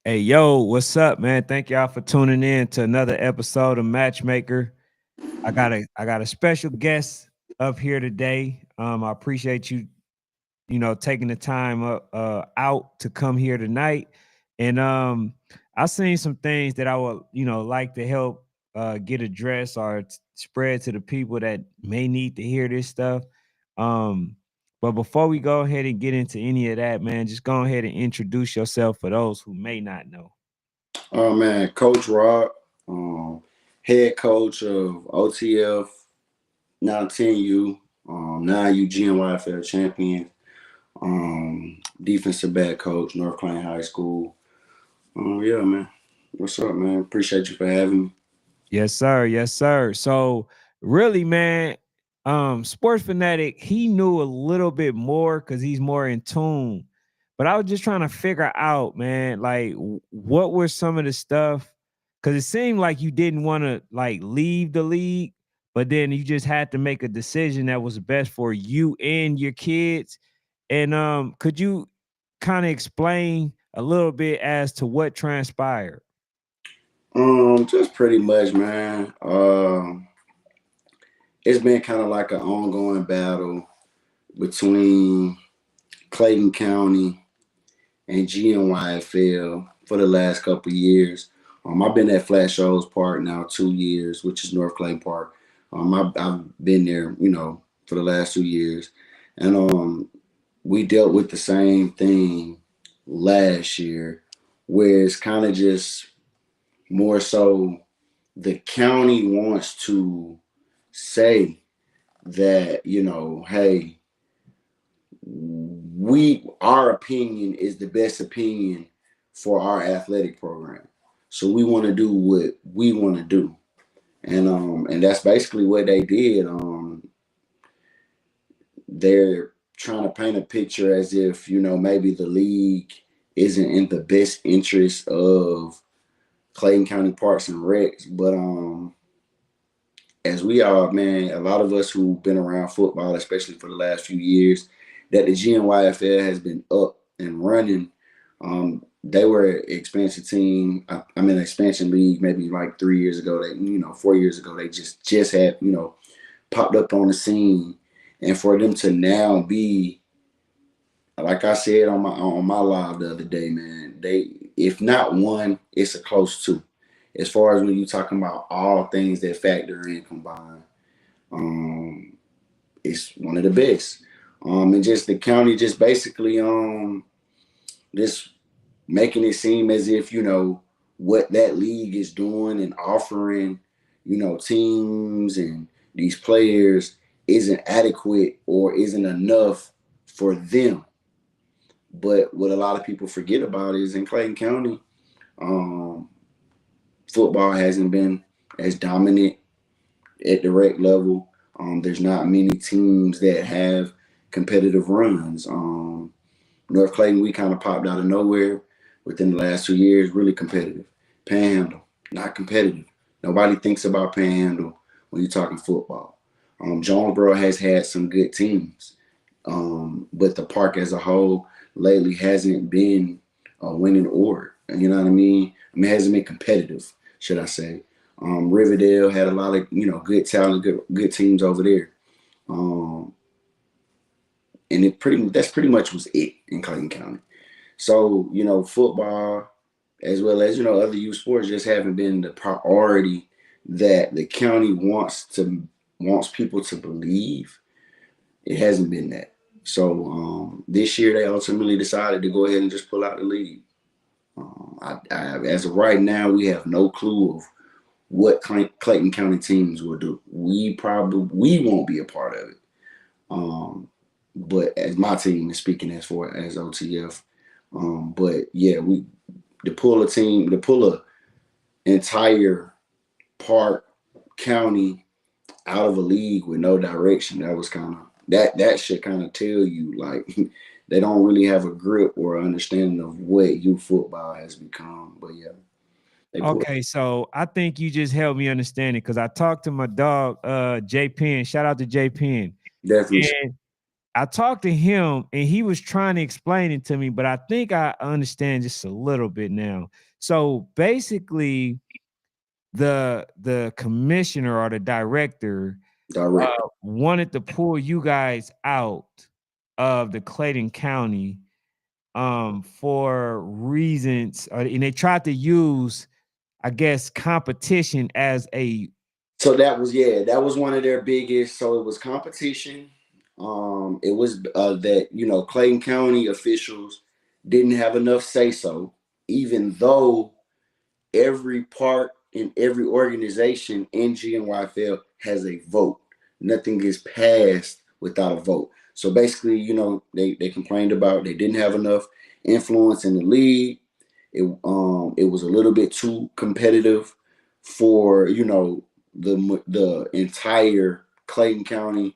Hey, yo, what's up, man? Thank y'all for tuning in to another episode of Matchmaker. I got a special guest up here today. I appreciate you, taking the time out to come here tonight. And I seen some things that I would, like to help get addressed or spread to the people that may need to hear this stuff. Um, but before we go ahead and get into any of that, man, just go ahead and introduce yourself for those who may not know. Oh man, Coach Rock, head coach of OTF, now 10U, now you Gmyfl champion, defensive back coach, North Clayton High School. Yeah, man. What's up, man? Appreciate you for having me. Yes, sir. Yes, sir. So really, man, Sports Fanatic, he knew a little bit more because he's more in tune. But I was just trying to figure out, man, like what were some of the stuff? Because it seemed like you didn't want to like leave the league, but then you just had to make a decision that was best for you and your kids. And could you kind of explain a little bit as to what transpired? Just pretty much, man. It's been kind of like an ongoing battle between Clayton County and Gmyfl for the last couple of years. I've been at Flat Shoals Park now 2 years, which is North Clayton Park. I've been there, for the last 2 years, and we dealt with the same thing last year, where it's kind of just more so the county wants to say that hey, our opinion is the best opinion for our athletic program. So we want to do what we want to do. And that's basically what they did. They're trying to paint a picture as if, maybe the league isn't in the best interest of Clayton County Parks and Recs. But as we are, man, a lot of us who've been around football, especially for the last few years, that the GNYFL has been up and running. They were an expansion team. I mean, expansion league maybe like 3 years ago. They, 4 years ago, they just had popped up on the scene, and for them to now be, like I said on my live the other day, man, they, if not one, it's a close two. As far as when you talking about all things that factor in combined, um, it's one of the best. And just the county just basically just making it seem as if what that league is doing and offering teams and these players isn't adequate or isn't enough for them. But what a lot of people forget about is in Clayton County, um, football hasn't been as dominant at the rec level. There's not many teams that have competitive runs. North Clayton, we kind of popped out of nowhere within the last 2 years, really competitive. Panhandle, not competitive. Nobody thinks about Panhandle when you're talking football. Jonesboro has had some good teams, but the park as a whole lately hasn't been a winning order. You know what I mean? I mean, it hasn't been competitive, should I say? Riverdale had a lot of good talent, good teams over there. Um, and that's pretty much was it in Clayton County. So football as well as other youth sports just haven't been the priority that the county wants people to believe. It hasn't been that. So this year they ultimately decided to go ahead and just pull out the league. As of right now, we have no clue of what Clayton County teams will do. We won't be a part of it. But as my team is speaking as for as OTF, but yeah, we to pull a entire park county out of a league with no direction. That was kind of that should kind of tell you like they don't really have a grip or understanding of what youth football has become. But yeah, they pulled. Okay, so I think you just helped me understand it because I talked to my dog, J Penn. Shout out to J Penn. Definitely. And I talked to him and he was trying to explain it to me, but I think I understand just a little bit now. So basically, the commissioner or the director Director. wanted to pull you guys out of the Clayton County for reasons, and they tried to use, I guess, competition as a So that was one of their biggest. So it was competition. It was that Clayton County officials didn't have enough say so, even though every part in every organization in Gmyfl has a vote. Nothing gets passed without a vote. So basically, they complained about they didn't have enough influence in the league. It was a little bit too competitive for the entire Clayton County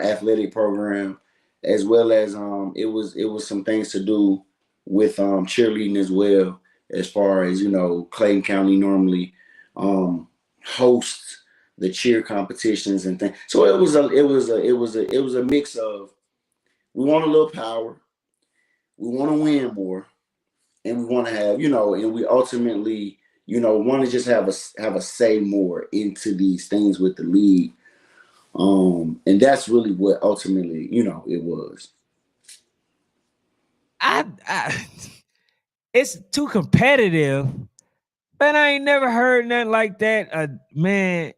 athletic program, as well as it was some things to do with cheerleading as well, as far as Clayton County normally hosts the cheer competitions and things. So it was a mix of, we want a little power, we want to win more, and we want to have, and we ultimately, want to just have a say more into these things with the league. And that's really what ultimately, it was. I it's too competitive. Man, I ain't never heard nothing like that. Man,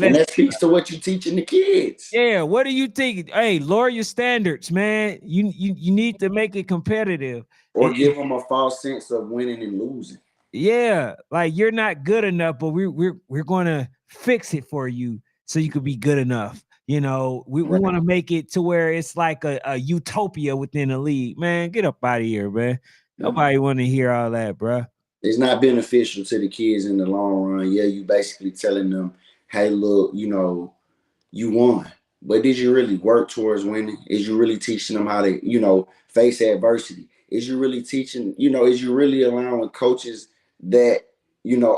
And that speaks to what you're teaching the kids. yeah, what do you think? Hey, lower your standards, man. You need to make it competitive. Or give them a false sense of winning and losing. Yeah, like you're not good enough, but we're going to fix it for you so you could be good enough. We Right. want to make it to where it's like a utopia within the league. Man, get up out of here, man. Nobody want to hear all that, bro. It's not beneficial to the kids in the long run. Yeah, you basically telling them, hey, look, you won. But did you really work towards winning? Is you really teaching them how to, face adversity? Is you really teaching, is you really allowing coaches that,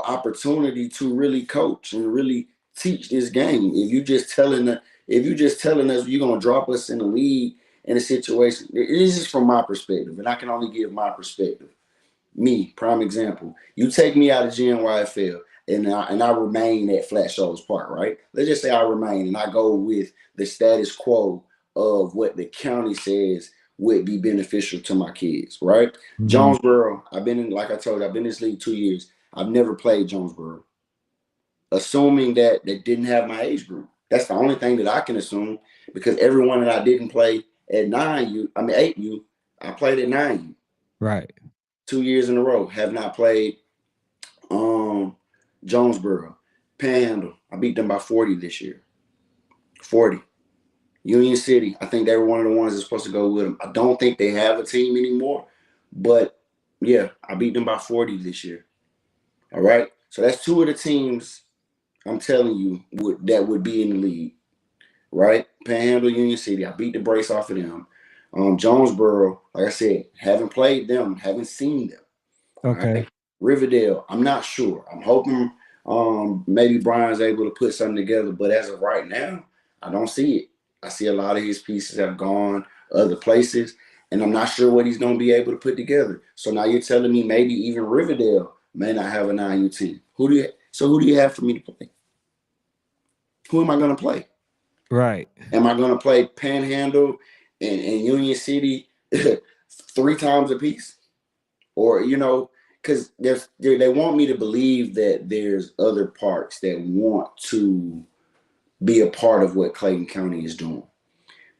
opportunity to really coach and really teach this game? If you just telling us you're gonna drop us in the league in a situation, this is from my perspective, and I can only give my perspective. Me, prime example. You take me out of Gmyfl and I remain at Flat Shoals Park, right? Let's just say I remain and I go with the status quo of what the county says would be beneficial to my kids, right? Mhm. Jonesboro, like I told you, I've been in this league 2 years. I've never played Jonesboro. Assuming that they didn't have my age group. That's the only thing that I can assume, because everyone that I didn't play at 8U, I played at 9U. Right. 2 years in a row. Have not played Jonesboro. Panhandle, I beat them by 40 this year. 40. Union City, I think they were one of the ones that's supposed to go with them. I don't think they have a team anymore, but yeah, I beat them by 40 this year. All right, so that's two of the teams I'm telling you that would be in the league, right? Panhandle, Union City, I beat the brace off of them. Jonesboro, like I said, haven't played them, haven't seen them. Okay. Right? Riverdale, I'm not sure. I'm hoping maybe Brian's able to put something together, but as of right now, I don't see it. I see a lot of his pieces have gone other places, and I'm not sure what he's going to be able to put together. So now you're telling me maybe even Riverdale may not have a 9U team. Who do you have for me to play? Who am I going to play? Right. Am I going to play Panhandle and Union City 3 times a piece? Or, because they want me to believe that there's other parks that want to be a part of what Clayton County is doing.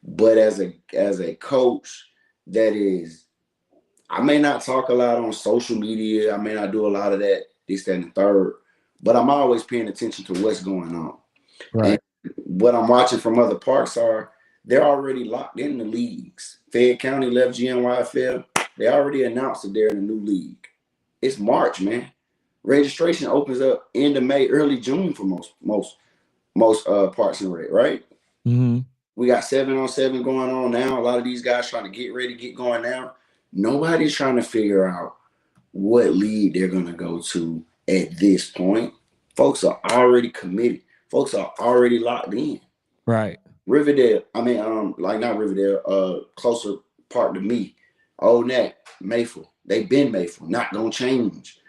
But as a coach, I may not talk a lot on social media. I may not do a lot of that, this, that, and the third. But I'm always paying attention to what's going on. Right. And what I'm watching from other parks they're already locked in the leagues. Fayette County left Gmyfl. They already announced that they're in a new league. It's March, man. Registration opens up end of May, early June for most Parks and Rec, right? Mm-hmm. We got 7-on-7 going on now. A lot of these guys trying to get ready, get going now. Nobody's trying to figure out what league they're going to go to at this point. Folks are already committed. Folks are already locked in. Right. Riverdale. I mean, like not Riverdale. Closer part to me. Old Neck, Mayfield. They been Mayfield. Not gonna change.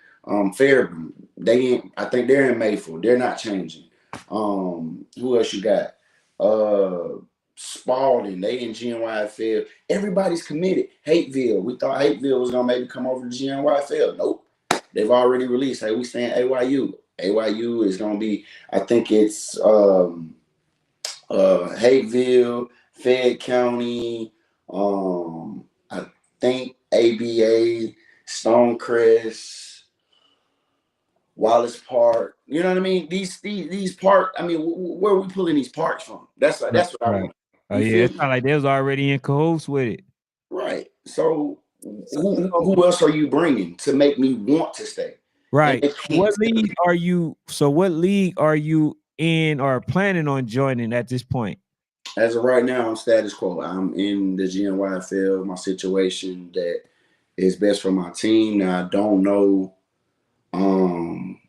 Fairburn. I think they're in Mayfield. They're not changing. Who else you got? Spalding. They in Gmyfl. Everybody's committed. Hateville. We thought Hateville was gonna maybe come over to Gmyfl. Nope. They've already released. Hey, we staying AYU. AYU is gonna be. I think it's Hateville, Fayette County, I think ABA, Stonecrest, Wallace Park. You know what I mean? These parks. I mean, where are we pulling these parks from? That's what I Right. want. Oh You yeah, feel it's me? not like they was already in cahoots with it. Right. So So, who else are you bringing to make me want to stay? And right. they So what can't. league are you? So what league are you in or planning on joining at this point? As of right now, I'm status quo. I'm in the Gmyfl. My situation that is best for my team. Now I don't know. Um,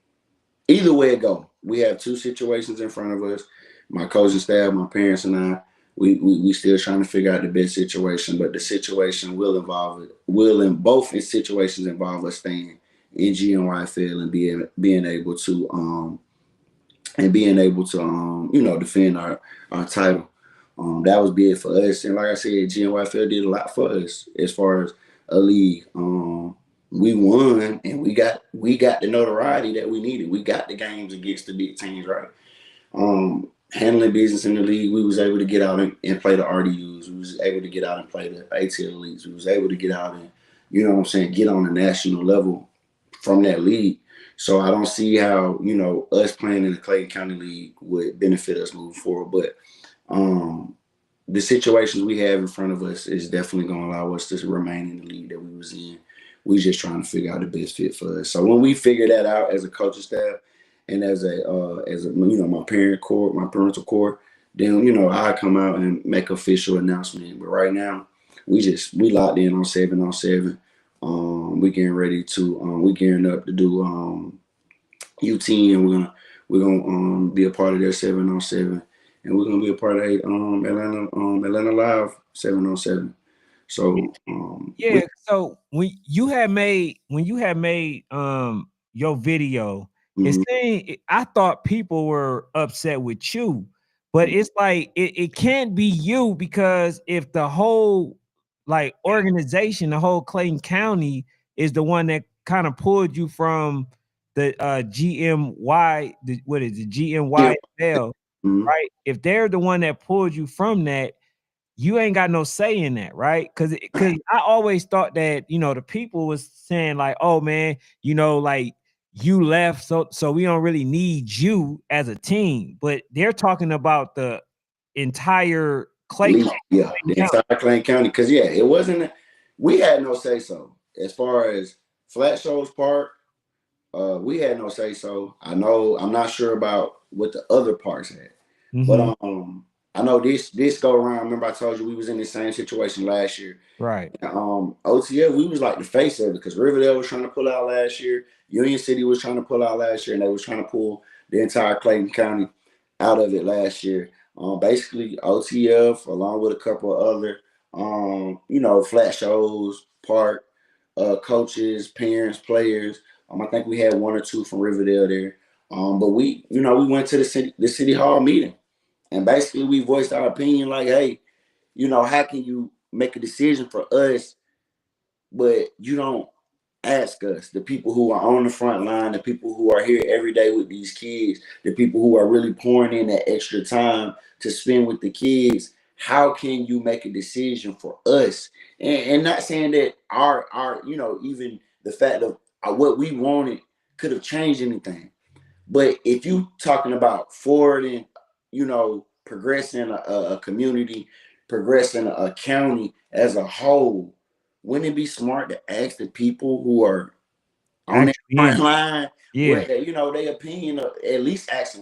Either way it go, we have two situations in front of us. My coaching staff, my parents, and I. We still trying to figure out the best situation, but the situation will involve it. Will in both situations involve us staying in Gmyfl and being able to defend our title. That was big for us, and like I said, Gmyfl did a lot for us as far as a league. We won, and we got the notoriety that we needed. We got the games against the big teams, right? Handling business in the league, we was able to get out and play the RDUs. We was able to get out and play the ATL leagues. We was able to get out and, get on the national level from that league. So I don't see how, us playing in the Clayton County League would benefit us moving forward. But the situations we have in front of us is definitely going to allow us to remain in the league that we was in. We just trying to figure out the best fit for us. So when we figure that out as a coaching staff and as my parental core, then I come out and make official announcement. But right now, we locked in on 7-on-7. We gearing up to do UT, and we're gonna be a part of their 7-on-7, and we're gonna be a part of Atlanta Live 7-on-7. So Yeah. So when you had made your video, it mhm. seemed I thought people were upset with you, but it's like it can't be you because if the whole like organization, the whole Clayton County is the one that kind of pulled you from the what is it, Yeah. GMYFL, Mhm. right? If they're the one that pulled you from that, you ain't got no say in that, right? Because I always thought that the people was saying like, oh man, like you left, so we don't really need you as a team. But they're talking about the entire Least, yeah, Clayton the County. entire Clayton County. Because it wasn't. We had no say so as far as Flat Shows Park. We had no say so. I know. I'm not sure about what the other parks had, but Mm-hmm. I know this go around. Remember, I told you we was in the same situation last year. Right. OTF, we was like the face of it because Riverdale was trying to pull out last year. Union City was trying to pull out last year, and they was trying to pull the entire Clayton County out of it last year. Basically, OTF along with a couple of other, flat shows, park, coaches, parents, players. I think we had one or two from Riverdale there. But we went to the city hall meeting, and basically we voiced our opinion like, hey, how can you make a decision for us, but you don't ask us, the people who are on the front line, the people who are here every day with these kids, the people who are really pouring in that extra time to spend with the kids. How can you make a decision for us? And not saying that our even the fact of what we wanted could have changed anything. But if you talking about forwarding, progressing a community, progressing a county as a whole, wouldn't it be smart to ask the people who are on that Actually, front line yeah. what their opinion, or at least ask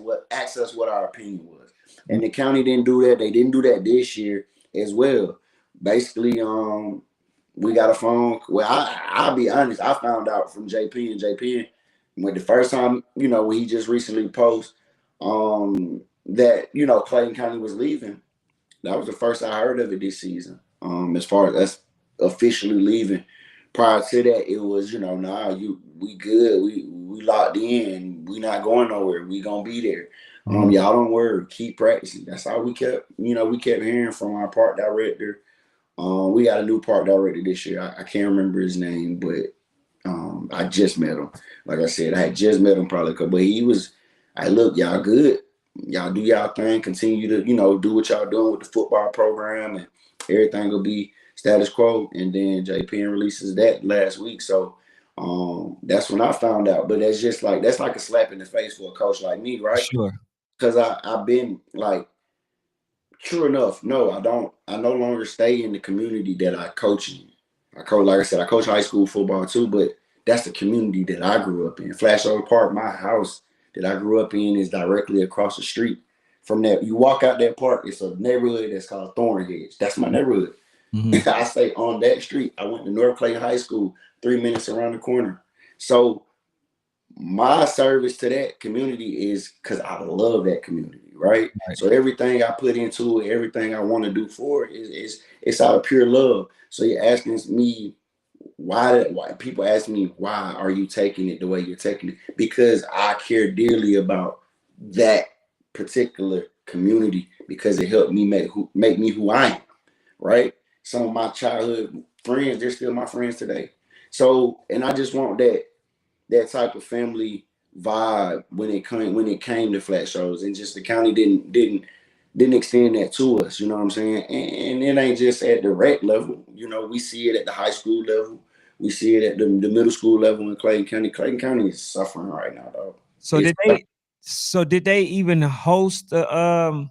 us what our opinion was? And the county didn't do that. They didn't do that this year as well. Basically, we got a phone. Well, I'll be honest. I found out from JP, and JP, when the first time, when he just recently posted that Clayton County was leaving. That was the first I heard of it this season. As far as us officially leaving. Prior to that, it was, nah, we good. We locked in. We not going nowhere. We gonna be there. Y'all don't worry. Keep practicing. That's all we kept, we kept hearing from our park director. We got a new park director this year. I can't remember his name, but I just met him. Like I said, I had just met him probably, but he was, look, y'all good. Y'all do y'all thing. Continue to, do what y'all doing with the football program, and everything will be status quo. And then JPN releases that last week. So that's when I found out. But that's like a slap in the face for a coach like me, right? Sure. Because I've been like, true enough, no, I don't. I no longer stay in the community that I coach in. Like I said, I coach high school football too, but that's the community that I grew up in. Flashover Park, my house that I grew up in, is directly across the street from that. You walk out that park, it's a neighborhood that's called Thornhedge. That's my neighborhood. Mm-hmm. I stay on that street. I went to North Clayton High School, 3 minutes around the corner. So my service to that community is because I love that community, right? So everything I put into it, everything I want to do for it is it's out of pure love. So you're asking me why people ask me, why are you taking it the way you're taking it? Because I care dearly about that particular community, because it helped me make me who I am, right? Some of my childhood friends, they're still my friends today. So, and I just want that type of family vibe when it came to flat shows, and just the county didn't extend that to us, you know what I'm saying? And it ain't just at the rec level, we see it at the high school level, we see it at the middle school level in Clayton County. Clayton County is suffering right now, though. So did they even host a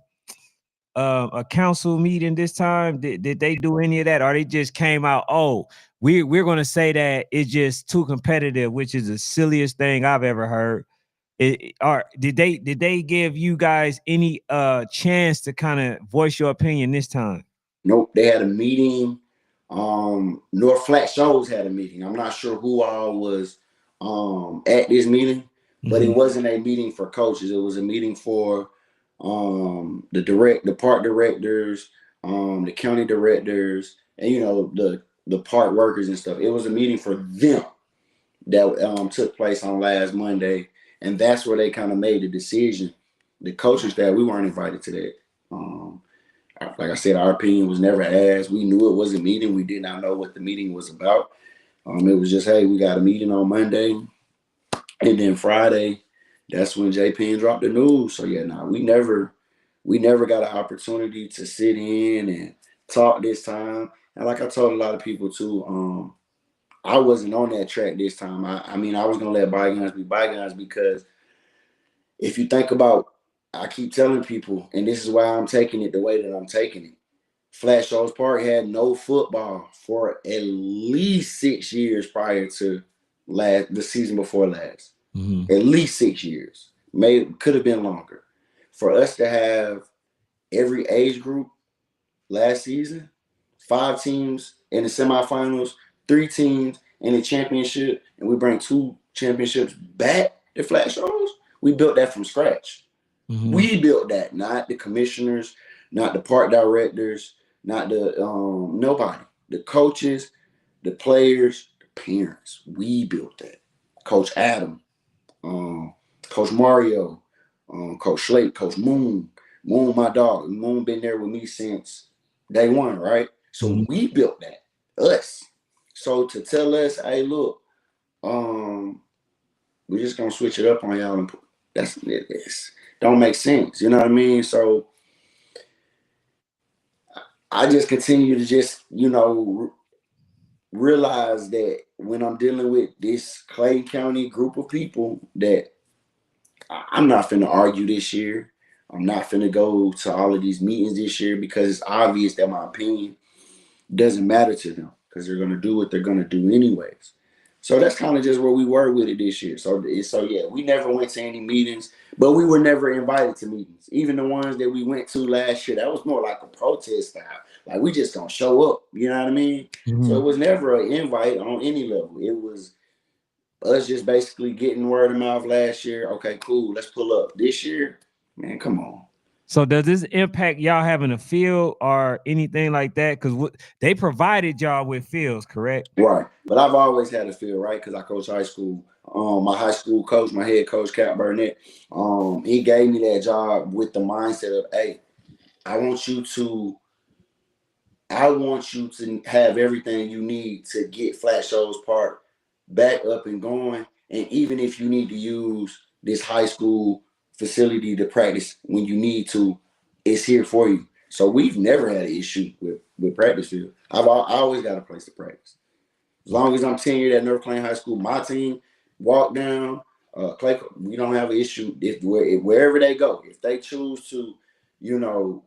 council meeting this time? Did they do any of that, or they just came out, oh, we're going to say that it's just too competitive, which is the silliest thing I've ever heard? Or did they give you guys any chance to kind of voice your opinion this time? Nope, they had a meeting. North Flat Shows had a meeting. I'm not sure who all was at this meeting, but it wasn't a meeting for coaches. It was a meeting for the park directors, the county directors, and the park workers and stuff. It was a meeting for them that took place on last Monday, and that's where they kind of made the decision. The coaching staff, we weren't invited to that. Like I said, our opinion was never asked. We knew it was a meeting. We did not know what the meeting was about. It was just, hey, we got a meeting on Monday, and then Friday, that's when JPN dropped the news. So yeah, we never got an opportunity to sit in and talk this time. And like I told a lot of people too, I wasn't on that track this time. I mean, I was gonna let bygones be bygones, because if you think about, I keep telling people, and this is why I'm taking it the way that I'm taking it. Flat Shoals Park had no football for at least 6 years prior to the season before last. At least 6 years. Could have been longer. For us to have every age group last season, 5 teams in the semifinals, 3 teams in the championship, and we bring 2 championships back to Flat Shoals, we built that from scratch. We built that, not the commissioners, not the park directors, not the nobody. The coaches, the players, the parents. We built that. Coach Adam, Coach Mario, Coach Slate, Coach Moon, my dog. Moon been there with me since day one, right? So we built that, us. So to tell us, hey, look, we're just gonna switch it up on y'all, and that's don't make sense. You know what I mean? So I just continue to just, realize that when I'm dealing with this Clayton County group of people, that I'm not finna argue this year. I'm not finna go to all of these meetings this year, because it's obvious that my opinion doesn't matter to them, because they're gonna do what they're gonna do anyways. So that's kind of just where we were with it this year. So yeah, we never went to any meetings, but we were never invited to meetings. Even the ones that we went to last year, that was more like a protest style. Like, we just gonna show up, you know what I mean? So it was never an invite on any level. It was us just basically getting word of mouth last year. Okay, cool, let's pull up. This year, man, come on. So does this impact y'all having a field or anything like that? Because they provided y'all with fields, correct? Right. But I've always had a feel, right? Because I coach high school. My high school coach, my head coach, Cap Burnett, he gave me that job with the mindset of, hey, I want you to have everything you need to get Flat Shows Park back up and going. And even if you need to use this high school facility to practice when you need to, it's here for you. So we've never had an issue with practice field. I always got a place to practice. As long as I'm tenured at North Clayton High School, my team walk down. Clay, we don't have an issue if wherever they go. If they choose to, you know,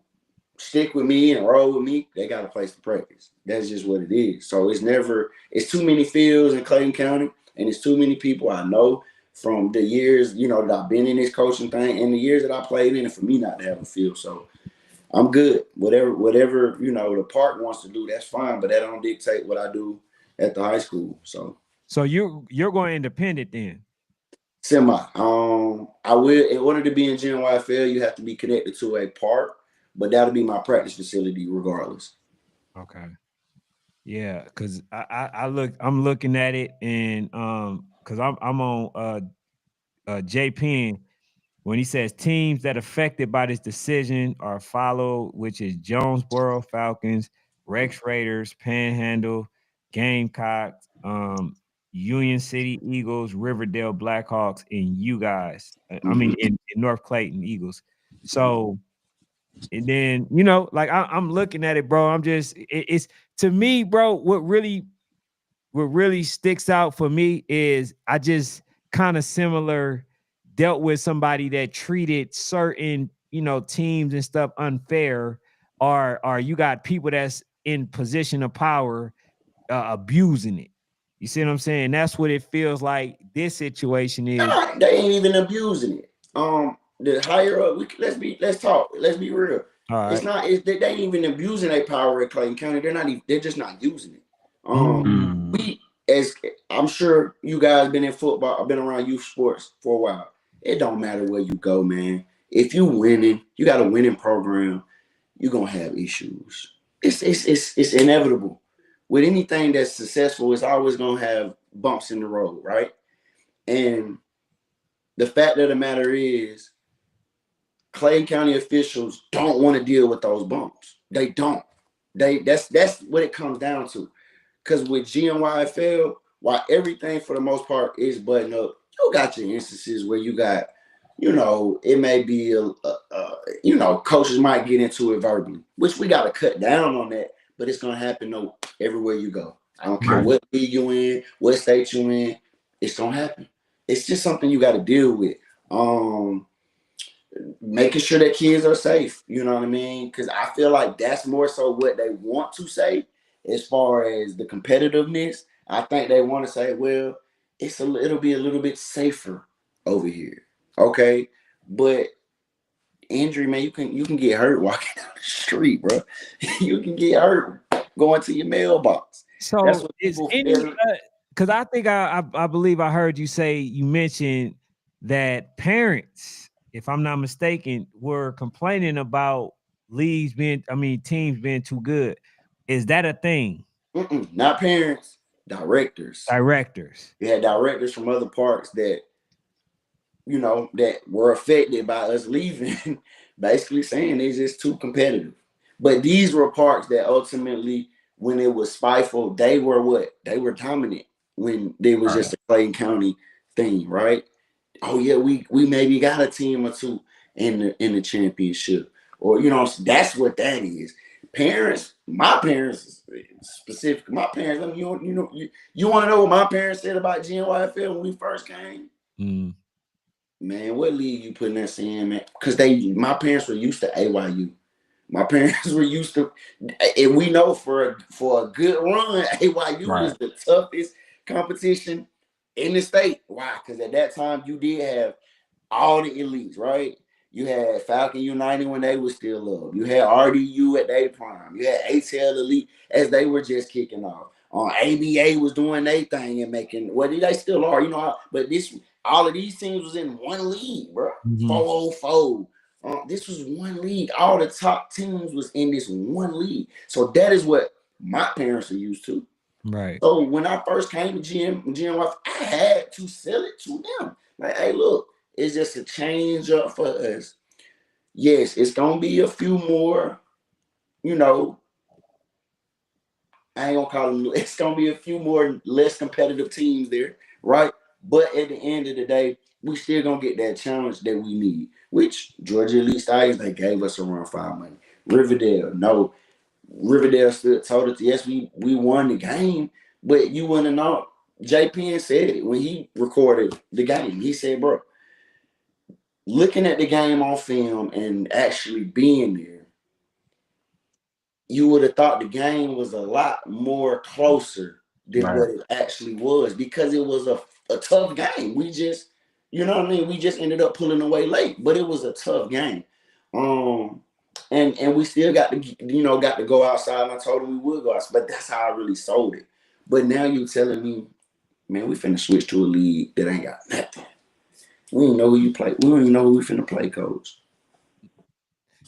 stick with me and roll with me, they got a place to practice. That's just what it is. So it's too many fields in Clayton County, and it's too many people I know from the years, you know, that I've been in this coaching thing and the years that I played in, and for me not to have a field. So I'm good. Whatever, you know, the park wants to do, that's fine, but that don't dictate what I do at the high school. So you're going independent then? Semi. I will, in order to be in Gmyfl, you have to be connected to a park, but that'll be my practice facility regardless. Okay. Yeah, because I'm looking at it, and because I'm on JPN when he says teams that affected by this decision are followed, which is Jonesboro Falcons, Rex Raiders, Panhandle, Gamecocks, Union City Eagles, Riverdale Blackhawks, and you guys. I mean, in North Clayton Eagles. So, and then like I'm looking at it, bro. It's to me, bro. What really sticks out for me is I just kind of similar dealt with somebody that treated certain teams and stuff unfair, or you got people that's in position of power abusing it. You see what I'm saying? That's what it feels like this situation is. Nah, they ain't even abusing it. The higher up, let's talk. Let's be real. All It's right. not. They ain't even abusing their power at Clayton County. They're not. They're just not using it. We, as I'm sure you guys been in football, I've been around youth sports for a while. It don't matter where you go, man. If you winning, you got a winning program, you're gonna have issues. It's inevitable. With anything that's successful, it's always gonna have bumps in the road, right? And the fact of the matter is, Clayton County officials don't want to deal with those bumps. They don't. That's what it comes down to. Because with Gmyfl, while everything for the most part is buttoned up, you got your instances where you got, it may be coaches might get into it verbally, which we got to cut down on that. But it's gonna happen everywhere you go. I don't care what league you in, what state you in, it's gonna happen. It's just something you got to deal with. Making sure that kids are safe, you know what I mean? Because I feel like that's more so what they want to say as far as the competitiveness. I think they want to say, well, it'll be a little bit safer over here. Okay. But injury, man, you can get hurt walking down the street, bro. You can get hurt going to your mailbox. That's So what is people any because I think I believe I heard you mentioned that parents, if I'm not mistaken, were complaining about teams being too good. Is that a thing? not parents, directors. Directors. We had directors from other parks that that were affected by us leaving, basically saying it's just too competitive. But these were parks that ultimately, when it was spiteful, they were what? They were dominant when they was just a Clayton County thing, right? Oh yeah, we maybe got a team or two in the championship. Or that's what that is. Parents, my parents specifically, my parents, you want to know what my parents said about Gmyfl when we first came? Man, what league you putting us in, man? Because my parents were used to AYU. My parents were used to, and we know for a good run, AYU was the toughest competition in the state. Why? Because at that time you did have all the elites, right? You had Falcon United when they were still up. You had RDU at their prime. You had ATL Elite as they were just kicking off. ABA was doing their thing and making, well, they still are, but all of these teams was in one league, bro. 404, This was one league. All the top teams was in this one league. So that is what my parents are used to. Right. So when I first came to GMyfl, I had to sell it to them. Like, hey, look, it's just a change up for us. Yes, it's gonna be a few more, you know, I ain't gonna call them. It's gonna be a few more less competitive teams there, right? But at the end of the day, we still gonna get that challenge that we need. Which Georgia Elite Stallions, they gave us a run for our money. Riverdale, no, Riverdale stood told us, yes, we won the game, but you wouldn't know. JPN said it when he recorded the game. He said, bro, looking at the game on film and actually being there, you would have thought the game was a lot more closer than what it actually was because it was a tough game. We just, you know what I mean? We just ended up pulling away late, but it was a tough game. And we still got to go outside. And I told him we would go outside, but that's how I really sold it. But now you telling me, man, we finna switch to a league that ain't got nothing. We don't know who you play. We don't even know who we finna play, coach.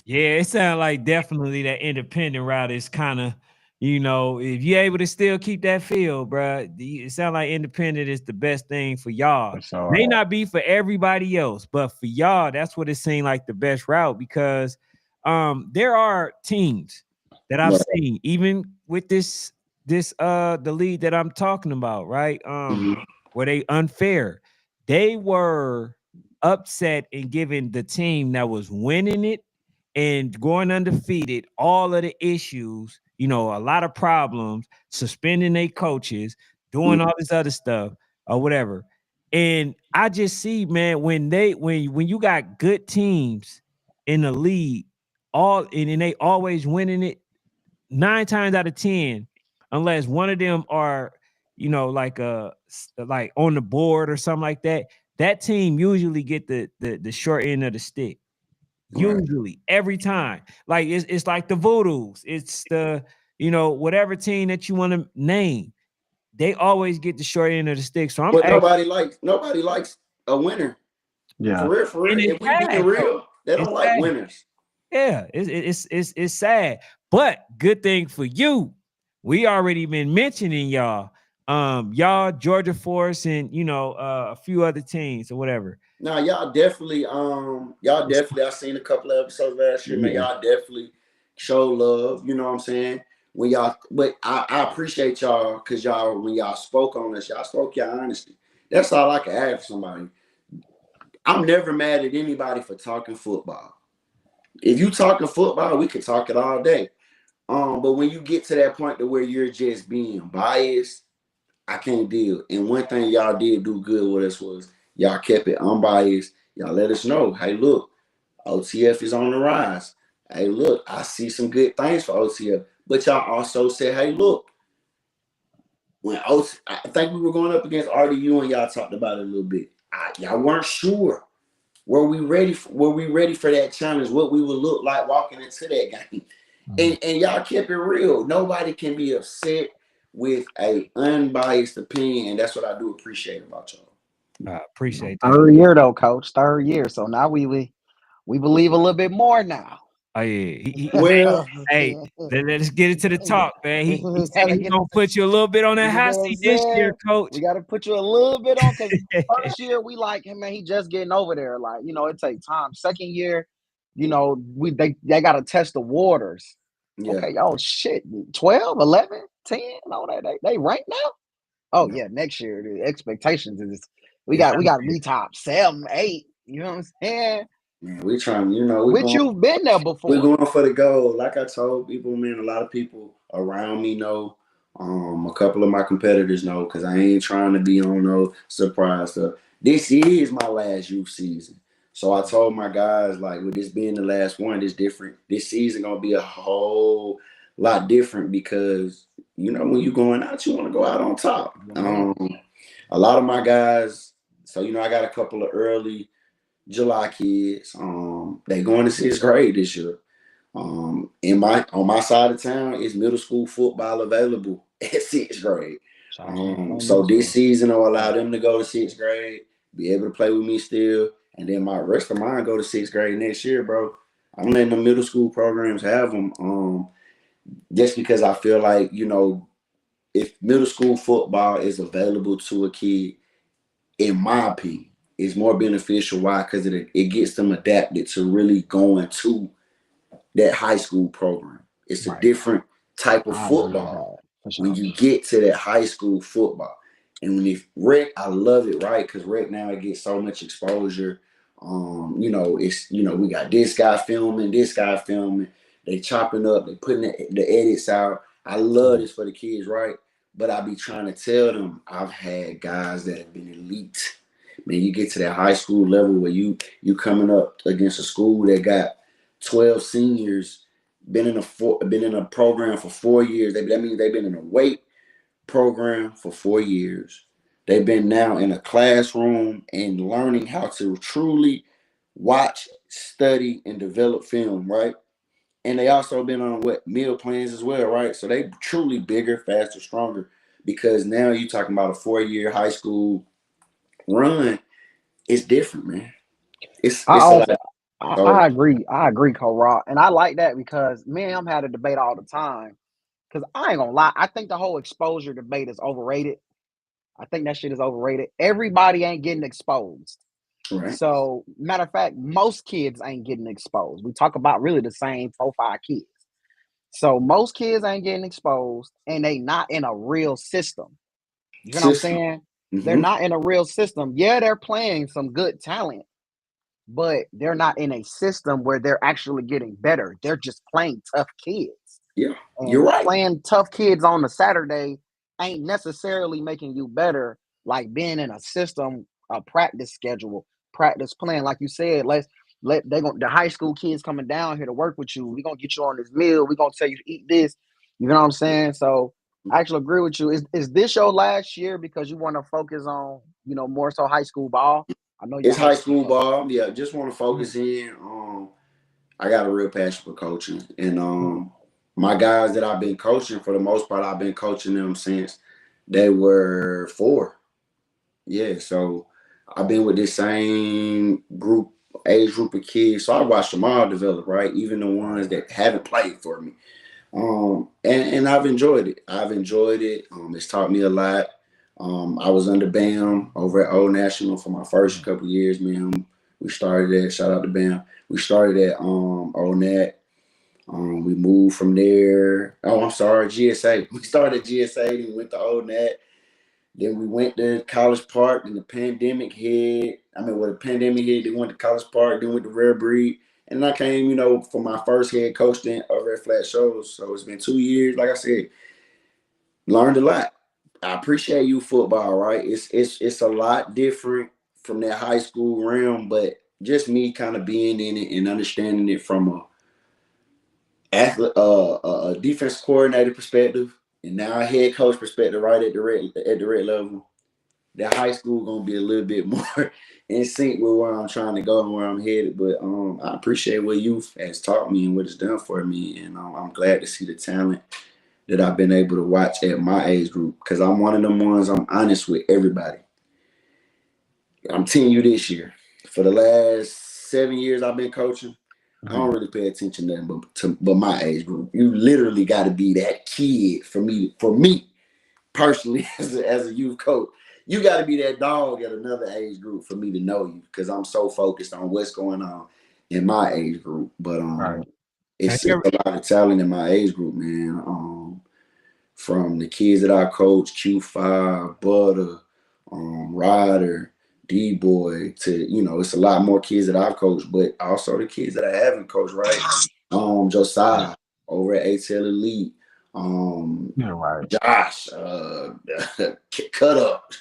Yeah, it sounds like definitely that independent route is kind of, if you're able to still keep that feel, bro, it sounds like independent is the best thing for y'all. May not be for everybody else, but for y'all, that's what it seemed like the best route because there are teams that I've seen, even with this the league that I'm talking about, right? Where they unfair. They were upset and giving the team that was winning it and going undefeated, all of the issues, a lot of problems, suspending their coaches, doing all this other stuff or whatever. And I just see, man, when you got good teams in the league, and they always winning it 9 times out of 10, unless one of them are, like on the board or something like that, that team usually get the short end of the stick. Usually, every time. Like it's like the Voodoos. It's the, whatever team that you want to name. They always get the short end of the stick. So but nobody likes a winner. Yeah. For real. If we being real, they don't like winners. Yeah, it's sad. But good thing for you, we already been mentioning y'all. Y'all, Georgia Force, and a few other teams or whatever. Now y'all definitely I seen a couple of episodes last year, man. Y'all definitely show love, you know what I'm saying? But I appreciate y'all because when y'all spoke on us, y'all spoke your honesty. That's all I can ask for somebody. I'm never mad at anybody for talking football. If you talking football, we can talk it all day. But when you get to that point to where you're just being biased, I can't deal. And one thing y'all did do good with us was y'all kept it unbiased. Y'all let us know, hey, look, OTF is on the rise. Hey, look, I see some good things for OTF. But y'all also said, hey, look, I think we were going up against RDU and y'all talked about it a little bit. Y'all weren't sure. Were we ready for that challenge? What we would look like walking into that game? And y'all kept it real. Nobody can be upset with a unbiased opinion, and that's what I do appreciate about y'all. I appreciate that. Third year though, coach. Third year. So now we believe a little bit more now. Oh yeah. Well, hey, let's get into the talk, man. He said he's gonna put you a little bit on that hot seat this year, coach. We got to put you a little bit on because first year we like him, man. He just getting over there. Like, it takes time. Second year, they got to test the waters. Yeah. Okay, oh shit, 12, 11, 10, all that they rank now. Oh yeah, next year the expectations is we got to be top 7, 8. You know what I'm saying? Man, we trying, you've been there before. We're going for the goal. Like I told people, man, a lot of people around me know. A couple of my competitors know because I ain't trying to be on no surprise stuff. This is my last youth season. So I told my guys, like, with this being the last one, it's different. This season gonna be a whole lot different because, when you're going out, you want to go out on top. A lot of my guys, so, I got a couple of early July kids. They going to 6th grade this year. On my side of town is middle school football available at 6th grade. So this season will allow them to go to 6th grade, be able to play with me still, And then my rest of mine go to 6th grade next year, bro. I'm letting the middle school programs have them, just because I feel like, you know, if middle school football is available to a kid, in my opinion, it's more beneficial. Why? Because it gets them adapted to really going to that high school program. It's a different type of football when you get to that high school football. And when if rec, I love it, right? Because rec now it gets so much exposure. You know, it's, you know, we got this guy filming, they chopping up, they putting the edits out. I love this for the kids, right? But I be trying to tell them, I've had guys that have been elite. Man, you get to that high school level where you coming up against a school that got 12 seniors, been in a program for 4 years. That means they've been in a weight program for 4 years. They've been now in a classroom and learning how to truly watch, study, and develop film, right? And they also been on meal plans as well, right? So they truly bigger, faster, stronger. Because now you're talking about a 4-year high school run. It's different, man. It's a lot. I agree. I agree, Cole, and I like that because me and him had a debate all the time. Because I ain't gonna lie, I think the whole exposure debate is overrated. I think that shit is overrated. Everybody ain't getting exposed. Right. So, matter of fact, most kids ain't getting exposed. We talk about really the same 4-5 kids. So most kids ain't getting exposed, and they not in a real system. You know what I'm saying? They're not in a real system. Yeah, they're playing some good talent, but they're not in a system where they're actually getting better. They're just playing tough kids. Yeah, and you're right. Playing tough kids on a Saturday ain't necessarily making you better. Like being in a system, a practice schedule, practice plan. Like you said, the high school kids coming down here to work with you. We gonna get you on this meal. We gonna tell you to eat this. You know what I'm saying? So I actually agree with you. Is this your last year because you want to focus on, you know, more so high school ball? I know It's high school ball. Yeah, just want to focus in. I got a real passion for coaching, and my guys that I've been coaching, for the most part, I've been coaching them since they were 4. Yeah, so I've been with this same age group of kids. So I watched them all develop, right? Even the ones that haven't played for me. And I've enjoyed it. It's taught me a lot. I was under Bam over at Old National for my first couple years. Me and him, we started at, shout out to Bam. We started at Old Nat. We moved from there. Oh, I'm sorry, GSA. We started at GSA, then went to Old Nat. Then we went to College Park, and the pandemic hit. The pandemic hit, they went to College Park, then went to Rare Breed. And I came, you know, for my first head coach stint over at Flat Shows. So it's been 2 years. Like I said, learned a lot. I appreciate you football, right? It's a lot different from that high school realm, but just me kind of being in it and understanding it from a defense coordinator perspective, and now a head coach perspective, right at the red level. That high school gonna be a little bit more in sync with where I'm trying to go and where I'm headed. But I appreciate what youth has taught me and what it's done for me, and I'm glad to see the talent that I've been able to watch at my age group, because I'm one of them ones. I'm honest with everybody. I'm telling you this year, for the last 7 years I've been coaching, I don't really pay attention to them but my age group. You literally got to be that kid for me personally as a youth coach. You got to be that dog at another age group for me to know you, because I'm so focused on what's going on in my age group. But it's a lot of talent in my age group, man. From the kids that I coach, Q5, Butter, Ryder, D-Boy, to, you know, it's a lot more kids that I've coached, but also the kids that I haven't coached, right? Josiah over at ATL Elite, Josh, Cut Up.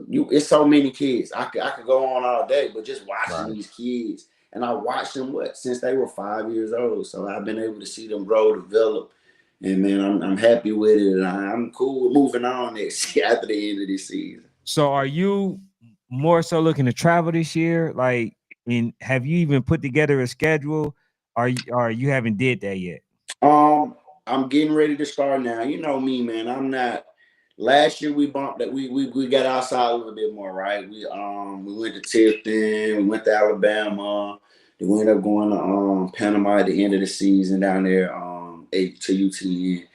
It's so many kids. I could go on all day, but just watching these kids, and I watched them since they were 5 years old. So I've been able to see them grow, develop, and man, I'm happy with it, and I'm cool with moving on after the end of this season. So are you more so looking to travel this year? Like, and have you even put together a schedule? Or you haven't did that yet? I'm getting ready to start now. You know me, man. I'm not last year we bumped that we got outside a little bit more, right? We went to Tifton, we went to Alabama, then we ended up going to Panama at the end of the season down there to UTN.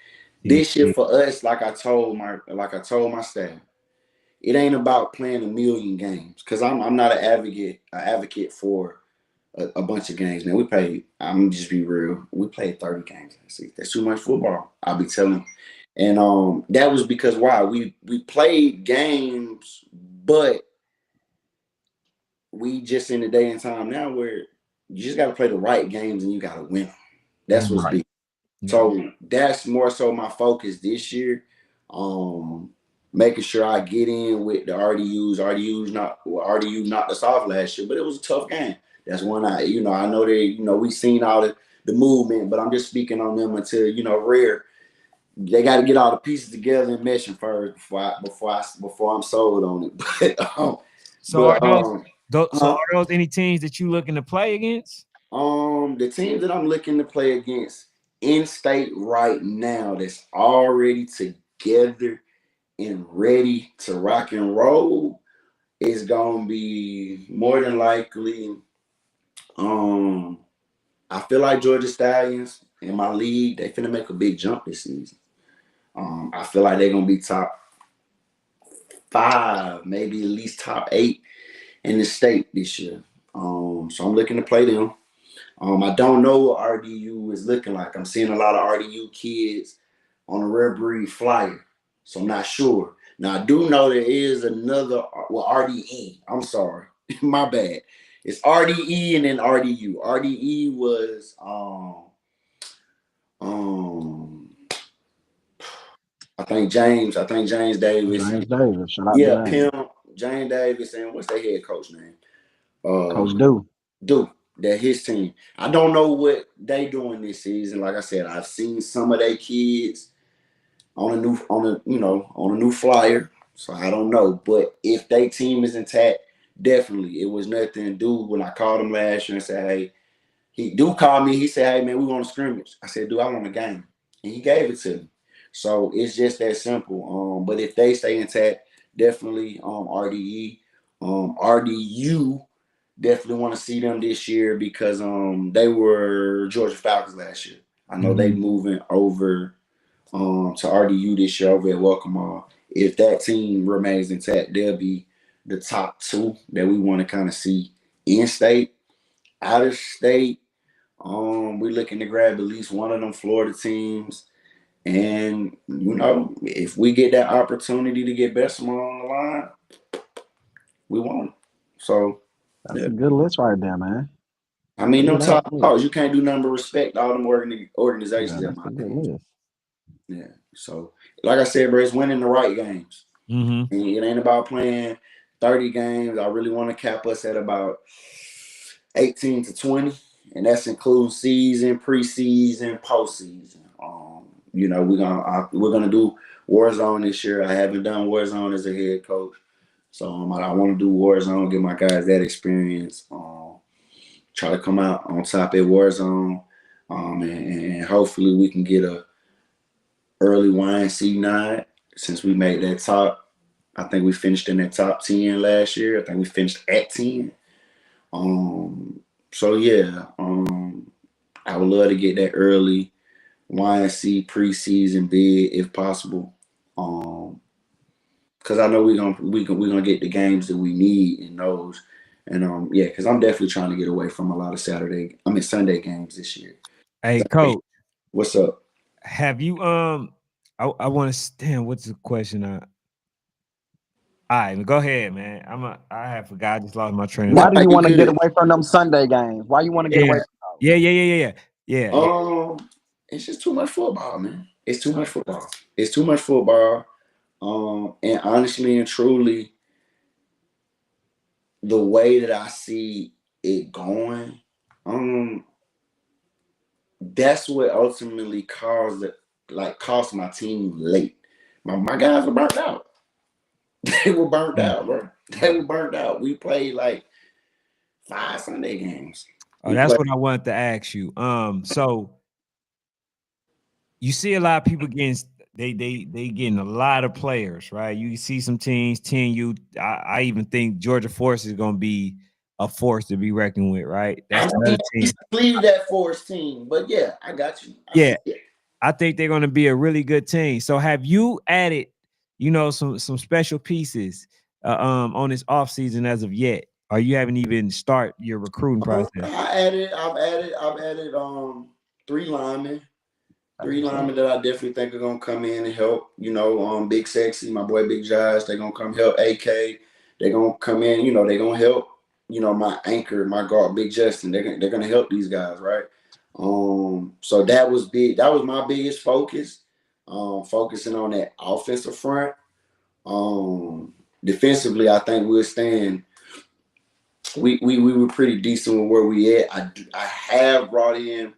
This year for us, like I told my staff, it ain't about playing a million games because I'm not an advocate for a bunch of games. Man, I'm just be real. We played 30 games last season. That's too much football. I'll be telling. And that was because why we played games, but we just in the day and time now where you just got to play the right games and you got to win them. That's what's big. So that's more so my focus this year. Making sure I get in with the RDUs. RDU knocked us off last year, but it was a tough game. That's one I know we seen all the movement, but I'm just speaking on them until rare. They got to get all the pieces together and meshing first before I'm sold on it. Are those any teams that you looking to play against? The teams that I'm looking to play against in state right now that's already together and ready to rock and roll is gonna be more than likely. I feel like Georgia Stallions in my league, they finna make a big jump this season. I feel like they're gonna be top 5, maybe at least top 8 in the state this year. So I'm looking to play them. I don't know what RDU is looking like. I'm seeing a lot of RDU kids on the Rare Breed flyer, so I'm not sure. Now I do know there is another RDE. I'm sorry, my bad. It's RDE and then RDU. RDE was I think James Davis. James Davis. Shout out Yeah, to Pimp, James Davis, and what's their head coach name? Coach Do. That his team. I don't know what they doing this season. Like I said, I've seen some of their kids on a new flyer. So I don't know. But if their team is intact, definitely. It was nothing. Dude, when I called him last year and said, hey, he called me. He said, hey man, we want a scrimmage. I said, dude, I want a game. And he gave it to me. So it's just that simple. But if they stay intact, definitely RDE. RDU. Definitely want to see them this year because they were Georgia Falcons last year. I know they moving over to RDU this year over at Welcome. If that team remains intact, they'll be the top 2 that we want to kind of see in state. Out of state, we're looking to grab at least one of them Florida teams. And if we get that opportunity to get Bessemer on the line, we want it. So that's a good list right there, man. I mean, no top dogs. You can't do nothing but respect all them organizations. Yeah, that's a good list. Yeah. So, like I said, bro, it's winning the right games. And it ain't about playing 30 games. I really want to cap us at about 18 to 20, and that's includes season, preseason, postseason. We're gonna do Warzone this year. I haven't done Warzone as a head coach, so I want to do Warzone, give my guys that experience. Try to come out on top at Warzone, and hopefully we can get a early YNC nod since we made that top. I think we finished in that top 10 last year. I think we finished at 10. So yeah, I would love to get that early YNC preseason bid if possible. Because I know we're gonna get the games that we need in those. And because I'm definitely trying to get away from a lot of Sunday games this year. Hey, Coach, what's up? Have you I want to stand. What's the question? All right, go ahead, man. I have forgot. I just lost my train of thought. Why do you want to get away from them Sunday games? Why you want to get away from those? Yeah. It's just too much football, man. It's too much football. And honestly and truly, the way that I see it going, that's what ultimately cost my team late. My guys were burnt out. They were burnt out, bro. They were burnt out. We played like 5 Sunday games. That's what I wanted to ask you. So you see a lot of people getting they getting a lot of players, right? You see some teams, 10U. I even think Georgia Force is going to be a force to be reckoned with, right? That's another team. Leave that Force team, but yeah, I got you. Yeah, I think they're going to be a really good team. So have you added, some special pieces on this offseason as of yet? Or you haven't even start your recruiting process? I've added 3 linemen. 3 linemen that I definitely think are gonna come in and help. Big Sexy, my boy Big Josh, they're gonna come help AK. They're gonna come in, they're gonna help, my anchor, my guard, Big Justin. They're gonna help these guys, right? So that was big. That was my biggest focus. Focusing on that offensive front. Defensively, I think we'll stand. We were pretty decent with where we at. I have brought in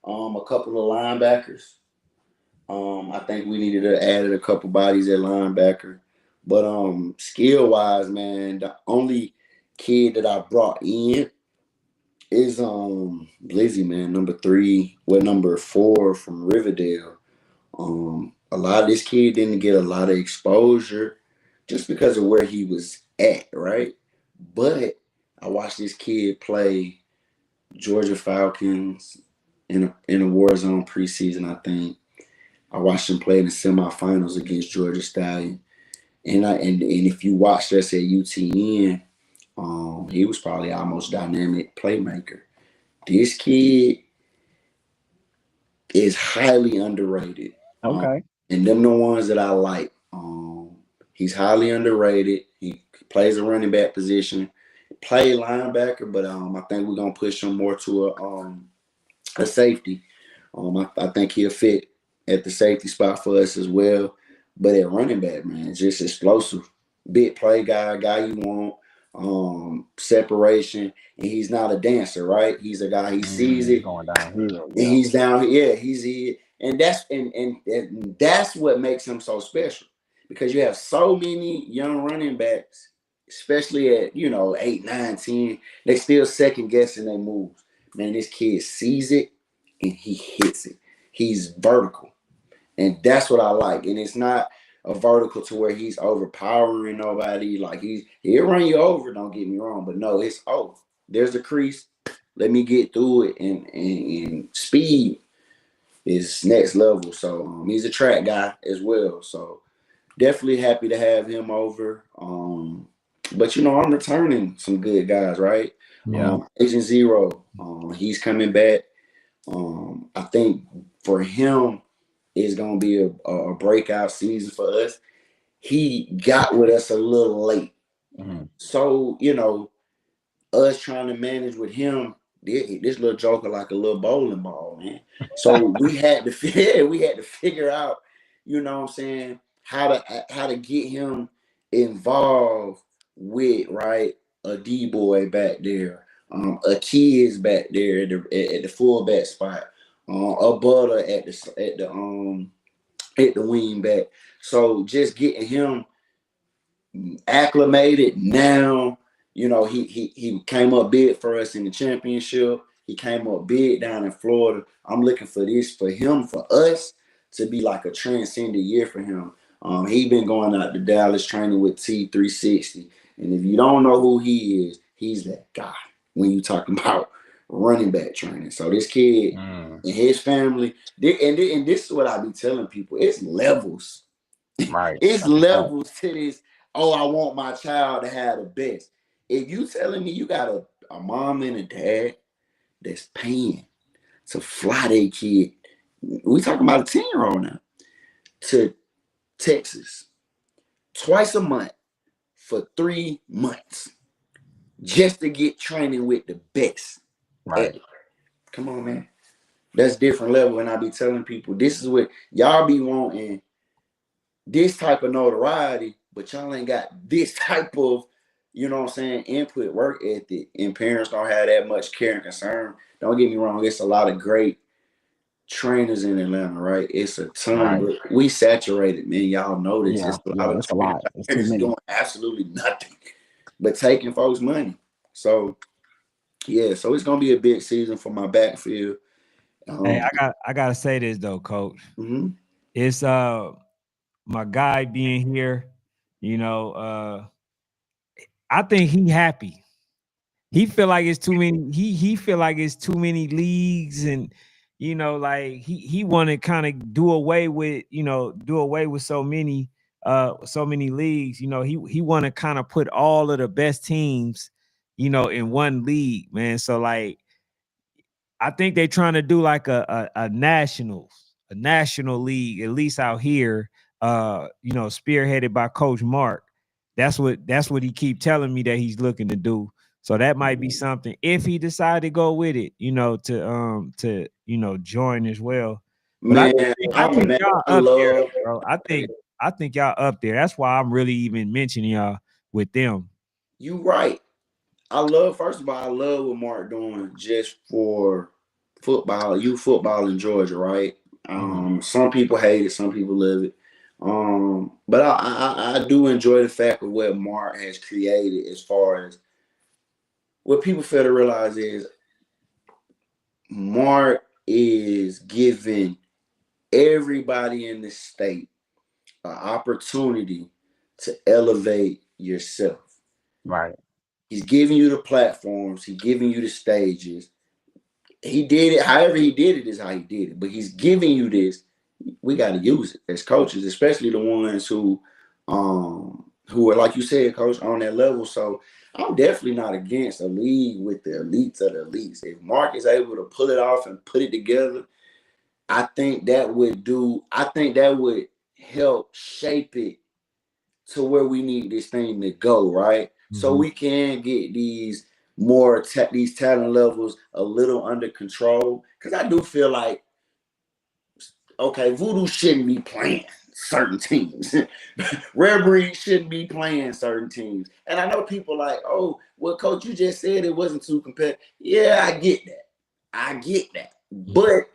a couple of linebackers. I think we needed to add a couple bodies at linebacker. But skill wise, man, the only kid that I brought in is Blizzy, man, number 4 from Riverdale. A lot of this kid didn't get a lot of exposure just because of where he was at, right? But I watched this kid play Georgia Falcons in a war zone preseason, I think. I watched him play in the semifinals against Georgia Stallion. And if you watched us at UTN, he was probably our most dynamic playmaker. This kid is highly underrated. Okay. And them the ones that I like. He's highly underrated. He plays a running back position, play linebacker, but I think we're gonna push him more to a safety. I think he'll fit at the safety spot for us as well. But at running back, man, just explosive, big play guy you want. Separation, and he's not a dancer, right? He's a guy, he sees it going downhill, and he's down here. He's here, and that's what makes him so special, because you have so many young running backs, especially at 8, 9, 10. They still second guessing their moves. Man, this kid sees it and he hits it. He's vertical, and that's what I like. And it's not a vertical to where he's overpowering nobody. Like he'll run you over. Don't get me wrong, but no, it's there's a crease. Let me get through it, and speed is next level. So he's a track guy as well. So definitely happy to have him over. But I'm returning some good guys, right? Yeah. Agent Zero, he's coming back. I think for him, it's gonna be a breakout season for us. He got with us a little late, so us trying to manage with him. This little joker like a little bowling ball, man. So we had to figure out, what I'm saying, how to get him involved with, right, a D-boy back there, a kids back there at the fullback spot, a butter at the wing back. So just getting him acclimated now. He came up big for us in the championship. He came up big down in Florida. I'm looking for us to be like a transcendent year for him. He been going out to Dallas training with T360. And if you don't know who he is, he's that guy when you talking about running back training. So this kid and his family, and this is what I be telling people, it's levels. Right. It's levels to this. Oh, I want my child to have the best. If you telling me you got a mom and a dad that's paying to fly their kid, we talking about a 10-year-old now, to Texas twice a month for 3 months just to get training with the best. Right. Come on, man. That's different level. And I be telling people, this is what y'all be wanting, this type of notoriety, but y'all ain't got this type of, input, work ethic, and parents don't have that much care and concern. Don't get me wrong, it's a lot of great trainers in Atlanta, right? It's a ton, right. But we saturated, man. Y'all know this. Yeah, it's a lot. It's too many. Doing absolutely nothing but taking folks' money. So so it's gonna be a big season for my backfield. Hey, I gotta say this though, Coach. It's my guy being here. You know, I think he happy. He feel like it's too many. He feel like it's too many leagues, and you know, like he want to kind of do away with so many leagues. You know, he want to kind of put all of the best teams, you know, in one league, man. So like I think they're trying to do like a national league, at least out here, you know, spearheaded by Coach Mark. That's what he keep telling me that he's looking to do. So that might be something if he decide to go with it, you know, to you know join as well. But Man, I think y'all I up there, love. though, bro. I think y'all up there. That's why I'm really even mentioning y'all with them. You right. I love. First of all, I love what Mark doing just for football. You football in Georgia, right? Some people hate it, some people love it. But I do enjoy the fact of what Mark has created as far as what people fail to realize is Mark is giving everybody in the state an opportunity to elevate yourself. Right. He's giving you the platforms, he's giving you the stages. He did it, however he did it is how he did it. But he's giving you this. We got to use it as coaches, especially the ones who are, like you said, coach, on that level. So I'm definitely not against a league with the elites of the elites. If Mark is able to pull it off and put it together, I think that would help shape it to where we need this thing to go, right? So we can get these these talent levels a little under control. Because I do feel like, okay, Voodoo shouldn't be playing certain teams. Rare Breed shouldn't be playing certain teams. And I know people like, oh, well, coach, you just said it wasn't too competitive. Yeah, I get that. But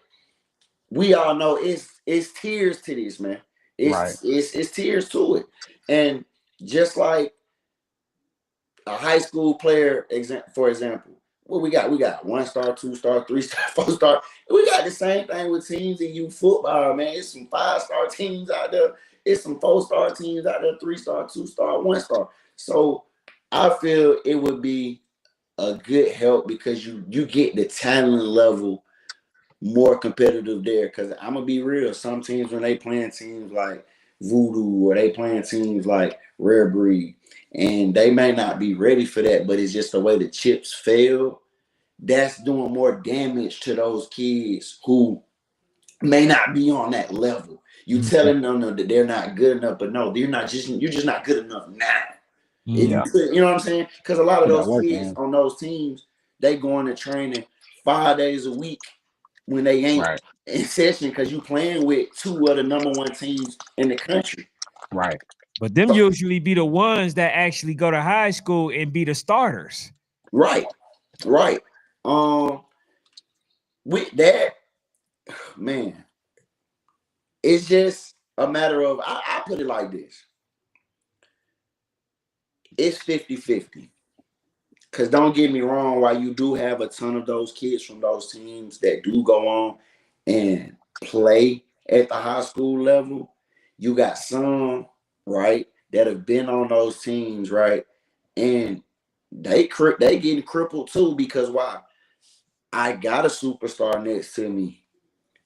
we all know it's tears to this, man. It's tears to it. And just like a high school player, for example, what we got? We got 1-star, 2-star, 3-star, 4-star. We got the same thing with teams in youth football, man. It's some 5-star teams out there. It's some 4-star teams out there, 3-star, 2-star, 1-star. So I feel it would be a good help because you get the talent level more competitive there. Because I'm gonna be real, some teams when they playing teams like Voodoo or they playing teams like Rare Breed, and they may not be ready for that, but it's just the way the chips fell. That's doing more damage to those kids who may not be on that level. You telling them that they're not good enough, but no, you're just not good enough now. If you could, you know what I'm saying? Because a lot of those kids on those teams, they going to training 5 days a week when they ain't in session because you playing with 2 of the number 1 teams in the country. Right. But them usually be the ones that actually go to high school and be the starters. Right. With that, man, it's just a matter of, I put it like this. It's 50-50. Because don't get me wrong, while you do have a ton of those kids from those teams that do go on and play at the high school level, you got some, right, that have been on those teams, right, and they getting crippled too because why? I got a superstar next to me,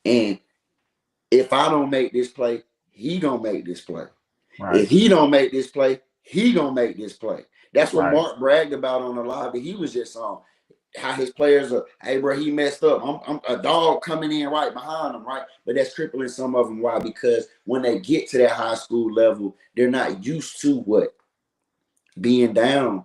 and if I don't make this play, he gonna make this play. Right. If he don't make this play, he gonna make this play. That's what Mark bragged about on the live that he was just on. How his players are, hey, bro, he messed up. I'm a dog coming in right behind him, right? But that's crippling some of them. Why? Because when they get to that high school level, they're not used to what? Being down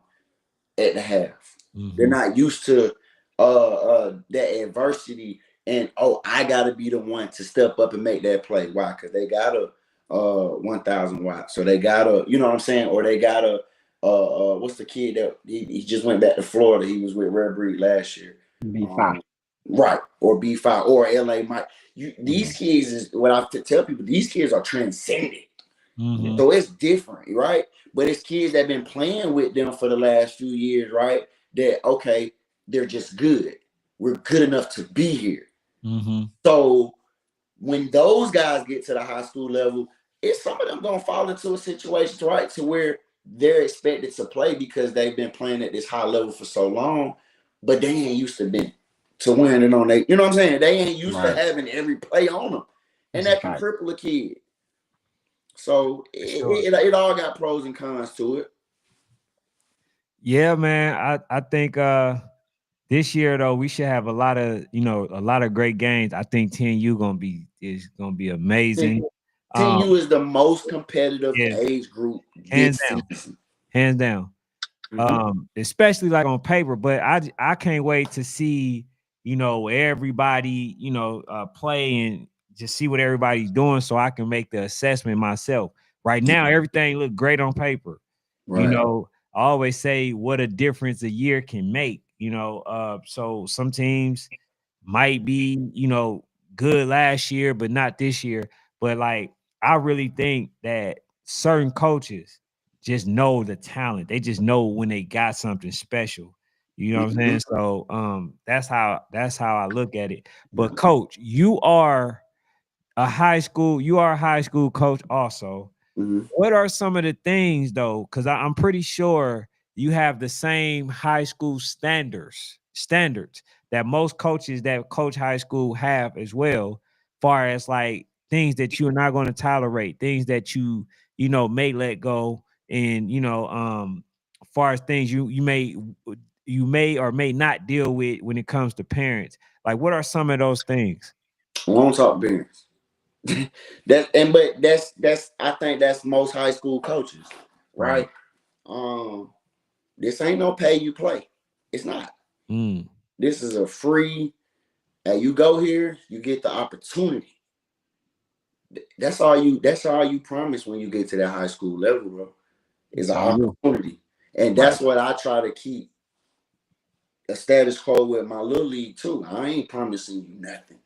at the half. They're not used to that adversity and, oh, I got to be the one to step up and make that play. Why? Because they got a 1,000 watts. So they got a, you know what I'm saying? Or they got a, what's the kid that he just went back to Florida? He was with Rare Breed last year. B5. Right. Or B5 or LA Mike. These kids is what I tell people, these kids are transcendent. So it's different, right? But it's kids that have been playing with them for the last few years, right? That, okay, they're just good. We're good enough to be here. So when those guys get to the high school level, it's some of them gonna fall into a situation, right, to where they're expected to play because they've been playing at this high level for so long, but they ain't used to winning on they. You know what I'm saying? They ain't used to having every play on them, and that can cripple a kid. So it all got pros and cons to it. Yeah, man. I think this year though we should have a lot of great games. I think 10U is gonna be amazing. 10U is the most competitive age group this season. Hands down. Especially like on paper, but I can't wait to see everybody play and just see what everybody's doing so I can make the assessment myself. Right now everything look great on paper. Right. I always say what a difference a year can make. So some teams might be good last year but not this year, but like I really think that certain coaches just know the talent. They just know when they got something special. You know what I'm saying? So that's how I look at it. But coach, you are a high school coach also. What are some of the things though? Because I'm pretty sure you have the same high school standards that most coaches that coach high school have as well, far as like things that you're not going to tolerate, things that you may let go, and far as things you may or may not deal with when it comes to parents. Like, what are some of those things? I won't talk parents. That's I think that's most high school coaches, right? This ain't no pay you play. It's not. This is a free. You go here, you get the opportunity. That's all you promise when you get to that high school level, bro. Is an opportunity, and that's what I try to keep a status quo with my little league too. I ain't promising you nothing.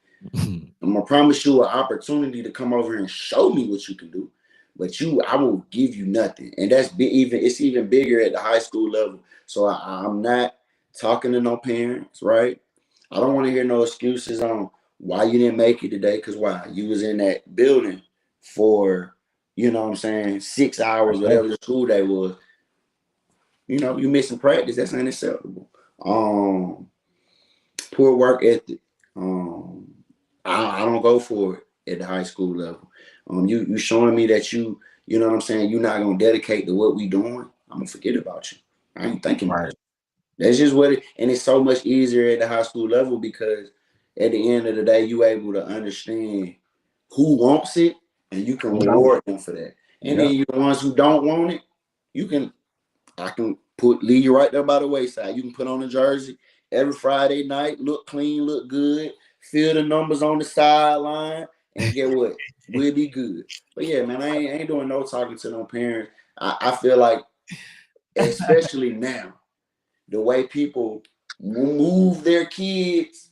I'm gonna promise you an opportunity to come over and show me what you can do, but I will give you nothing, and it's even bigger at the high school level. So I'm not talking to no parents, right? I don't want to hear no excuses on why you didn't make it today, because why? You was in that building for, 6 hours, whatever the school day was. You missing practice. That's unacceptable. Poor work ethic. I don't go for it at the high school level. You showing me that you know what I'm saying, you're not gonna dedicate to what we doing, I'm gonna forget about you. I ain't thinking about it. That's just what it, and it's so much easier at the high school level because at the end of the day, you able to understand who wants it and you can reward them for that. And then you the ones who don't want it, I can leave you right there by the wayside. You can put on a jersey every Friday night, look clean, look good, feel the numbers on the sideline, and get what? We'll be good. But yeah, man, I ain't doing no talking to no parents. I feel like, especially now, the way people move their kids,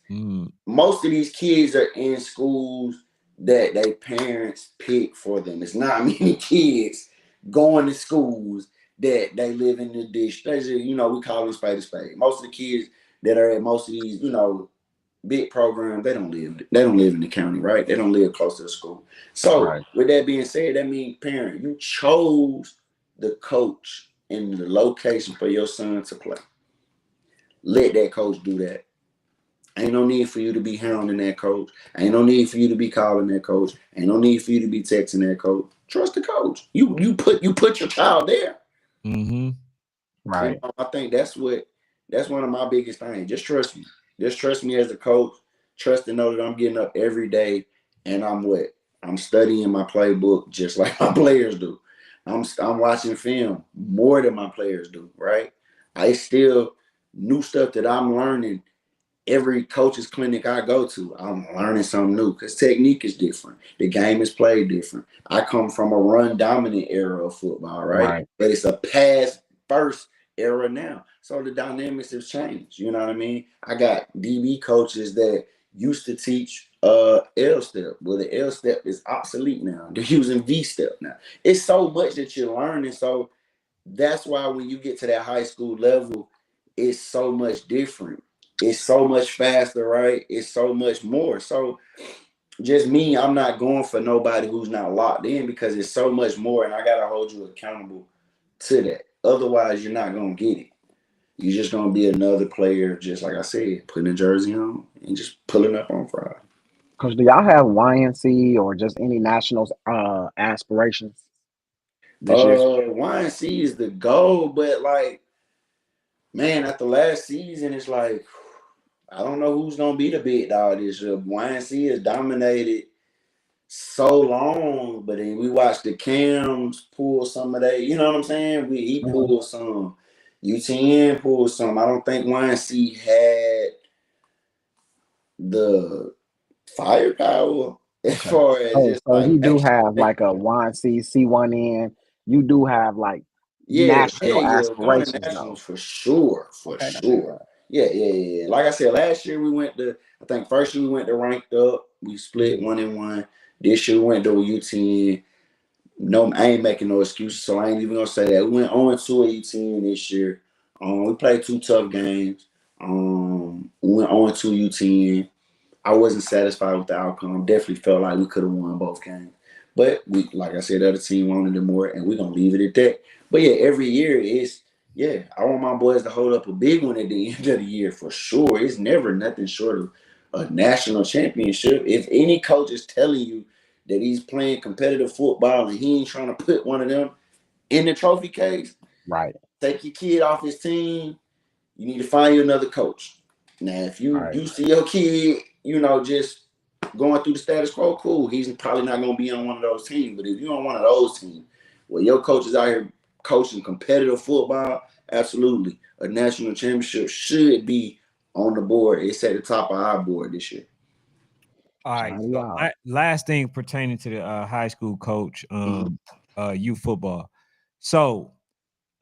most of these kids are in schools that their parents pick for them. It's not many kids going to schools that they live in the district. We call them spade to spade. Most of the kids that are at most of these, big programs, they don't live in the county, right? They don't live close to the school. So with that being said, that means parent, you chose the coach and the location for your son to play. Let that coach do that. Ain't no need for you to be hounding that coach. Ain't no need for you to be calling that coach. Ain't no need for you to be texting that coach. Trust the coach. You put your child there. Right. I think that's one of my biggest things. Just trust me. Just trust me as a coach. Trust to know that I'm getting up every day and I'm studying my playbook just like my players do. I'm watching film more than my players do, right? I still new stuff that I'm learning. Every coach's clinic I go to, I'm learning something new because technique is different. The game is played different. I come from a run dominant era of football, right? But it's a pass first era now. So the dynamics have changed. You know what I mean? I got DB coaches that used to teach L step. Well, the L step is obsolete now. They're using V step now. It's so much that you're learning. So that's why when you get to that high school level, it's so much different. It's so much faster, right? It's so much more. So just me, I'm not going for nobody who's not locked in because it's so much more, and I gotta hold you accountable to that. Otherwise, you're not gonna get it. You're just gonna be another player, just like I said, putting a jersey on and just pulling up on Friday. Because do y'all have YNC or just any nationals aspirations this year? YNC is the goal, but like, man, after last season, it's like I don't know who's gonna be the big dog this year. YNC has dominated so long, but then we watched the Cams pull some of that. You know what I'm saying? He pulled some. UTN pulled some. I don't think YNC had the firepower as far as just So like you do actually. have like a YNC, C1N. You do have like Yeah, national going to aspirations nationals though. for sure, for Okay, that's what's sure. up. Yeah. Like I said, last year we went to. I think first year we went to ranked up. We split 1-1. This year we went to a UTN. No, I ain't making no excuses, so I ain't even gonna say that. We went on to a UTN this year. We played 2 tough games. We went on to UTN. I wasn't satisfied with the outcome. Definitely felt like we could have won both games. But we, like I said, the other team wanted it more, and we're gonna leave it at that. But yeah, every year I want my boys to hold up a big one at the end of the year for sure. It's never nothing short of a national championship. If any coach is telling you that he's playing competitive football and he ain't trying to put one of them in the trophy case, Right. take your kid off his team. You need to find you another coach. Now, if you Right. you see your kid, just going through the status quo, cool. He's probably not going to be on one of those teams. But if you're on one of those teams where your coach is out here coaching competitive football, absolutely. A national championship should be on the board. It's at the top of our board this year. All right. Shout you So out. last thing pertaining to the high school coach, youth football. So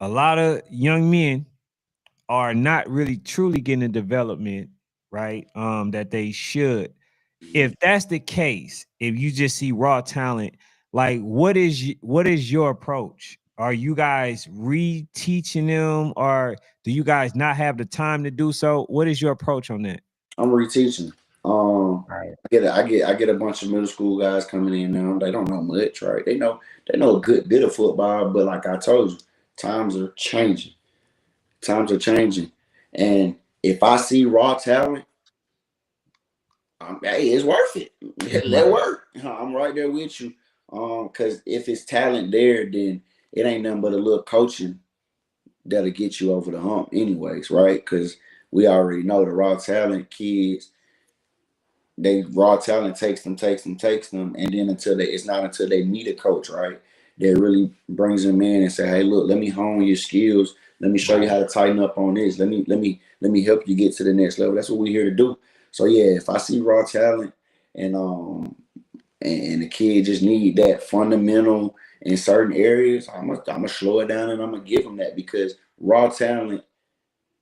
a lot of young men are not really truly getting the development, right? That they should. If that's the case, if you just see raw talent, like what is your approach? Are you guys reteaching them, or do you guys not have the time to do so? What is your approach on that? I'm reteaching. Right. I get a bunch of middle school guys coming in now. They don't know much, right? They know a good bit of football, but like I told you, times are changing. Times are changing, and if I see raw talent, hey, it's worth it. Let Right. work. I'm right there with you. Because if it's talent there, then it ain't nothing but a little coaching that'll get you over the hump, anyways, right? Because we already know the raw talent kids, they raw talent takes them, and then it's not until they meet a coach, right? That really brings them in and say, hey, look, let me hone your skills. Let me show you Right. how to tighten up on this. Let me help you get to the next level. That's what we're here to do. So yeah, if I see raw talent and and the kid just need that fundamental in certain areas, I'm gonna slow it down and I'm gonna give them that because raw talent,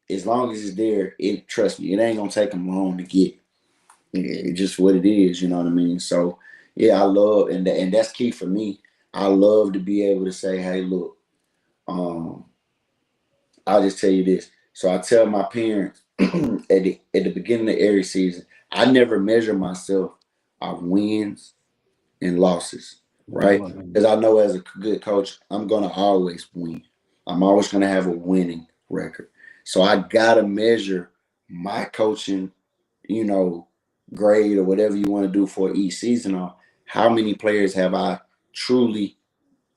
as long as it's there, trust me, it ain't gonna take them long to get. It's just what it is, you know what I mean? So yeah, I love and that's key for me. I love to be able to say, hey, look, um, I'll just tell you this. So I tell my parents at the beginning of every season, I never measure myself off wins and losses, right? Because I know as a good coach, I'm gonna always win. I'm always gonna have a winning record. So I gotta measure my coaching, you know, grade or whatever you want to do for each season on how many players have I truly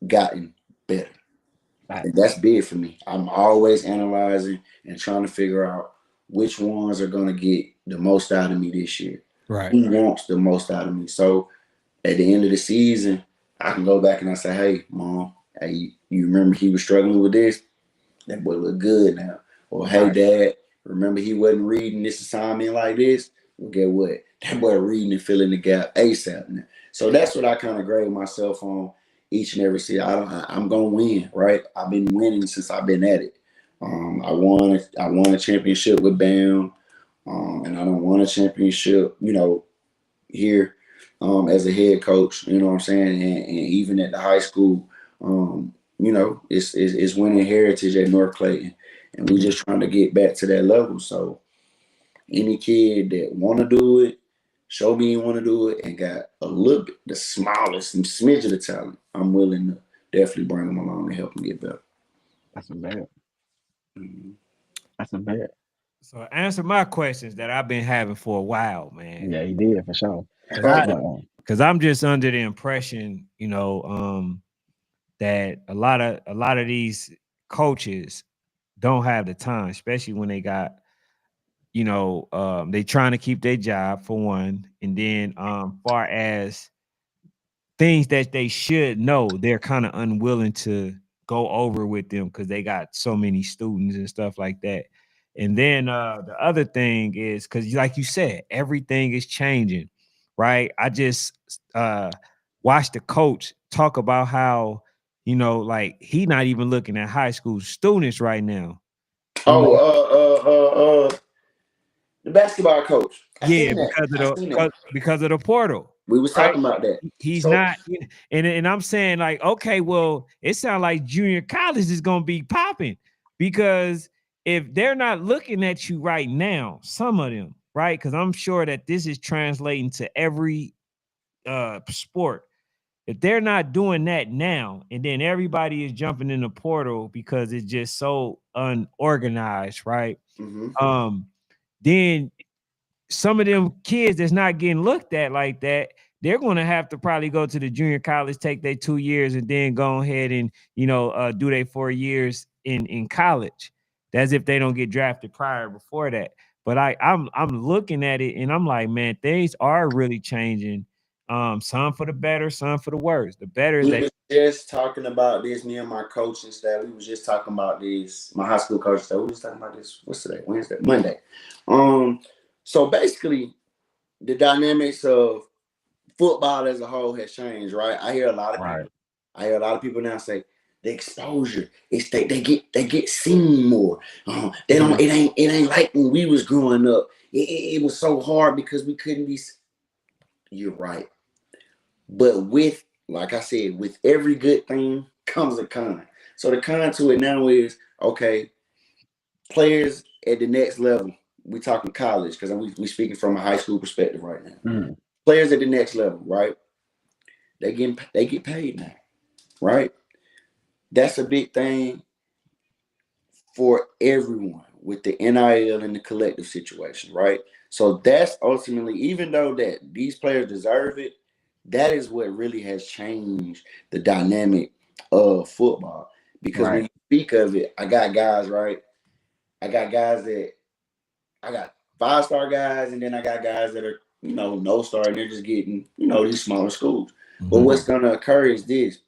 gotten better. Right. And that's big for me. I'm always analyzing and trying to figure out which ones are gonna get the most out of me this year. Right. Who wants the most out of me? So at the end of the season, I can go back and I say, hey, mom, hey, you remember he was struggling with this? That boy look good now. Or hey, Right. dad, remember he wasn't reading this assignment like this? Well, get what? That boy reading and filling the gap ASAP now. So that's what I kind of grade myself on each and every season. I'm gonna win, right? I've been winning since I've been at it. I won a championship with BAM, and I don't won a championship, here as a head coach, you know what I'm saying? And even at the high school, it's winning heritage at North Clayton. And we just trying to get back to that level. So any kid that want to do it, showed me he want to do it, and got a little bit, the smallest and smidge of the talent, I'm willing to definitely bring him along and help him get better. That's a bet. Mm-hmm. That's a bet. So answer my questions that I've been having for a while, man. Yeah, he did for sure. Because I'm just under the impression, that a lot of these coaches don't have the time, especially when they got, they trying to keep their job for one, and then far as things that they should know, they're kind of unwilling to go over with them because they got so many students and stuff like that. And then the other thing is because, like you said, everything is changing, right? I just watched the coach talk about how, like he not even looking at high school students right now. The basketball coach. Yeah, because of the portal. We was talking about that. He's not, and I'm saying like, okay, well, it sounds like junior college is gonna be popping because if they're not looking at you right now, some of them, right? Because I'm sure that this is translating to every sport. If they're not doing that now, and then everybody is jumping in the portal because it's just so unorganized, right? Mm-hmm. Then some of them kids that's not getting looked at like that, they're going to have to probably go to the junior college, take their 2 years, and then go ahead and do their 4 years in college. That's if they don't get drafted prior before that. But I'm looking at it and I'm like, man, things are really changing. Some for the better, some for the worse. The better is we was just talking about this. Me and my coaching staff. We was just talking about this. My high school coach staff. We was talking about this. What's today? Wednesday, Monday. So basically, the dynamics of football as a whole has changed, right? I hear a lot of people. I hear a lot of people now say the exposure is they get seen more. They don't. It ain't like when we was growing up. It was so hard because we couldn't be. You're right, but with, like I said, with every good thing comes a con. So the con to it now is, okay, players at the next level. We talking college because we speaking from a high school perspective right now. Players at the next level, right? They get paid now, right? That's a big thing for everyone with the NIL and the collective situation, right? So that's ultimately, even though that these players deserve it, that is what really has changed the dynamic of football. Because when you speak of it, I got guys, right? I got 5-star guys, and then I got guys that are, no star, and they're just getting, these smaller schools. Mm-hmm. But what's going to occur is this.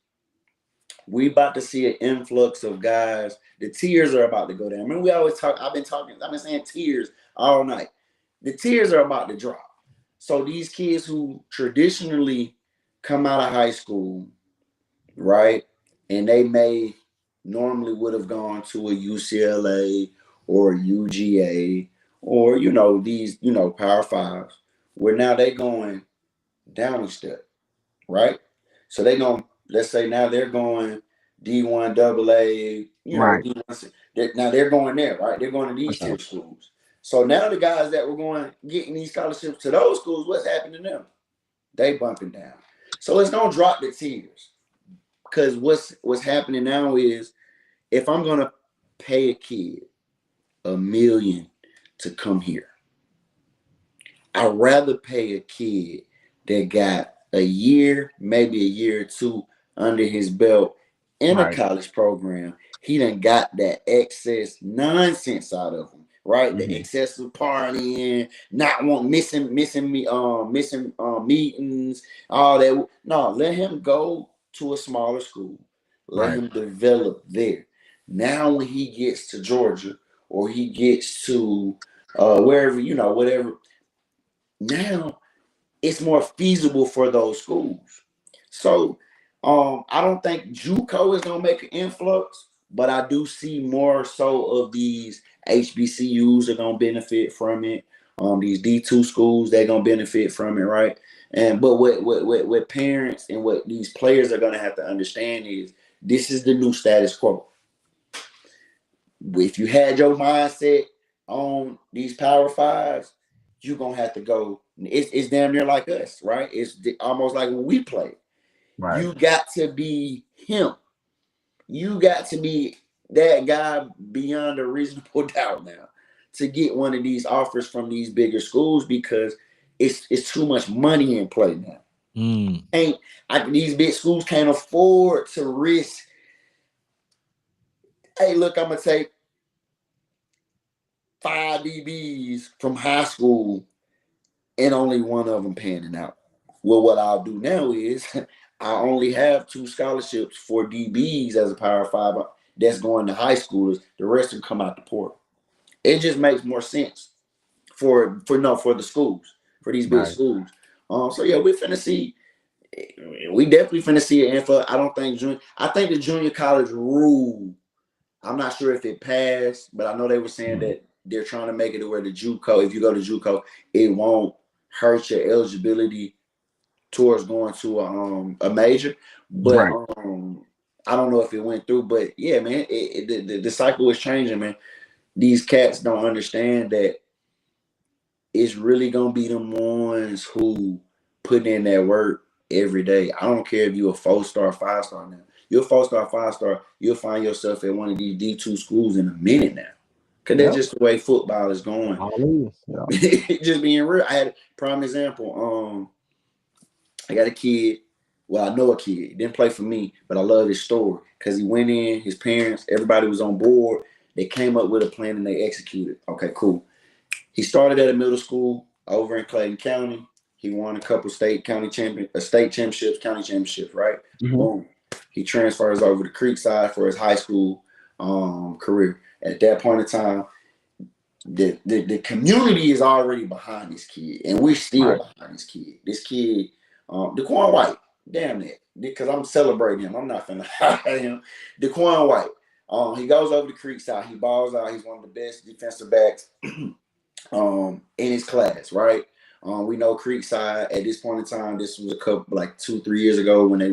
We about to see an influx of guys. The tiers are about to go down. Remember, we always talk. I've been saying tiers all night. The tiers are about to drop. So these kids who traditionally come out of high school, right, and they may normally would have gone to a UCLA or a UGA or these Power Fives, where now they going down a step, right? So they going, let's say now they're going D1 AA, D1. Now they're going there, right? They're going to these tier schools. So now the guys that were getting these scholarships to those schools, what's happening to them? They bumping down. So it's gonna drop the tiers. Because what's happening now is, if I'm gonna pay a kid $1 million to come here, I'd rather pay a kid that got a year, maybe a year or two under his belt in a college program. He done got that excess nonsense out of him, right? The excessive partying, not missing meetings, all that. No, let him go to a smaller school. Let him develop there. Now, when he gets to Georgia or he gets to wherever, whatever, now it's more feasible for those schools. So I don't think JUCO is gonna make an influx, but I do see more so of these HBCUs are gonna benefit from it. These D2 schools, they're gonna benefit from it, right? But what parents and what these players are gonna have to understand is, this is the new status quo. If you had your mindset on these Power Fives, you're gonna have to go. It's damn near like us, right? It's almost like when we play. Right. You got to be him. You got to be that guy beyond a reasonable doubt now to get one of these offers from these bigger schools, because it's too much money in play now. These big schools can't afford to risk. Hey, look, I'm gonna take 5 DBs from high school and only one of them panning out. Well, what I'll do now is I only have 2 scholarships for DBs as a Power 5 that's going to high schoolers. The rest will come out the portal. It just makes more sense for the schools, for these big schools. So yeah, we're finna see. We definitely finna see an info. I think the junior college rule, I'm not sure if it passed, but I know they were saying that they're trying to make it to where the JUCO, if you go to JUCO, it won't hurt your eligibility towards going to a major. But I don't know if it went through. But yeah, man, the cycle is changing, man. These cats don't understand that it's really gonna be them ones who put in that work every day. I don't care if you're a 4-star, 5-star now. You're a 4-star, 5-star, you'll find yourself at one of these D2 schools in a minute now. Cause that's just the way football is going. Just being real. I had a prime example. I got a kid. Well, I know a kid. He didn't play for me, but I love his story because he went in, his parents, everybody was on board. They came up with a plan and they executed. Okay, cool. He started at a middle school over in Clayton County. He won a couple state championships, county championships, right? Boom. He transfers over to Creekside for his high school career. At that point in time, the community is already behind this kid, and we're still behind this kid. This kid, Daquan White, damn it, because I'm celebrating him. I'm not finna hire him. Daquan White, he goes over to Creekside. He balls out. He's one of the best defensive backs in his class, right? We know Creekside at this point in time, this was a couple, like 2-3 years ago when they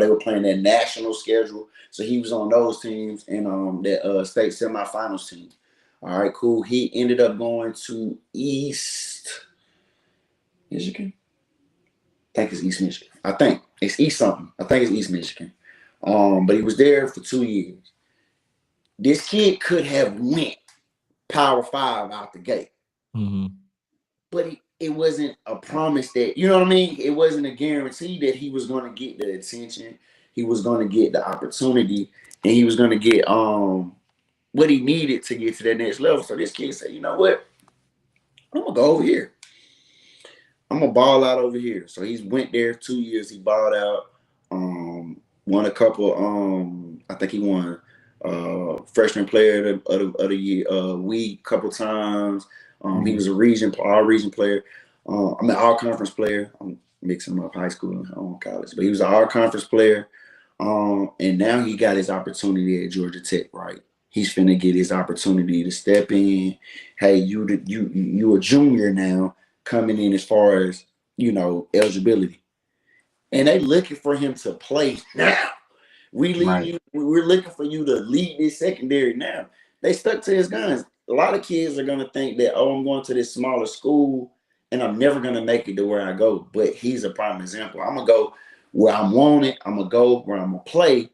were playing that national schedule. So he was on those teams and that state semifinals team. All right, cool. He ended up going to East Michigan. I think it's East Michigan. I think it's East something. I think it's East Michigan. But he was there for 2 years. This kid could have went Power 5 out the gate. But it wasn't a promise that, you know what I mean? It wasn't a guarantee that he was going to get the attention. He was going to get the opportunity, and he was going to get what he needed to get to that next level. So this kid said, you know what? I'm going to go over here. I'm going to ball out over here. So he went there 2 years. He balled out, won a couple, I think he won freshman player of the year, week couple times. He was all-region player. All-conference player. I'm mixing up high school and college. But he was an all-conference player. And now he got his opportunity at Georgia Tech, right? He's finna get his opportunity to step in. Hey, you a junior now, coming in as far as, eligibility. And they looking for him to play now. We're looking for you to lead this secondary now. They stuck to his guns. A lot of kids are gonna think that, I'm going to this smaller school and I'm never gonna make it to where I go. But he's a prime example. I'm gonna go where I want it. I'm gonna go where I'm gonna play,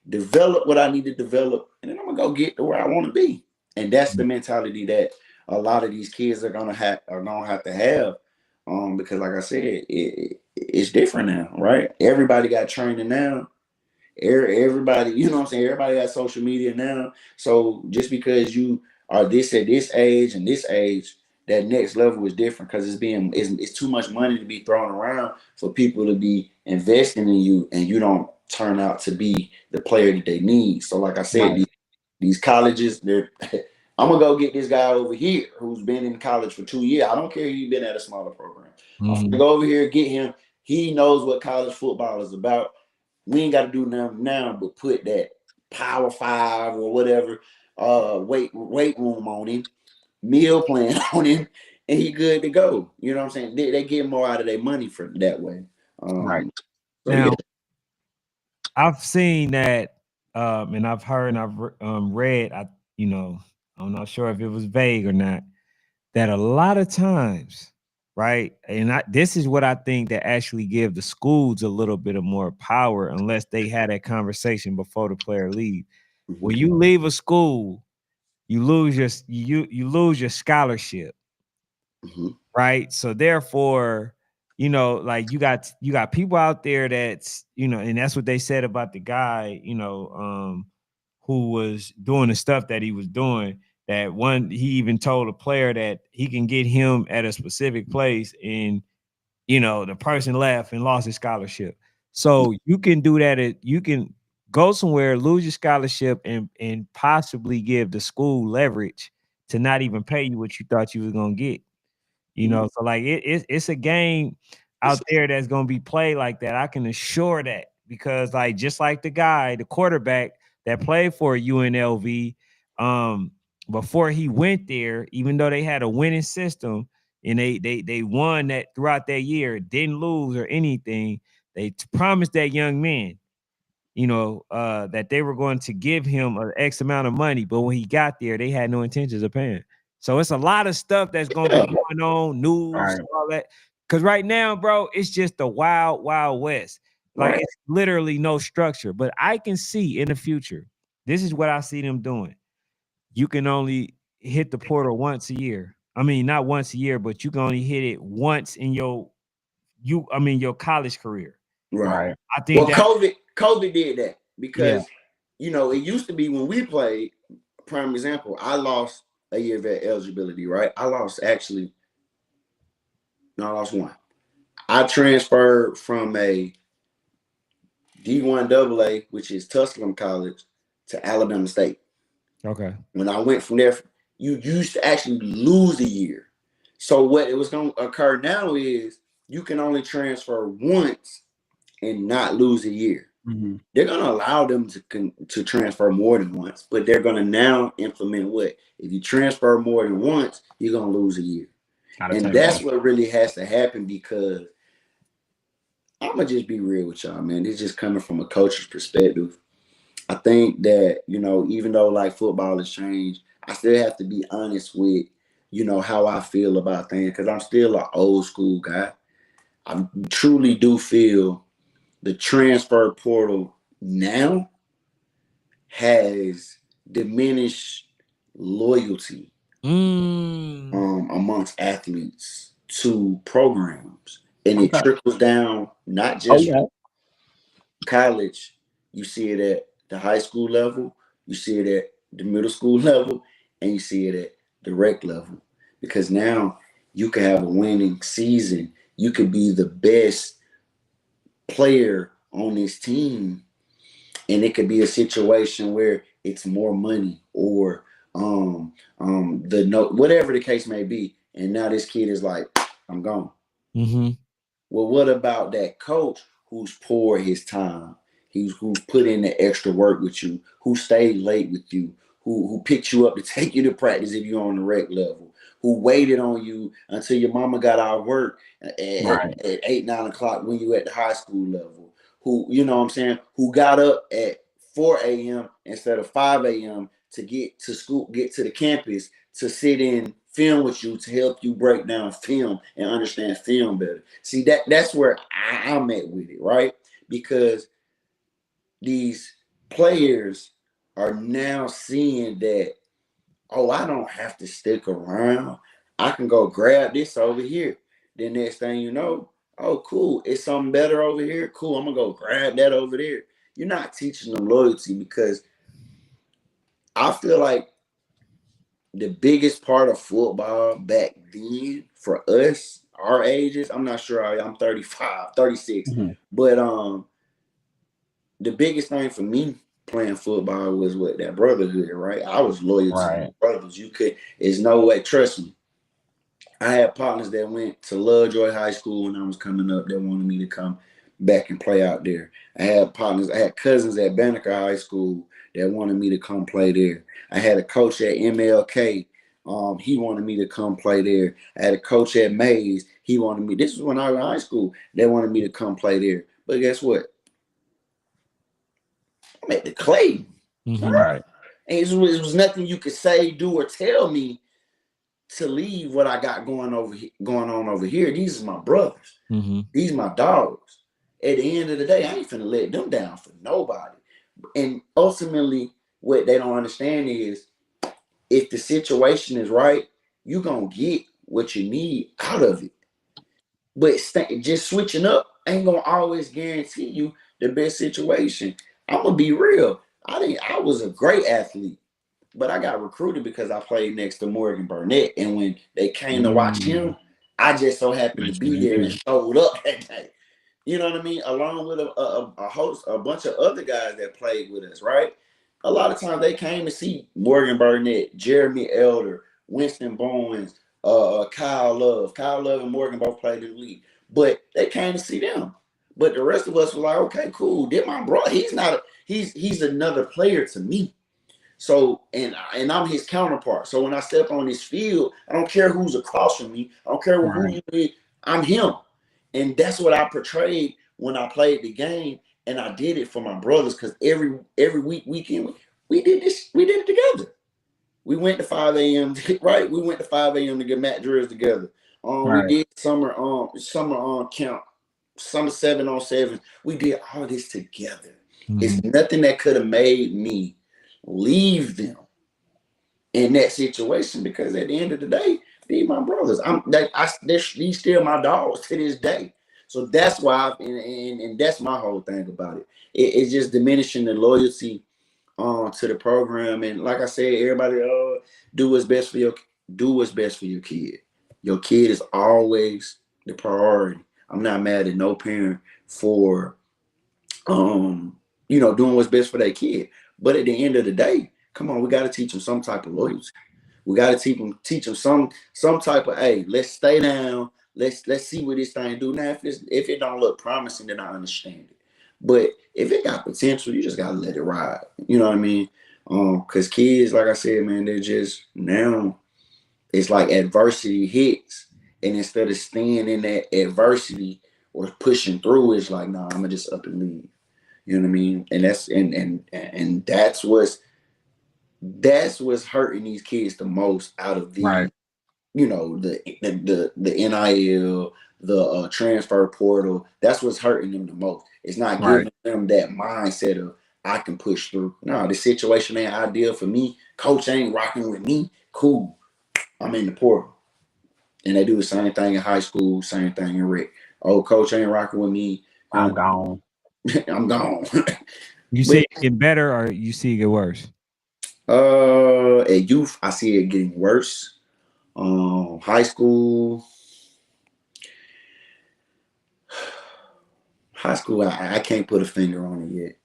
develop what I need to develop, and then I'm gonna go get to where I want to be. And that's the mentality that a lot of these kids are gonna have to have. Because like I said, it's different now, right? Everybody got training now. Everybody, you know what I'm saying? Everybody got social media now. So just because you are this at this age and this age, that next level is different because it's too much money to be thrown around for people to be investing in you, and you don't turn out to be the player that they need. So like I said, these colleges, I'm gonna go get this guy over here who's been in college for 2 years. I don't care if he's been at a smaller program. I'm gonna go over here, get him. He knows what college football is about. We ain't got to do nothing now but put that Power 5 or whatever weight room on him, meal plan on him, and he good to go. You know what I'm saying? They get more out of their money for that way. Right. So now, I've seen that, and I've heard and I've read. I'm not sure if it was vague or not, that a lot of times, right? And this is what I think that actually give the schools a little bit of more power, unless they had that conversation before the player leave. When you leave a school, you lose you lose your scholarship, right? So therefore, like you got people out there that's, and that's what they said about the guy, who was doing the stuff that he was doing. That one, he even told a player that he can get him at a specific place, and the person left and lost his scholarship. So you can do that. You can go somewhere, lose your scholarship, and possibly give the school leverage to not even pay you what you thought you was gonna get. So like it's a game out there that's gonna be played like that. I can assure that, because like just like the quarterback that played for UNLV, before he went there, even though they had a winning system and they won that throughout that year, didn't lose or anything, they promised that young man, that they were going to give him an X amount of money, but when he got there, they had no intentions of paying. So it's a lot of stuff that's going to be going on, news, all that. Because right now, bro, it's just the wild, wild west. Like it's literally no structure. But I can see in the future, this is what I see them doing. You can only hit the portal once a year. I mean, not once a year, but you can only hit it once in your college career. Right. I think COVID did that because it used to be when we played. Prime example, I lost a year of eligibility. Right, I lost one. I transferred from a D1 AA, which is Tusculum College, to Alabama State. Okay. When I went from there, you used to actually lose a year. So what it was going to occur now is you can only transfer once and not lose a year. They're going to allow them to transfer more than once, but they're going to now implement what? If you transfer more than once, you're going to lose a year. And that's what really has to happen, because I'm going to just be real with y'all, man. It's just coming from a coach's perspective. I think that, even though like football has changed, I still have to be honest with, how I feel about things, because I'm still an old school guy. I truly do feel the transfer portal now has diminished loyalty amongst athletes to programs, and it trickles down not just from college. You see it at the high school level, you see it at the middle school level, and you see it at the rec level, because now you can have a winning season. You could be the best player on this team, and it could be a situation where it's more money or whatever the case may be, and now this kid is like, I'm gone. Well, what about that coach who's poured his time, who's put in the extra work with you, who stayed late with you, who picked you up to take you to practice if you're on the rec level, who waited on you until your mama got out of work at 8, 9 o'clock when you at the high school level, who, who got up at 4 a.m. instead of 5 a.m. to get to school, get to the campus, to sit in film with you, to help you break down film and understand film better. See, that's where I'm at with it, right? Because these players are now seeing that, oh, I don't have to stick around. I can go grab this over here. Then next thing you know, oh, cool, it's something better over here. Cool, I'm gonna go grab that over there. You're not teaching them loyalty, because I feel like the biggest part of football back then for us, our ages, I'm not sure, I'm 35, 36, but the biggest thing for me playing football was what, that brotherhood, right? I was loyal to my brothers. There's no way, trust me. I had partners that went to Lovejoy High School when I was coming up that wanted me to come back and play out there. I had cousins at Banneker High School that wanted me to come play there. I had a coach at MLK. He wanted me to come play there. I had a coach at Mays. He wanted me. This was when I was in high school. They wanted me to come play there. But guess what? I'm at the Clayton. And it was nothing you could say, do, or tell me to leave what I got going on over here. These are my brothers. Mm-hmm. These are my dogs. At the end of the day, I ain't finna let them down for nobody. And ultimately, what they don't understand is, if the situation is right, you gonna get what you need out of it. But just switching up ain't gonna always guarantee you the best situation. I'm gonna be real. I was a great athlete, but I got recruited because I played next to Morgan Burnett. And when they came to watch him, I just so happened to be there and showed up that day. You know what I mean? Along with a bunch of other guys that played with us, right? A lot of times they came to see Morgan Burnett, Jeremy Elder, Winston Bowens, Kyle Love. Kyle Love and Morgan both played in the league, but they came to see them. But the rest of us were like, okay, cool. Did my bro? He's another player to me. So and I'm his counterpart. So when I step on this field, I don't care who's across from me. I don't care who you is. I'm him. And that's what I portrayed when I played the game, and I did it for my brothers, because every weekend we did this. We did it together. We went to 5 a.m. right? We went to 5 a.m. to get mat drills together. We did summer camp, summer 7-on-7. We did all this together. Mm-hmm. It's nothing that could have made me leave them in that situation, because at the end of the day, these my brothers. These still my dogs to this day. So that's why, and that's my whole thing about it. It's just diminishing the loyalty to the program. And like I said, everybody do what's best for your kid. Your kid is always the priority. I'm not mad at no parent for doing what's best for their kid. But at the end of the day, come on, we got to teach them some type of loyalty. We got to teach them some type of, hey, let's stay down. Let's see what this thing do. Now, if it don't look promising, then I understand it. But if it got potential, you just got to let it ride. You know what I mean? Because kids, like I said, man, they're just, now it's like adversity hits. And instead of staying in that adversity or pushing through, it's like, nah, I'm going to just up and leave. You know what I mean? And that's what's hurting these kids the most out of the, the NIL, the transfer portal. That's what's hurting them the most. It's not giving them that mindset of, I can push through. No, the situation ain't ideal for me. Coach ain't rocking with me. Cool. I'm in the portal. And they do the same thing in high school, same thing in rec. Oh, coach ain't rocking with me. I'm gone. I'm gone. You see it getting better, or you see it get worse? At youth, I see it getting worse. High school, I can't put a finger on it yet,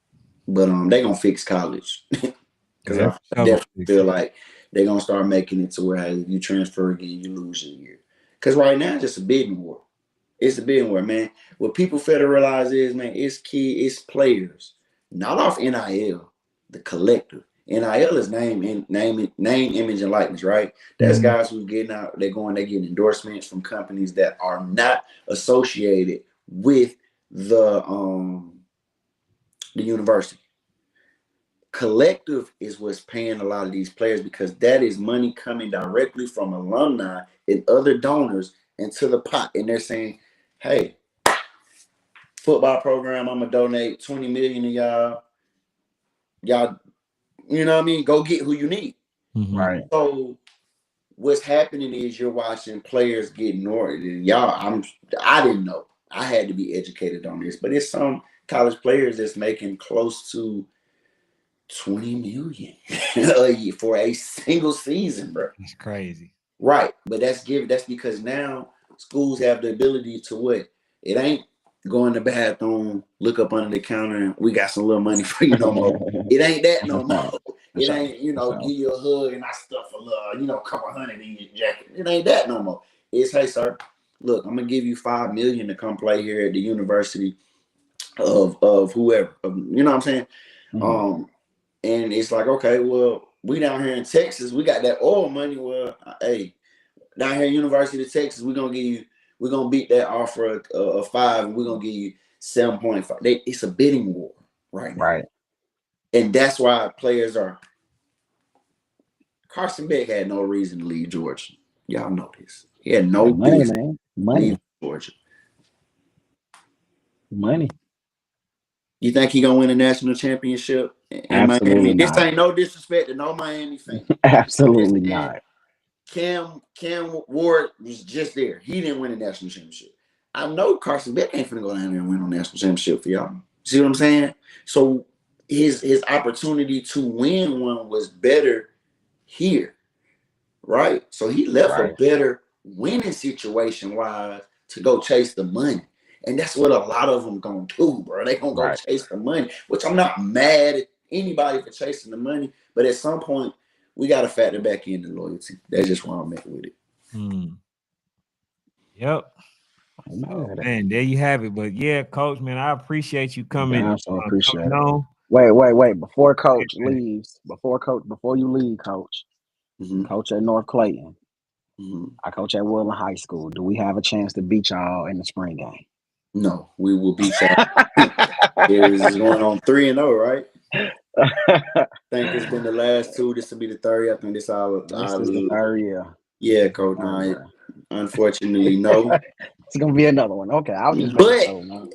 but they gonna fix college, because I definitely feel like they're gonna start making it to where, hey, if you transfer again, you lose your year. Because right now, it's just a bidding war. It's a bidding war, man. What people fail to realize is, man, it's players, not off NIL, the collective. NIL is name, image, and likeness, right? That's guys who's getting out, they're getting endorsements from companies that are not associated with the university. Collective is what's paying a lot of these players, because that is money coming directly from alumni and other donors into the pot. And they're saying, hey, football program, I'm gonna donate $20 million to y'all. Y'all, you know what I mean? Go get who you need. Mm-hmm. Right. So what's happening is you're watching players get ignored. Y'all, I didn't know. I had to be educated on this, but it's some college players that's making close to $20 million for a single season, bro. That's crazy. Right. But that's because now schools have the ability to what? It ain't go in the bathroom, look up under the counter, and we got some little money for you no more. It ain't that no more. It ain't, give you a hug and I stuff a little, couple $100 in your jacket. It ain't that no more. It's, hey, sir, look, I'm gonna give you $5 million to come play here at the University of whoever. You know what I'm saying? Mm-hmm. And it's like, okay, well, we down here in Texas, we got that oil money. Well, hey, down here at University of Texas, we're gonna beat that offer of 5, and we're gonna give you 7.5. It's a bidding war right now. Right. And that's why players are. Carson Beck had no reason to leave Georgia. Y'all know this. He had no money, business man. Money. leaving Georgia. Money. You think he gonna win a national championship in Absolutely Miami? This not. ain't no disrespect to no Miami fan. Absolutely not. Cam Ward was just there. He didn't win a national championship. I know Carson Beck ain't finna go down there and win a national championship for y'all. See what I'm saying? So his opportunity to win one was better here, right? So he left a better winning situation wise to go chase the money. And that's what a lot of them gonna do, bro. They gonna go chase the money, which I'm not mad at anybody for chasing the money, but at some point we gotta factor back in the loyalty. That's just where I'm at with it. Yep. Oh, man, there you have it. But yeah, Coach, man, I appreciate you coming. I so appreciate it. On. Wait. Before Coach leaves, before you leave, Coach, Coach at North Clayton. I coach at Woodland High School. Do we have a chance to beat y'all in the spring game? No, we will beat y'all. It's going on 3-0, right? I think it's been the last two. This will be the third. I think this is the third year. Yeah, Coach. Unfortunately, no. It's gonna be another one. Okay, I'll just.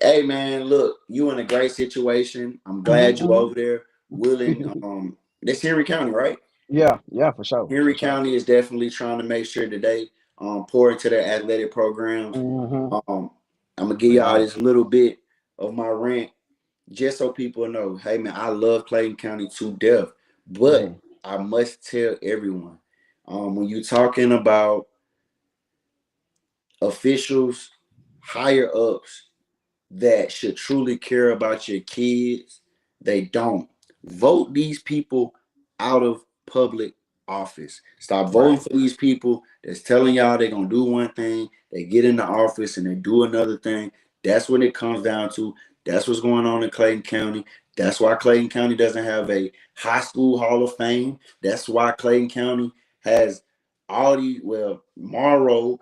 Hey, man, look, you in a great situation. I'm glad you over there. Willing. That's Henry County, right? Yeah, for sure. Henry County is definitely trying to make sure that they pour into their athletic programs. I'm gonna give y'all this little bit of my rant, just so people know. Hey, man, I love Clayton County to death, but I must tell everyone, when you're talking about officials, higher ups that should truly care about your kids, they don't. Vote these people out of public office. Stop voting for these people that's telling y'all they're gonna do one thing, they get in the office and they do another thing. That's what it comes down to. That's what's going on in Clayton County. That's why Clayton County doesn't have a high school hall of fame. That's why Clayton County has Morrow,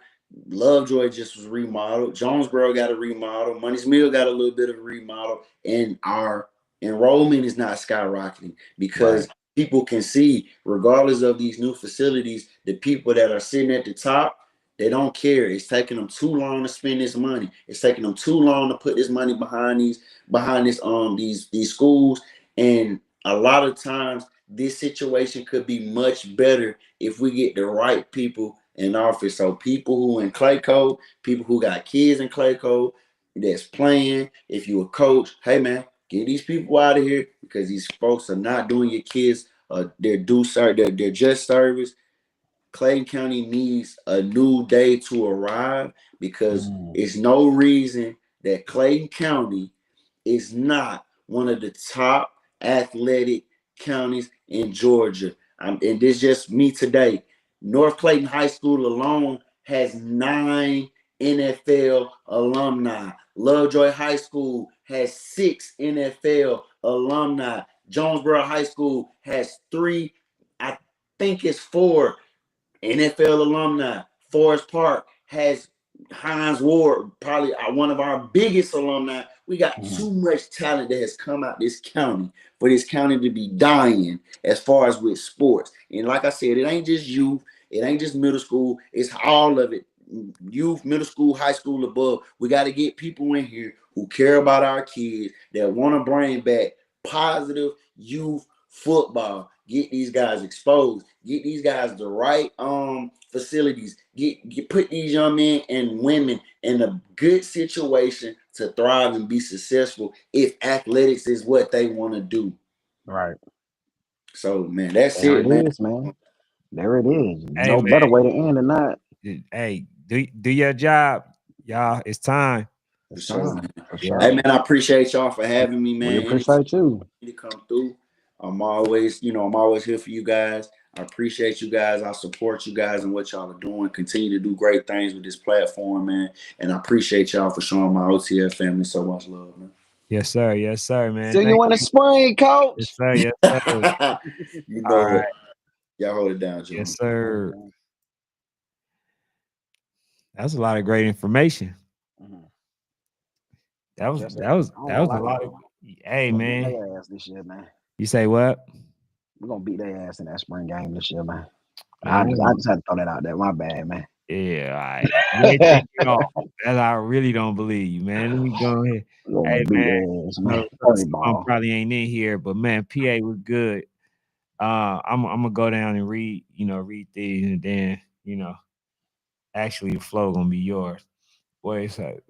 Lovejoy just was remodeled. Jonesboro got a remodel. Money's Mill got a little bit of a remodel. And our enrollment is not skyrocketing because people can see, regardless of these new facilities, the people that are sitting at the top, they don't care. It's taking them too long to spend this money. It's taking them too long to put this money behind these schools. And a lot of times this situation could be much better if we get the right people in office. So people who in Clayco, people who got kids in Clayco that's playing, if you a coach, hey man, get these people out of here because these folks are not doing your kids their just service. Clayton County needs a new day to arrive because it's no reason that Clayton County is not one of the top athletic counties in Georgia. And this is just me today. North Clayton High School alone has 9 NFL alumni. Lovejoy High School has 6 NFL alumni. Jonesboro High School has 3, I think it's 4 NFL alumni. Forest Park has Hines Ward, probably one of our biggest alumni. We got too much talent that has come out this county for this county to be dying as far as with sports. And like I said, it ain't just youth, it ain't just middle school, it's all of it. Youth, middle school, high school, above. We got to get people in here who care about our kids, that want to bring back positive youth football. Get these guys exposed. Get these guys the right facilities. Get put these young men and women in a good situation to thrive and be successful if athletics is what they want to do. Right. So man, that's there it, man. There it is. Hey, better way to end than that. Hey, do your job, y'all. It's time. For sure. Hey man, I appreciate y'all for having me, man. We appreciate you to come through. I'm always here for you guys. I appreciate you guys. I support you guys and what y'all are doing. Continue to do great things with this platform, man. And I appreciate y'all for showing my OTF family so much love, man. Yes, sir. Yes, sir, man. See you in the spring, Coach. Yes, sir. Yes, sir. You know all right. Y'all hold it down, John. Yes, sir. That's a lot of great information. That was a lot of. Hey, man. Beat their ass this year, man. You say what? We're gonna beat their ass in that spring game this year, man. I just had to throw that out there. My bad, man. Yeah, all right. You ain't take it off. That I really don't believe you, man. Let me go ahead. Hey, man. Man. Someone probably ain't in here, but man, PA was good. I'm gonna go down and read these, and then actually the flow gonna be yours. What it says,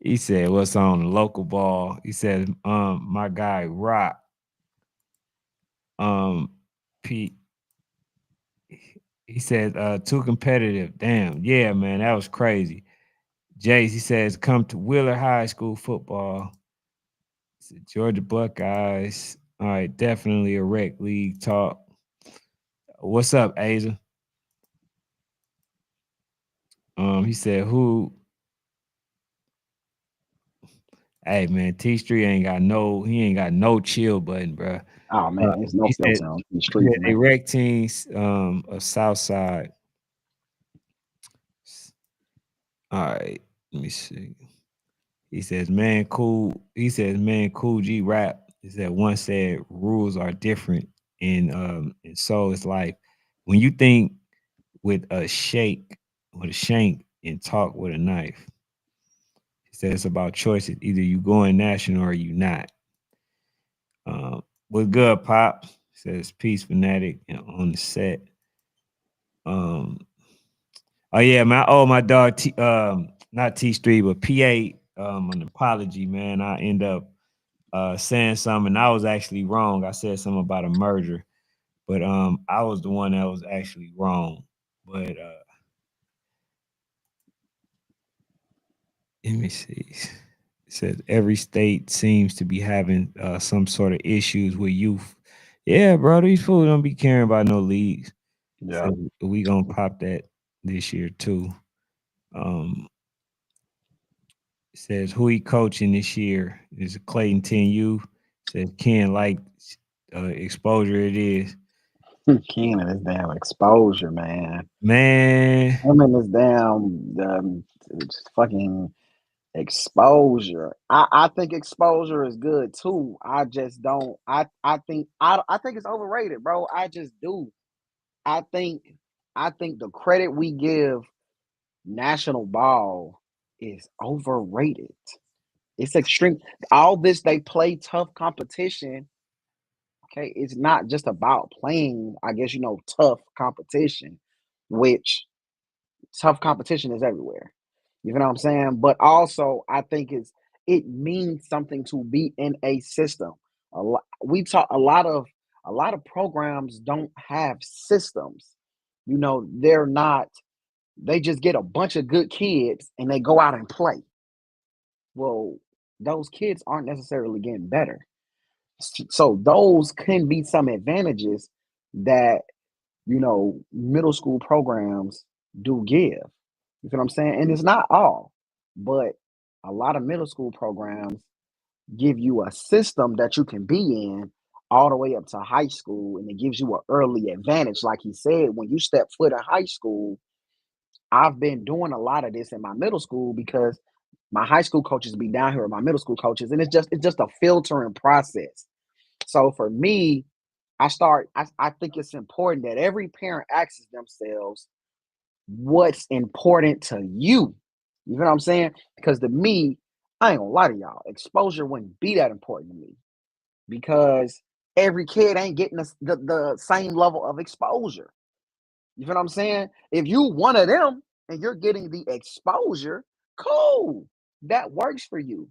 he said, "What's on the local ball?" He says, my guy Rock, Pete. He said, too competitive. Damn, yeah, man, that was crazy. Jace, he says, come to Wheeler High School football. Georgia Buckeyes. All right, definitely a rec league talk. What's up, Asia? He said, who? Hey man, T Street ain't got no chill button, bro. Oh man, it's no filter on the street. They rec teams of Southside. All right, let me see. He says, man, cool. He says, man, cool G rap. He said once said rules are different, and so it's life. When you think with a shank and talk with a knife. He said it's about choices. Either you going national or you not. What's good, Pop? Says Peace Fanatic on the set. Oh yeah, my dog not T Street, but PA an apology, man. I end up saying something. I was actually wrong. I said something about a merger, but I was the one that was actually wrong. But let me see. It says every state seems to be having some sort of issues with youth. Yeah, bro, these fools don't be caring about no leagues. Yeah. So we gonna pop that this year too. It says who he coaching this year is Clayton 10U. Says Ken like exposure it is. Ken and his damn exposure, man. Man. Him and his damn fucking exposure. I think exposure is good too. I just don't. I think it's overrated, bro. I just do. I think the credit we give national ball is overrated. It's extreme. All this they play tough competition. Okay, it's not just about playing. I guess tough competition, which tough competition is everywhere. You know what I'm saying? But also, I think it means something to be in a system. We talk a lot of programs don't have systems. They're not. They just get a bunch of good kids and they go out and play. Well, those kids aren't necessarily getting better. So those can be some advantages that middle school programs do give. You know what I'm saying? And it's not all, but a lot of middle school programs give you a system that you can be in all the way up to high school, and it gives you an early advantage. Like he said, when you step foot in high school, I've been doing a lot of this in my middle school because my high school coaches be down here with my middle school coaches, and it's just a filtering process. So for me, I think it's important that every parent asks themselves, what's important to you? You know what I'm saying? Because to me, I ain't gonna lie to y'all, exposure wouldn't be that important to me because every kid ain't getting the same level of exposure. You know what I'm saying? If you one of them and you're getting the exposure, cool. That works for you.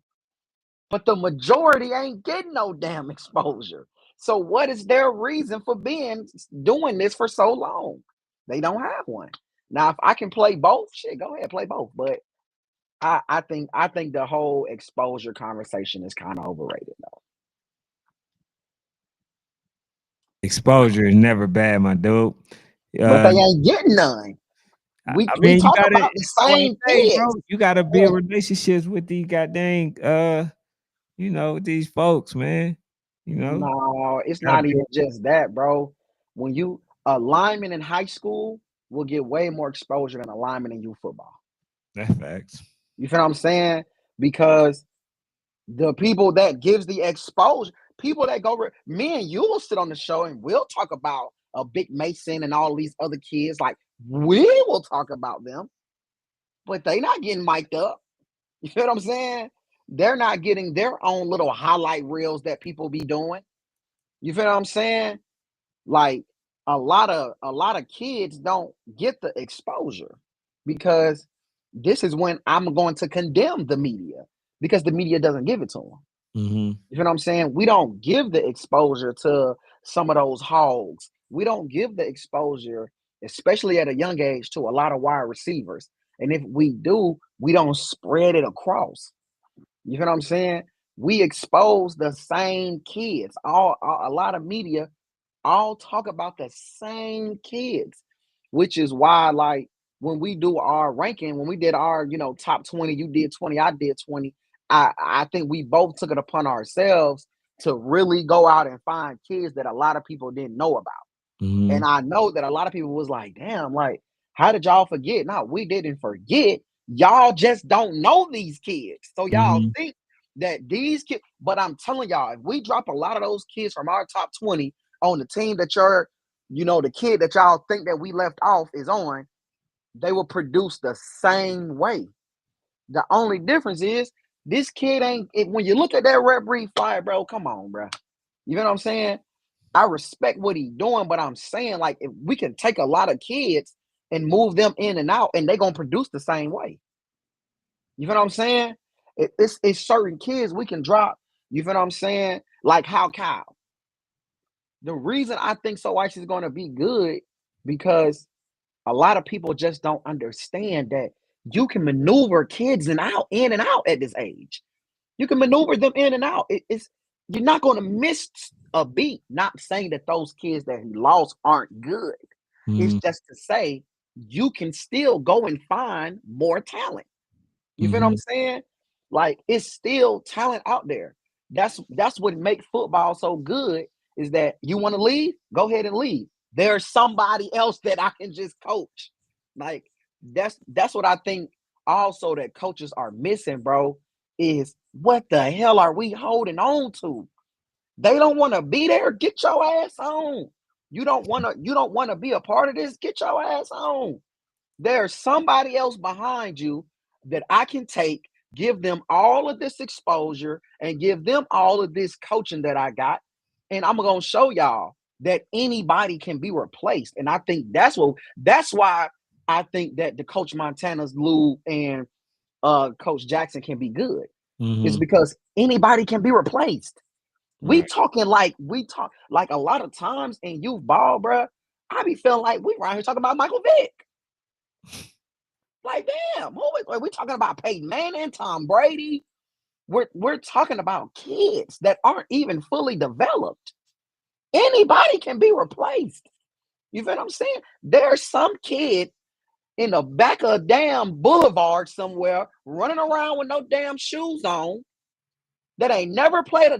But the majority ain't getting no damn exposure. So what is their reason for doing this for so long? They don't have one. Now, if I can play both, shit, go ahead, play both. But I think the whole exposure conversation is kind of overrated though. Exposure is never bad, my dude. But they ain't getting none. We you talk gotta, about the same kids. bro, you gotta build relationships with these goddamn these folks, man. No, it's not even just that, bro. When a lineman in high school will get way more exposure than a lineman in youth football. That's facts. You feel what I'm saying? Because the people that gives the exposure, people that go, me and you will sit on the show and we'll talk about a Big Mason and all these other kids. Like, we will talk about them, but they not getting mic'd up. You know what I'm saying? They're not getting their own little highlight reels that people be doing. You feel what I'm saying? Like, a lot of kids don't get the exposure, because this is when I'm going to condemn the media, because the media doesn't give it to them. Mm-hmm. You know what I'm saying? We don't give the exposure to some of those hogs. We don't give the exposure, especially at a young age, to a lot of wide receivers. And if we do, we don't spread it across. You know what I'm saying? We expose the same kids. A lot of media all talk about the same kids, which is why, like, when we do our ranking, when we did our, top 20, you did 20, I did 20. I think we both took it upon ourselves to really go out and find kids that a lot of people didn't know about. Mm-hmm. And I know that a lot of people was like, damn, like, how did y'all forget? No, we didn't forget. Y'all just don't know these kids. So y'all Mm-hmm. think that these kids, but I'm telling y'all, if we drop a lot of those kids from our top 20 on the team that the kid that y'all think that we left off is on, they will produce the same way. The only difference is this kid when you look at that Red Breed Flyer, bro, come on, bro. You know what I'm saying? I respect what he's doing, but I'm saying, like, if we can take a lot of kids and move them in and out, and they're going to produce the same way. You know what I'm saying? It's certain kids we can drop, you know what I'm saying? Like how Kyle. The reason I think So Ice is going to be good, because a lot of people just don't understand that you can maneuver kids in and out at this age. You can maneuver them in and out. You're not going to miss a beat. Not saying that those kids that he lost aren't good. It's just to say you can still go and find more talent. You feel what I'm saying? Like, it's still talent out there. That's what makes football so good, is that you want to leave, go ahead and leave. There's somebody else that I can just coach. Like, that's what I think also that coaches are missing, bro, is what the hell are we holding on to? They don't want to be there. Get your ass on. You don't want to be a part of this. Get your ass on. There's somebody else behind you that I can take, give them all of this exposure and give them all of this coaching that I got. And I'm going to show y'all that anybody can be replaced. And I think that's why I think that the Coach Montana's Lou and Coach Jackson can be good. It's because anybody can be replaced. We talk like a lot of times in youth ball, bro. I be feeling like we around here talking about Michael Vick. Like, damn, are we talking about Peyton Manning, Tom Brady? We're talking about kids that aren't even fully developed. Anybody can be replaced. You feel what I'm saying? There's some kid in the back of a damn boulevard somewhere running around with no damn shoes on that ain't never played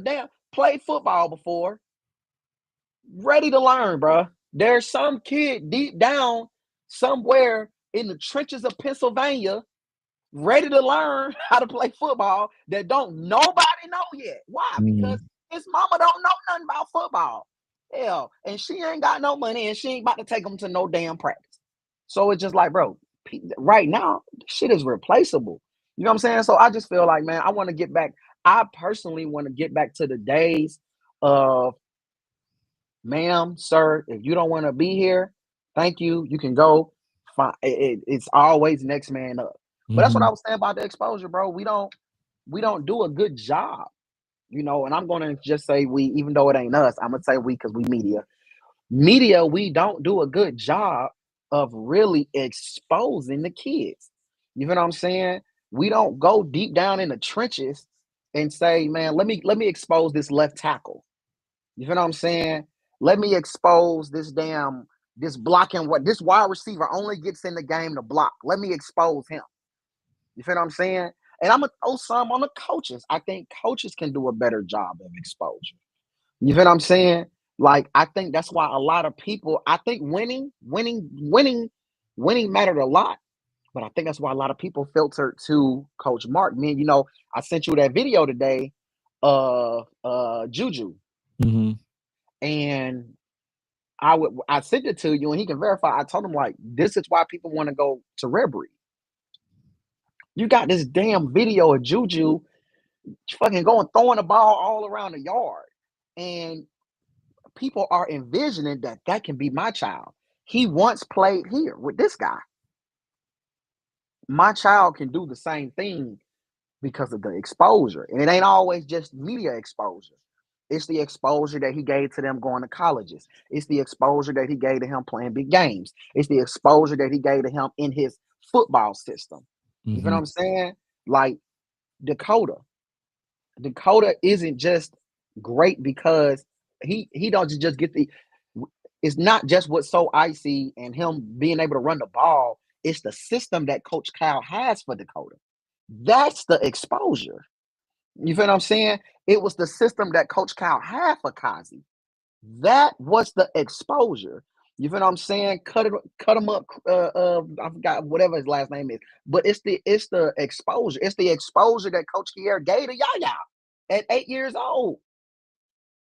football before, ready to learn, bro. There's some kid deep down somewhere in the trenches of Pennsylvania ready to learn how to play football that don't nobody know yet. Why? Because his mama don't know nothing about football. Hell, and she ain't got no money, and she ain't about to take him to no damn practice. So it's just like, bro, right now, shit is replaceable. You know what I'm saying? So I just feel like, man, I personally want to get back to the days of, ma'am, sir, if you don't want to be here, thank you. You can go. Fine. It's always next man up. But that's what I was saying about the exposure, bro. We don't do a good job, and I'm going to just say we, even though it ain't us, I'm going to say we, because we media. Media, we don't do a good job of really exposing the kids. You know what I'm saying? We don't go deep down in the trenches and say, man, let me expose this left tackle. You know what I'm saying? Let me expose this blocking, what this wide receiver only gets in the game to block. Let me expose him. You feel what I'm saying? And I'm going to throw some on the coaches. I think coaches can do a better job of exposure. You feel what I'm saying? Like, I think that's why a lot of people, I think winning mattered a lot. But I think that's why a lot of people filtered to Coach Mark. I sent you that video today of Juju. Mm-hmm. And I sent it to you and he can verify. I told him, like, this is why people want to go to Redbury. You got this damn video of Juju fucking throwing the ball all around the yard. And people are envisioning that can be my child. He once played here with this guy. My child can do the same thing because of the exposure. And it ain't always just media exposure. It's the exposure that he gave to them going to colleges. It's the exposure that he gave to him playing big games. It's the exposure that he gave to him in his football system. You feel what I'm saying? Like Dakota isn't just great because he don't just get it's not just what's so icy and him being able to run the ball. It's the system that Coach Cal has for Dakota. That's the exposure. You feel what I'm saying? It was the system that Coach Cal had for Kazi. That was the exposure. You feel what I'm saying? Cut him up. I forgot whatever his last name is, but it's the exposure. It's the exposure that Coach Kier gave to Yaya at 8 years old.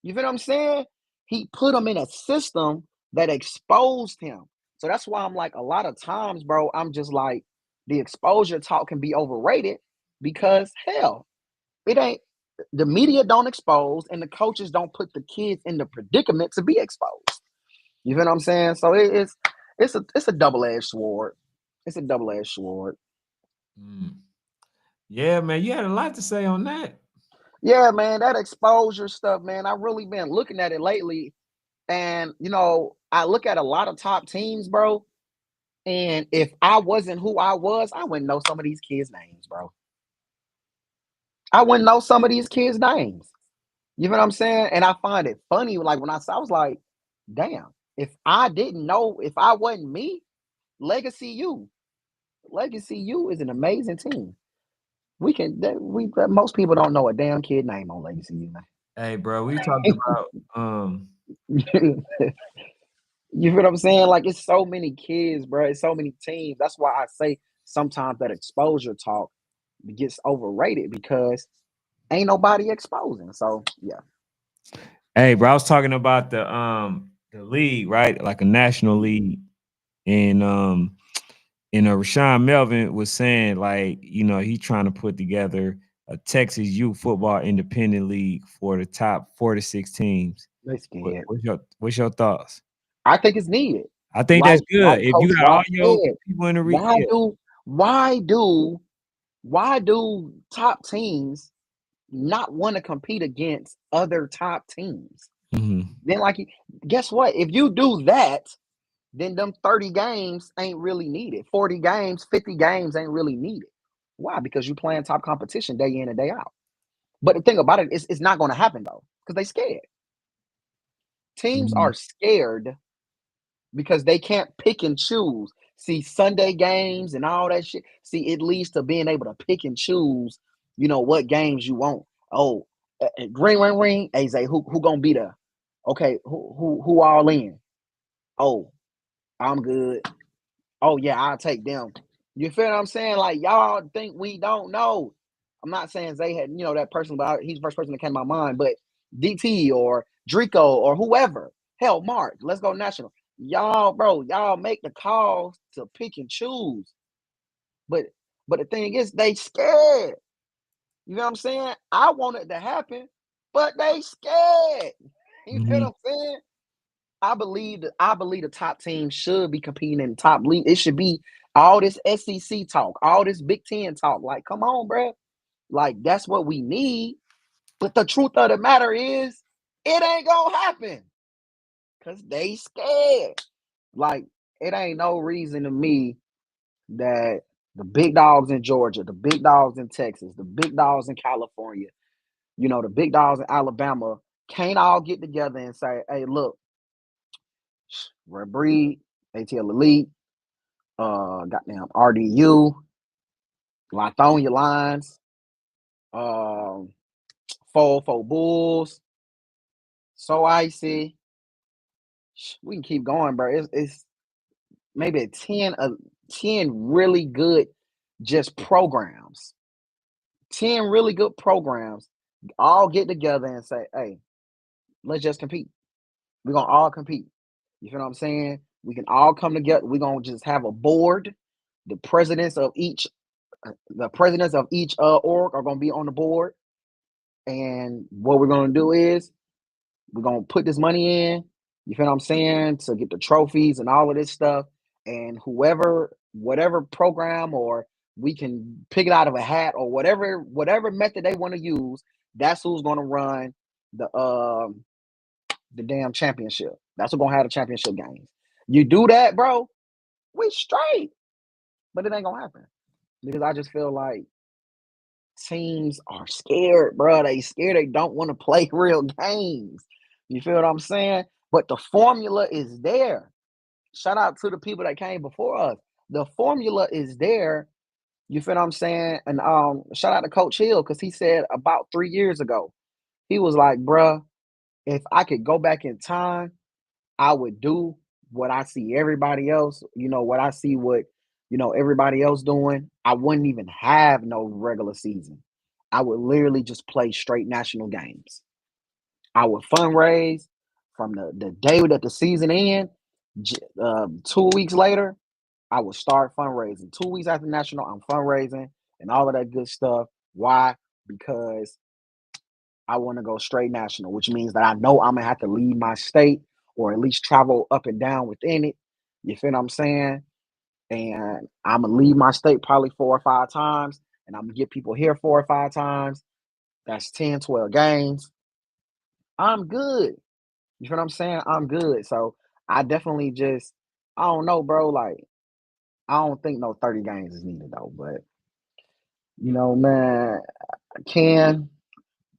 You feel what I'm saying? He put him in a system that exposed him. So that's why I'm like, a lot of times, bro, I'm just like, the exposure talk can be overrated because hell, it ain't. The media don't expose and the coaches don't put the kids in the predicament to be exposed. You feel what I'm saying? So it's a double-edged sword. It's a double-edged sword. Yeah, man, you had a lot to say on that. Yeah, man, that exposure stuff, man. I've really been looking at it lately. And, I look at a lot of top teams, bro. And if I wasn't who I was, I wouldn't know some of these kids' names, bro. I wouldn't know some of these kids' names. You know what I'm saying? And I find it funny, like when I was like, damn, if I didn't know, if I wasn't me, Legacy U is an amazing team. Most people don't know a damn kid name on Legacy U, man. Hey, bro, we talked about You feel what I'm saying? Like, it's so many kids, bro. It's so many teams. That's why I say sometimes that exposure talk gets overrated because ain't nobody exposing. So yeah. Hey, bro, I was talking about the league, right? Like a national league. And Rashawn Melvin was saying, like, he trying to put together a Texas youth football independent league for the top 4 to 6 teams. They scared. What's your thoughts? I think it's needed. I think that's good. If Coach you got Rock all your said, people in the region, why do top teams not want to compete against other top teams? Then, guess what? If you do that, then them 30 games ain't really needed. 40 games, 50 games ain't really needed. Why? Because you playing top competition day in and day out. But the thing about it is, it's not going to happen though, because they scared. Teams are scared because they can't pick and choose. See, Sunday games and all that shit. See, it leads to being able to pick and choose, what games you want. Oh, ring, ring, ring. Hey, Zay, who gonna be there? Okay, who all in? Oh, I'm good. Oh yeah, I'll take them. You feel what I'm saying? Like, y'all think we don't know. I'm not saying Zay had, that person, but he's the first person that came to my mind. But DT or Drico or whoever. Hell, Mark, let's go national. Y'all make the calls to pick and choose. But the thing is, they scared. You know what I'm saying? I want it to happen, but they scared. You know what I'm saying? I believe the top team should be competing in the top league. It should be all this SEC talk, all this Big Ten talk. Like, come on, bro. Like, that's what we need. But the truth of the matter is, it ain't gonna happen. Cause they scared. Like, it ain't no reason to me that the big dogs in Georgia, the big dogs in Texas, the big dogs in California, the big dogs in Alabama can't all get together and say, hey, look, Red Breed, ATL Elite, goddamn RDU, Lithonia Lines, 404 Bulls, So Icy. We can keep going, bro. It's maybe 10 really good just programs. 10 really good programs all get together and say, hey, Let's just compete. We're gonna all compete. You feel what I'm saying? We can all come together. We're gonna just have a board. The presidents of each org are gonna be on the board. And what we're gonna do is we're gonna put this money in, you feel what I'm saying, to get the trophies and all of this stuff. And whatever program, or we can pick it out of a hat, or whatever method they want to use, that's who's gonna run the damn championship. That's what's gonna have the championship games. You do that, bro, we straight. But it ain't gonna happen. Because I just feel like teams are scared, bro. They scared. They don't want to play real games. You feel what I'm saying? But the formula is there. Shout out to the people that came before us. The formula is there. You feel what I'm saying? And shout out to Coach Hill, because he said about 3 years ago, he was like, bruh, if I could go back in time, I would do what I see everybody else, everybody else doing. I wouldn't even have no regular season. I would literally just play straight national games. I would fundraise from the day that the season ends. 2 weeks later, I would start fundraising. 2 weeks after national, I'm fundraising and all of that good stuff. Why? Because I want to go straight national, which means that I know I'm going to have to leave my state, or at least travel up and down within it. You feel what I'm saying? And I'm going to leave my state probably 4 or 5 times, and I'm going to get people here 4 or 5 times. That's 10, 12 games. I'm good. You feel what I'm saying? I'm good. So I definitely I don't know, bro. Like, I don't think no 30 games is needed, though. But, man,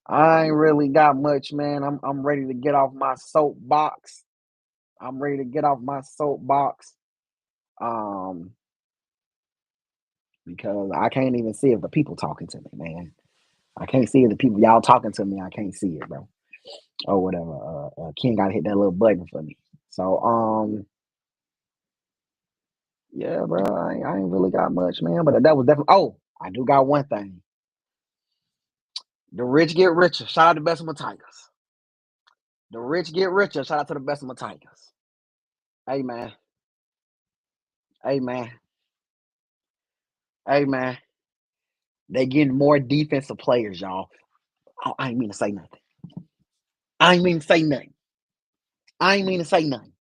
I ain't really got much, man. I'm ready to get off my soapbox. Because I can't even see if the people talking to me, man. I can't see if the people y'all talking to me. I can't see it, bro. Or whatever. Ken gotta hit that little button for me. So yeah, bro. I ain't really got much, man. But that was definitely. Oh, I do got one thing. The rich get richer. Shout out to Bessemer Tigers. The rich get richer. Shout out to the Bessemer Tigers. Hey, man. Hey, man. Hey, man. They getting more defensive players, y'all. Oh, I ain't mean to say nothing.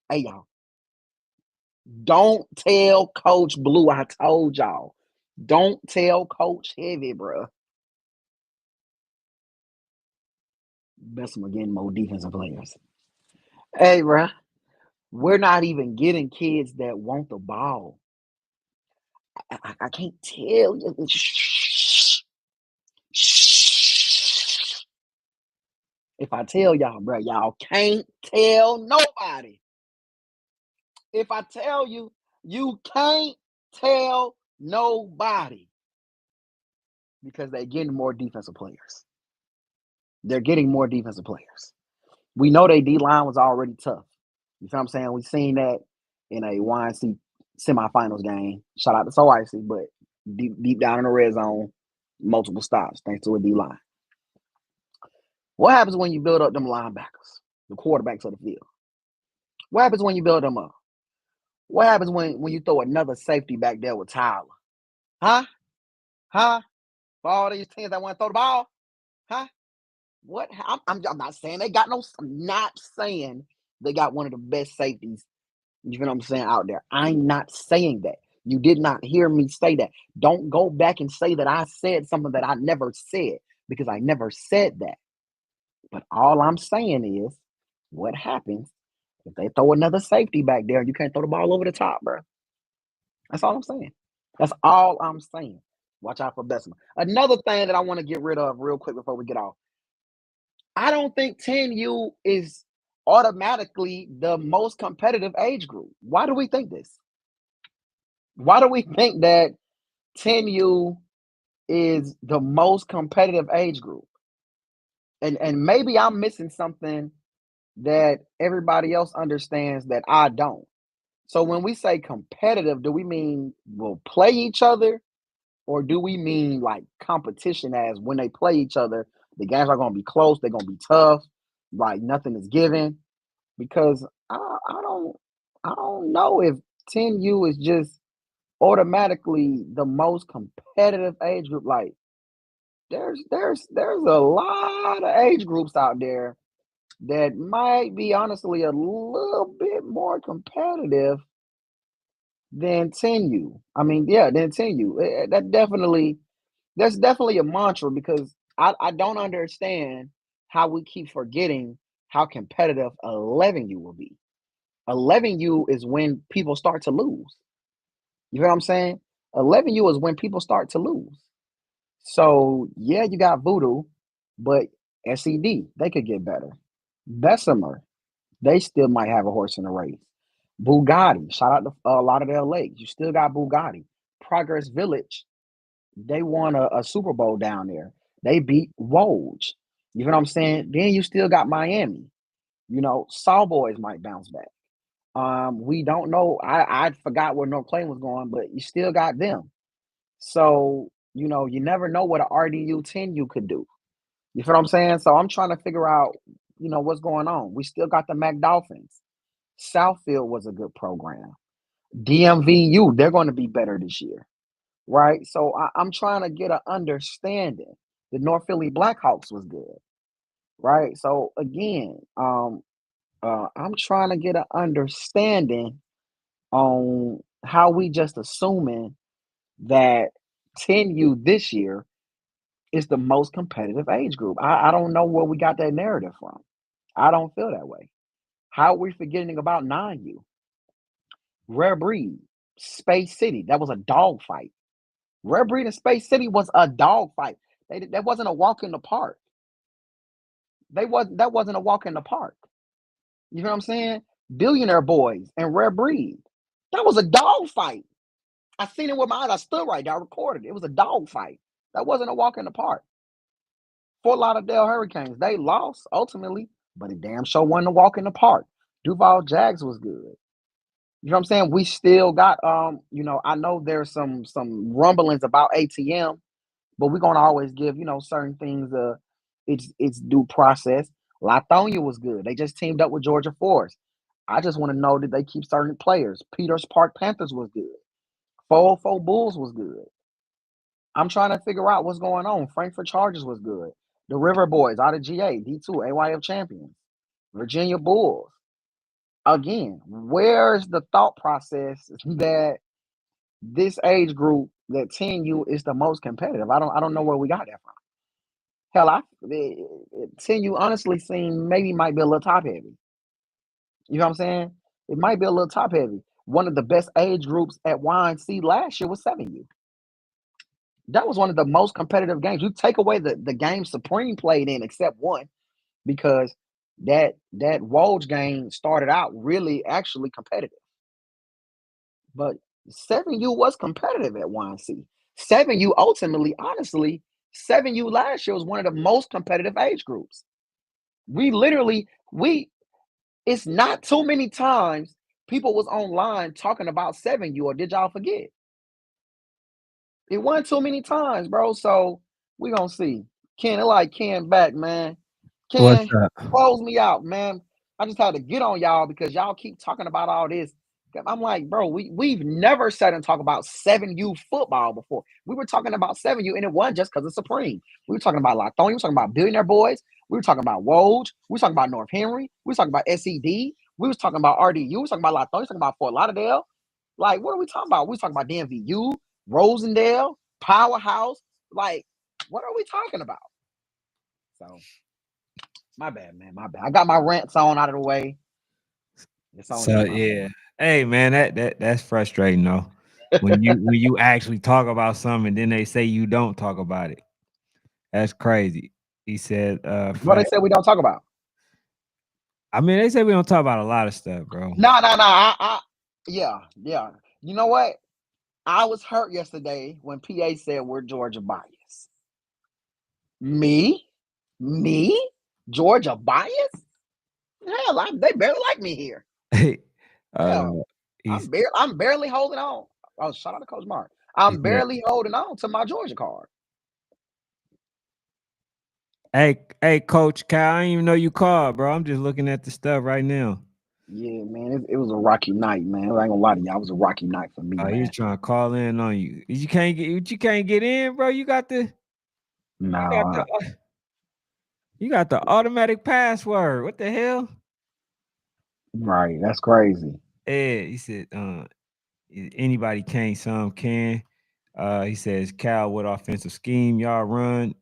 Hey, y'all. Don't tell Coach Blue I told y'all. Don't tell Coach Heavy, bro. Bessemer getting more defensive players. Hey, bro. We're not even getting kids that want the ball. I can't tell you. Shh. If I tell y'all, bro, y'all can't tell nobody. If I tell you, you can't tell nobody. Because they're getting more defensive players. They're getting more defensive players. We know their D-line was already tough. You feel what I'm saying? We've seen that in a YNC semifinals game. Shout out to So Icy, but deep down in the red zone, multiple stops thanks to a D-line. What happens when you build up them linebackers, the quarterbacks of the field? What happens when you build them up? What happens when you throw another safety back there with Tyler? Huh? For all these teams that want to throw the ball? Huh? What? I'm not saying they got no. I'm not saying they got one of the best safeties. You know what I'm saying out there. I'm not saying that. You did not hear me say that. Don't go back and say that I said something that I never said, because I never said that. But all I'm saying is, what happens if they throw another safety back there and you can't throw the ball over the top, bro? That's all I'm saying. That's all I'm saying. Watch out for Bessemer. Another thing that I want to get rid of real quick before we get off. I don't think 10U is automatically the most competitive age group. Why do we think this? Why do we think that 10U is the most competitive age group? And maybe I'm missing something that everybody else understands that I don't. So when we say competitive, do we mean we'll play each other? Or do we mean like competition, as when they play each other, the games are going to be close, they're going to be tough, Like nothing is given because I don't know if 10U is just automatically the most competitive age group. Like there's a lot of age groups out there that might be honestly a little bit more competitive than 10U. I mean, yeah, than 10U. That's definitely a mantra because I don't understand how we keep forgetting how competitive 11U will be. 11U is when people start to lose. You know what I'm saying? 11U is when people start to lose. So yeah, you got Voodoo, but SED, they could get better. Bessemer, they still might have a horse in the race. Bugatti, shout out to Lauderdale Lake. You still got Bugatti. Progress Village, they won a Super Bowl down there. They beat Woj. You know what I'm saying? Then you still got Miami. You know, Sawboys might bounce back. We don't know. I forgot where North Clayton was going, but you still got them. So, you know, you never know what a RDU 10U could do. You feel what I'm saying? So I'm trying to figure out, you know, what's going on. We still got the Mac Dolphins. Southfield was a good program. DMVU, they're going to be better this year, right? So I'm trying to get an understanding. The North Philly Blackhawks was good, right? So again, I'm trying to get an understanding on how we just assuming that 10U this year is the most competitive age group. I don't know where we got that narrative from. I don't feel that way. How are we forgetting about 9U? Rare Breed, Space City, that was a dog fight. Rare Breed and Space City was a dog fight. That wasn't a walk in the park. That wasn't a walk in the park. You know what I'm saying? Billionaire Boys and Rare Breed. That was a dog fight. I seen it with my eyes. I stood right there. I recorded it. It was a dog fight. That wasn't a walk in the park. Fort Lauderdale Hurricanes, they lost ultimately, but it damn sure wasn't a walk in the park. Duval Jags was good. You know what I'm saying? We still got you know, I know there's some rumblings about ATM, but we're gonna always give, you know, certain things its due process. Lithonia was good. They just teamed up with Georgia Forest. I just want to know did they keep certain players. Peters Park Panthers was good. 404 Bulls was good. I'm trying to figure out what's going on. Frankfurt Chargers was good. The River Boys out of GA, D2, AYF champions. Virginia Bulls. Again, where's the thought process that this age group, that 10U is the most competitive? I don't know where we got that from. Hell, 10U honestly seem maybe might be a little top heavy. You know what I'm saying? It might be a little top heavy. One of the best age groups at YNC last year was 7U. That was one of the most competitive games. You take away the game Supreme played in, except one, because that Woj game started out really actually competitive. But 7U was competitive at YNC. 7U ultimately, honestly, 7U last year was one of the most competitive age groups. It's not too many times people was online talking about 7U, or did y'all forget? It wasn't too many times, bro. So we gonna see. Ken, it like Ken back, man. What's Ken, up? close me out, man. I just had to get on y'all because y'all keep talking about all this. I'm like, bro, we've never sat and talked about 7U football before. We were talking about 7U, and it wasn't just because of Supreme. We were talking about Lithonia, we were talking about Billionaire Boys, we were talking about Woj, we were talking about North Henry, we were talking about SED, we was talking about RDU, we were talking about Lithonia, we were talking about Fort Lauderdale. Like, what are we talking about? We were talking about DMVU, Rosendale, Powerhouse. Like, what are we talking about? So, my bad, man. My bad. I got my rants on out of the way. It's on So you, my yeah. Hey man, that's frustrating though. When you actually talk about something and then they say you don't talk about it. That's crazy. He said, What they said we don't talk about. I mean, they say we don't talk about a lot of stuff, bro. No. Yeah. You know what? I was hurt yesterday when PA said we're Georgia bias. Me? Georgia bias? Hell, they barely like me here. Hell, He's I'm barely holding on. Oh, shout out to Coach Mark. I'm barely holding on to my Georgia card. Hey, Coach Cal, I didn't even know you called, bro. I'm just looking at the stuff right now. Yeah, man, it was a rocky night, man. I ain't gonna lie to y'all, it was a rocky night for me, He's man. trying to call in on you. You can't get in, bro. You got the No, you got the automatic password. What the hell? right, that's crazy. Yeah, he said, anybody can, some can. He says, Cal, what offensive scheme y'all run?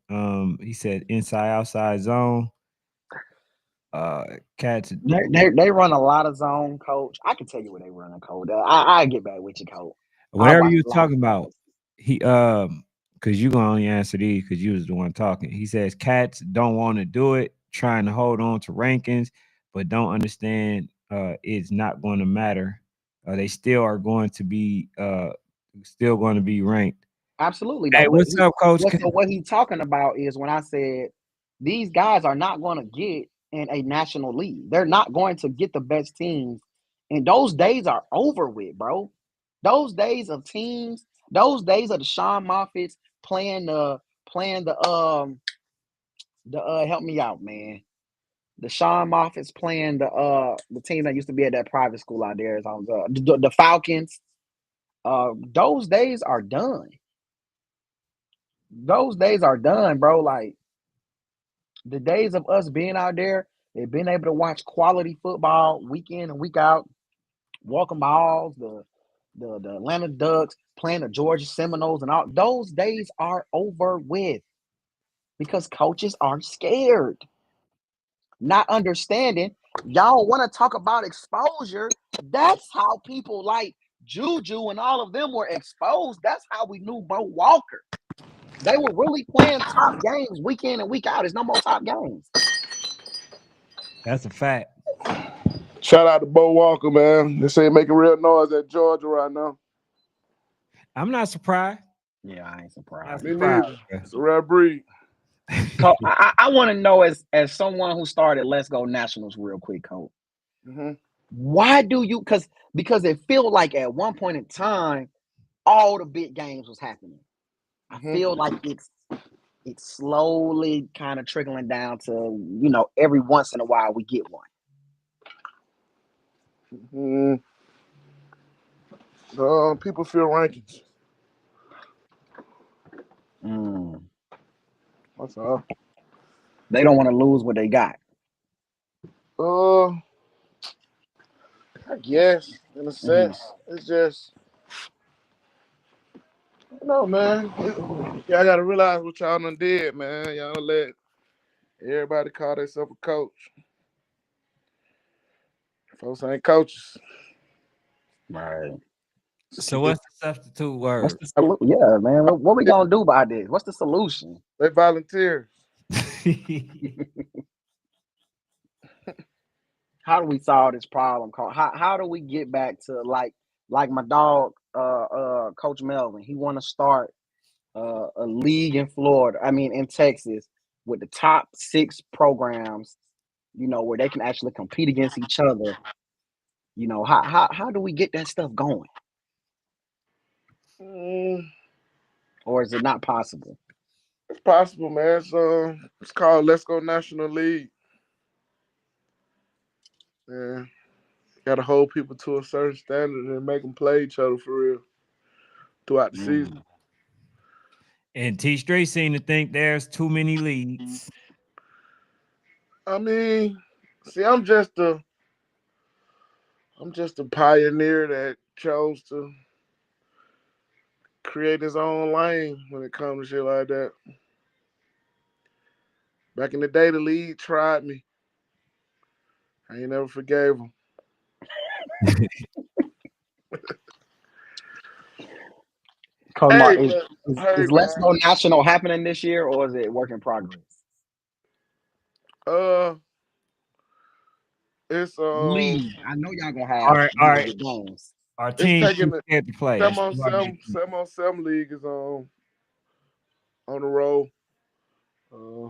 He said inside outside zone. Cats. They run a lot of zone, coach. I can tell you what they run, coach. I get back with you, coach. I Whatever watch you're a lot of talking about, guys. he because you gonna only answer these because you was the one talking. He says cats don't want to do it, trying to hold on to rankings, but don't understand it's not going to matter. They still going to be ranked. Absolutely Hey, though, but what's up, Coach? what he's talking about is when I said these guys are not going to get in a national league. They're not going to get the best teams, and those days are over with, bro. Those days of teams, those days of the Sean Moffats playing the help me out, man. The Sean Moffats playing the team that used to be at that private school out there. The Falcons. Those days are done. Those days are done, bro. Like the days of us being out there and being able to watch quality football week in and week out, walking balls, the Atlanta Ducks playing the Georgia Seminoles and all those days are over with because coaches are scared, not understanding. Y'all want to talk about exposure? That's how people like Juju and all of them were exposed. That's how we knew Bo Walker. They were really playing top games week in and week out. There's no more top games. That's a fact. Shout out to Bo Walker, man. This ain't making real noise at Georgia right now. I'm not surprised. Yeah, I ain't Not surprised. Me surprised. neither. It's a rare breed. So I want to know as someone who started Let's Go Nationals real quick, Coach. Mm-hmm. Why do you because it felt like at one point in time all the big games was happening. I Mm-hmm. feel like it's slowly kind of trickling down to every once in a while we get one. Mm-hmm. People feel rankings. That's all. They don't want to lose what they got. Uh, I guess in a sense, it's just no, man. Y'all gotta realize what y'all done did, man. Y'all let everybody call themselves a coach. Folks ain't coaches. Right. So what's the substitute word? Yeah, man. What we gonna do about this? What's the solution? They volunteers. How do we solve this problem? How do we get back to like my dog Coach Melvin? He want to start a league in Florida. I mean in Texas with the top 6 programs, where they can actually compete against each other. How do we get that stuff going? Mm, Or is it not possible? it's possible, man. It's called Let's Go National League. Yeah. Gotta hold people to a certain standard and make them play each other for real throughout the season. And T Street seem to think there's too many leads. I mean, see, I'm just a pioneer that chose to create his own lane when it comes to shit like that. Back in the day, the league tried me. I ain't never forgave him. Coach Hey, Mark, but hey, is Let's man. Go National happening this year, or is it work in progress? Uh, it's League. I know y'all gonna All have right, all really right. good games. Our it's team taking too the scared to play. seven That's on why seven, 7-on-7 league is on the road. Uh,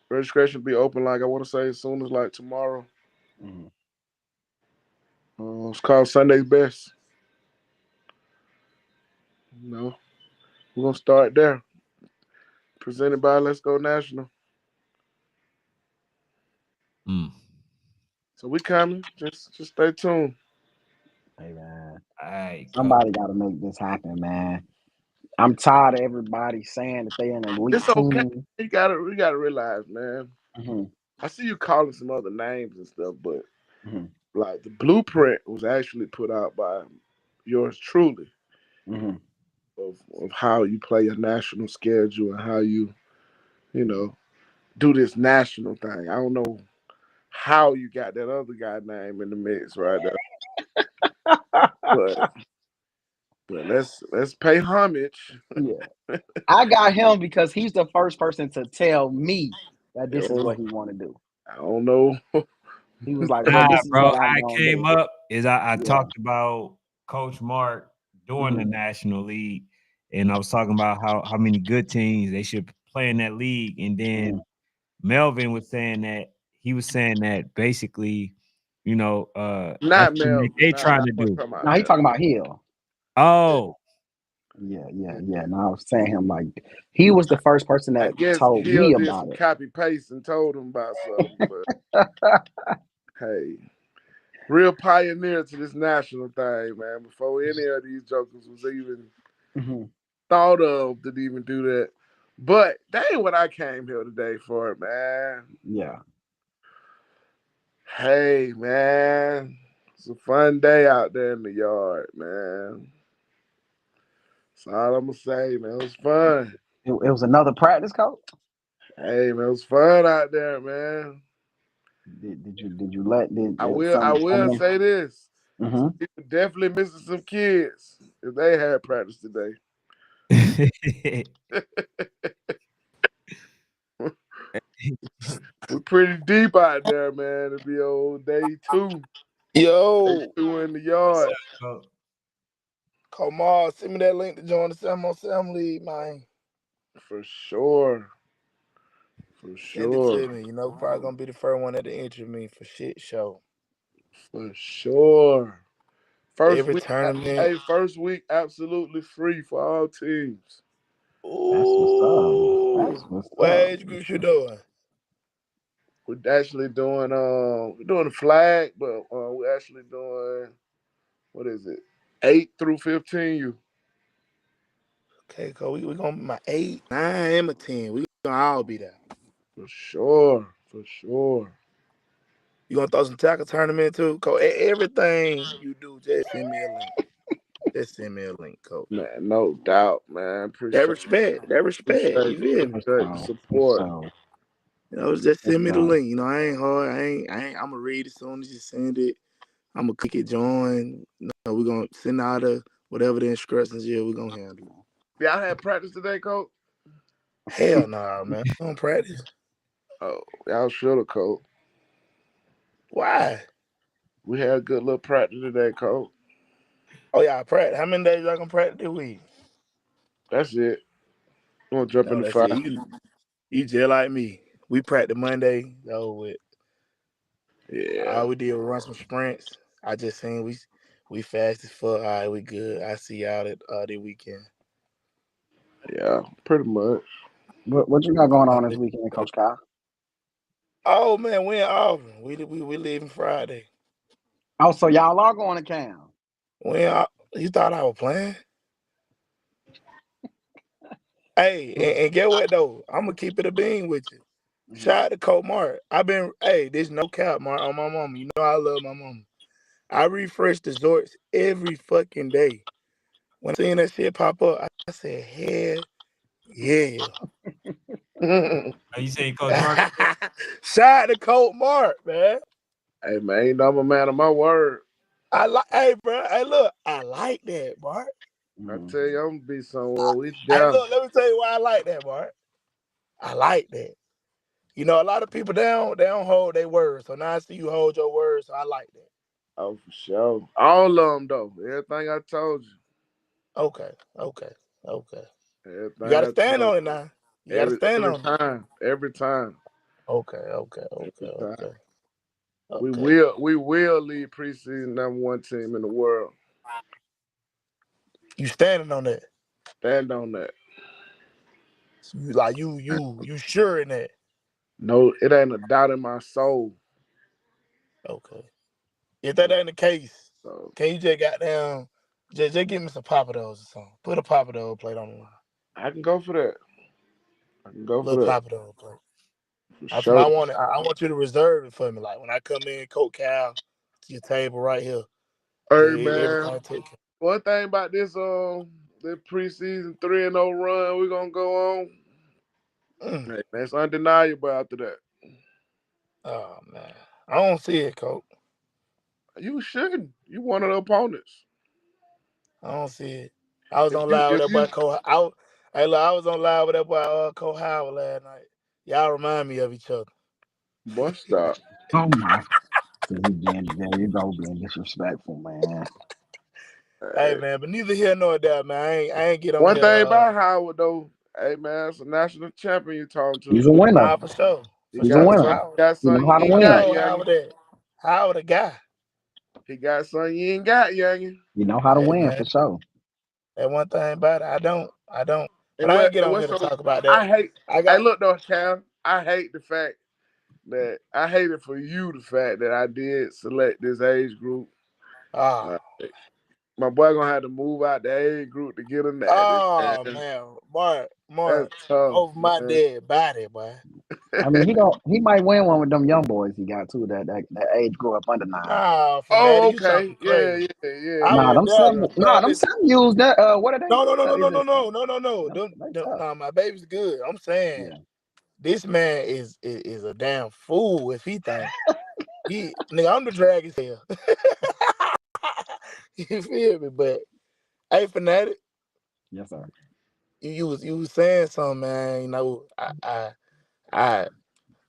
registration will be open like I want to say as soon as like tomorrow. Mhm. It's called Sunday's Best. We're gonna start there. Presented by Let's Go National. So we coming. Just stay tuned. Hey man, All right, somebody got to make this happen, man. I'm tired of everybody saying that they in an elite It's okay. team. We gotta realize, man. Mm-hmm. I see you calling some other names and stuff, but Mm-hmm. like the blueprint was actually put out by yours truly Mm-hmm. of how you play a national schedule and how you know, do this national thing. I don't know how you got that other guy name in the mix right there, but let's pay homage. Yeah, I got him because he's the first person to tell me that this is Yo, what he want to do. I don't know. He was like, "Bro, Nah, this is bro. what I'm I gonna came do." up is I Yeah. talked about Coach Mark doing the Mm-hmm. National League, and I was talking about how many good teams they should play in that league, and Mm-hmm. then Melvin was saying that he was saying that basically, that's Not what Melvin. they Not trying I to wasn't do. talking about Now he Melvin. talking about Hill. Oh, Yeah. No, I was saying him like he was the first person I that guess told Hill me did about some it. copy paste and told him about something, but hey, real pioneer to this national thing, man. Before any of these jokers was even Mm-hmm. thought of to even do that. But that ain't what I came here today for, man. Yeah. Hey, man. It's a fun day out there in the yard, man. That's all I'm gonna say, man. It was fun. It was another practice, coach. Hey, man, it was fun out there, man. Did you let I some will of them? say this. Mm-hmm. People definitely missing some kids if they had practice today. We're pretty deep out there, man. It'll be old day two. Day Yo, two in the yard. Komar, send me that link to join the Sam League, man. For sure. For Send it sure. to me. You know, probably gonna be the first one at the entry me for shit show. For sure. First Every week, tournament. hey, first week absolutely free for all teams. That's what's up. Ooh, That's what's what up. age group you doing? We're actually doing the flag, but we're actually doing what is it? 8 through 15 you. Okay, cool. We gonna be my 8, 9, and my 10. We gonna all be there. For sure. For sure. You gonna throw some tackle tournament too? Coach, everything you do, just send me a link. Just send me a link, coach. Man, no doubt, man. That respect. You feel me? Appreciate the support. So You know, just send me the so link. You know, I ain't hard. I ain't. I'm gonna read it as soon as you send it. I'm gonna click it, join. You know, we're gonna send out whatever the instructions is. We're gonna handle. Y'all had practice today, coach? Hell no, nah, man. We don't practice. Oh, y'all should have, coach. Why? We had a good little practice today, coach. Oh yeah, practice. How many days y'all gonna practice this week? That's it. I'm gonna jump in No, the that's it. fire. You just like me. We practice Monday. So with Yeah, all we did was run some sprints. I just seen we fast as fuck. All right, we good. I see y'all the weekend. yeah, pretty much. what you got going on this weekend, Coach Kyle? Oh man, we in Auburn. We leaving Friday. Oh, so y'all are going to camp. You thought I was playing? Hey, and get what though? I'm gonna keep it a bean with you. Mm-hmm. Shout out to Coach Mark. There's no cap, Mark, on my mama. You know I love my mama. I refresh the Zorts every fucking day. When I seen that shit pop up, I said, hell yeah. Are you saying Coach Mark? Shout out to Coach Mark, man. Hey man, you know I'm a man of my word. Hey, bro. Hey, look, I like that, Mark. I tell you, I'm gonna be somewhere. We Hey, down. look, let me tell you why I like that, Mark. I like that. You know, a lot of people they don't hold their words. So now I see you hold your words. So I like that. Oh, for sure. All of them though. Everything I told you. Okay. You Everything gotta I stand told on you. it now. You gotta stand on it. Every time. Every time. Okay. We will lead preseason #1 team in the world. You standing on that. Stand on that. You sure in that. No, it ain't a doubt in my soul. Okay. If that ain't the case, So can you just goddamn just give me some Papa Do's or something? Put a Papa Do's plate on the line. I can go for that. I can go for Little that. Papa Do's plate. For I sure. want you to reserve it for me. Like when I come in, Coke Cal to your table right here. Hey man, Everything take care. one thing about this preseason 3-0 run we're gonna go on. Hey, that's undeniable after that. Oh man. I don't see it, Coke. You shouldn't. You one of the opponents. I don't see it. I was on live with that boy Cole. I was on live with that boy Cole Howard last night. Y'all remind me of each other. Boy, stop. Oh my! There you go, being disrespectful, man. Hey man, but neither here nor there, man. I ain't get on One here. thing about Howard though, hey man, it's a national champion you talking to. He's a winner. Nah, for sure. He's a winner. Got You know something how to you ain't win. got, Howard youngin. Howard a guy. He got something you ain't got, youngin. You know how to win man. for sure. That one thing about it, I don't. But And I ain't get on here to talk about that. I hate. Hey, look though, Cal. I hate the fact that I hate it for you. The fact that I did select this age group. My boy gonna have to move out the age group to get him that. Oh man, Mark, that's tough. Over my dead body, boy. I mean, he might win one with them young boys he got too. That age grew up under 9. Nah, oh, okay, yeah. Them some use that. What are they? No. Nah, my baby's good. I'm saying this man is a damn fool if he think nigga, I'm the drag his hell. You feel me? But hey, Fanatic. Yes, sir. You was saying something, man. You know, I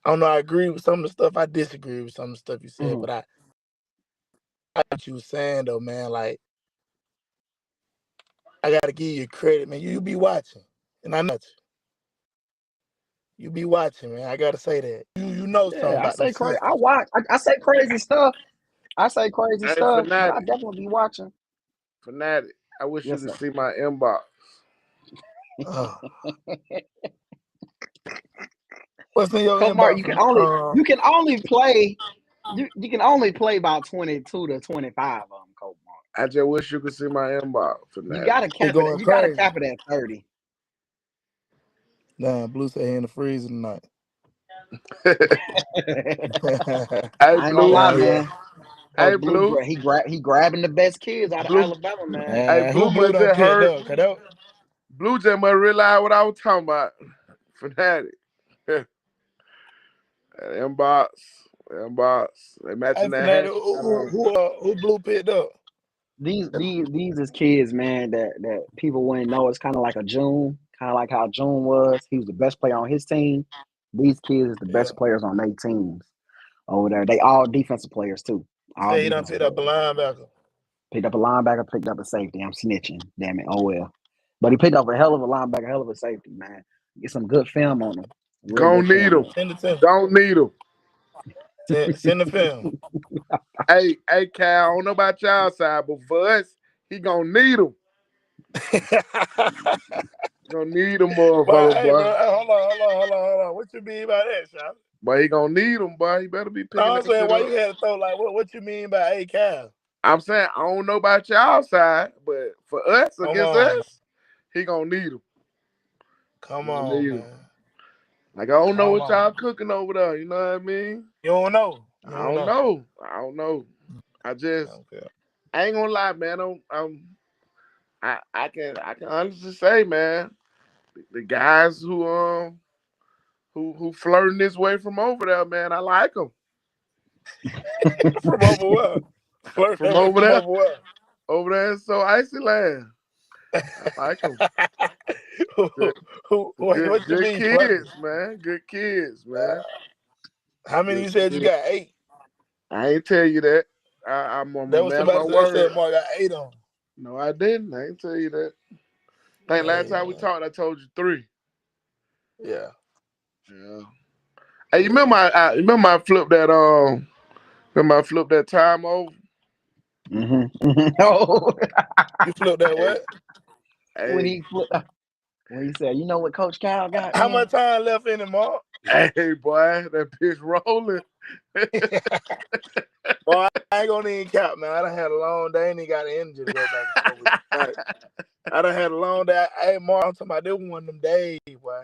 don't know. I agree with some of the stuff. I disagree with some of the stuff you said, but I what you was saying though, man. Like, I gotta give you credit, man. You be watching, and I know you be watching, man. I gotta say that. You know something about I say crazy. I watch. I say crazy stuff. I say crazy stuff. But I definitely be watching. Fanatic. I wish you could see my inbox. What's in your inbox? Mark, you can only play. You can only play about 22 to 25 of them, Coach Mark. I just wish you could see my inbox. You gotta cap it. You gotta cap it at 30. Damn, Blue said he in the freezer tonight. I ain't gonna lie, man. Hey, Blue. He grabbing the best kids out of Alabama, man. Hey, Blue must have heard. Blue just must realize what I was talking about. Fanatic. Inbox. They matching that. Who Blue picked up? These is kids, man, that people wouldn't know. It's kind of like a June, kind of like how June was. He was the best player on his team. These kids is the best players on their teams over there. They all defensive players too. Say he done picked up a linebacker. Picked up a linebacker, picked up a safety. I'm snitching. Damn it. Oh well. But he picked up a hell of a linebacker, hell of a safety, man. Get some good film on him. Don't need him. Don't need him. Send the film. Hey, Cal, I don't know about y'all side, but for us, he gonna need him. Gonna need him, motherfucker, boy. Hold on. What you mean by that, Sean? Boy, he gonna need him, boy. He better be picking I'm saying, why you had to throw like what you mean by A Cal? I'm saying I don't know about y'all side, but for us, against us, he gonna need him. Come on, man. Like, I don't know what y'all cooking over there. You know what I mean? You don't know. I don't know. I ain't gonna lie, man. I can honestly say, man, the guys who flirting this way from over there, man, I like them. From over where? From over there. Over there in So Icy Land. I like them. Good kids, man. Good kids, man. How many you said you got? 8? I ain't tell you that. I'm a that was man somebody of my word. Said Mark got 8 on. No, I didn't. I ain't tell you that. I think last time we talked, I told you 3. Yeah. Hey, you remember I flipped that time over? Oh. You flipped that what? Hey. When he said, you know what Coach Cal got? How much time left in it, Mark? Hey, boy, that bitch rolling. Boy, I ain't gonna even count, man. I done had a long day and ain't got the energy to go back and forth with you tonight. I done had a long day. Hey, Mark, I'm talking about this one of them days, boy.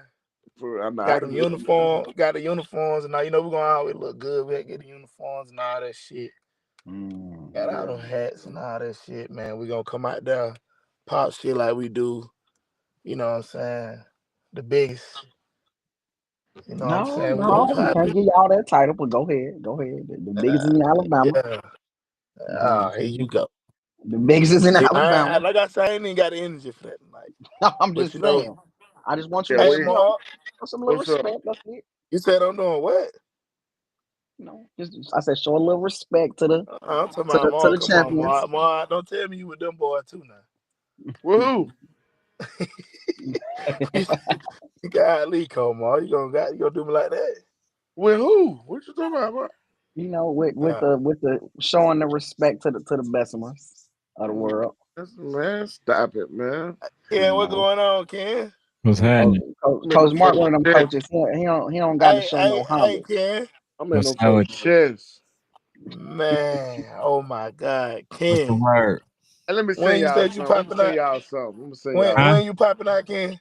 Got them uniforms, got the uniforms, and now, you know, we're gonna always look good. We had to get the uniforms and all that shit. Got all them hats and all that shit, man. We gonna come out there, pop shit like we do. You know what I'm saying? The biggest. You know what I'm saying? We gonna we can't give y'all that title, but go ahead. The biggest is in Alabama. Yeah. Here you go. The biggest is in Alabama. Like I said, I ain't even got the energy for that tonight. I'm just saying. I just want you to show some little respect. That's it. You said I'm doing what? You know, I said show a little respect to the I'm talking about to the champions. Mark, don't tell me you with them boys too now. Woohoo! Golly, Mark, you gonna do me like that? With who? What you talking about? You know, with the showing the respect to the Bessemers of the world. Man, stop it, man. Ken, what's going on, Ken? What's happening? Coach Mark, one of them coaches, he don't got to show no homage. Hey, Ken. I'm in no chest. Man, oh my God, Ken. What's the word? And let me say y'all something. When you popping out, Ken?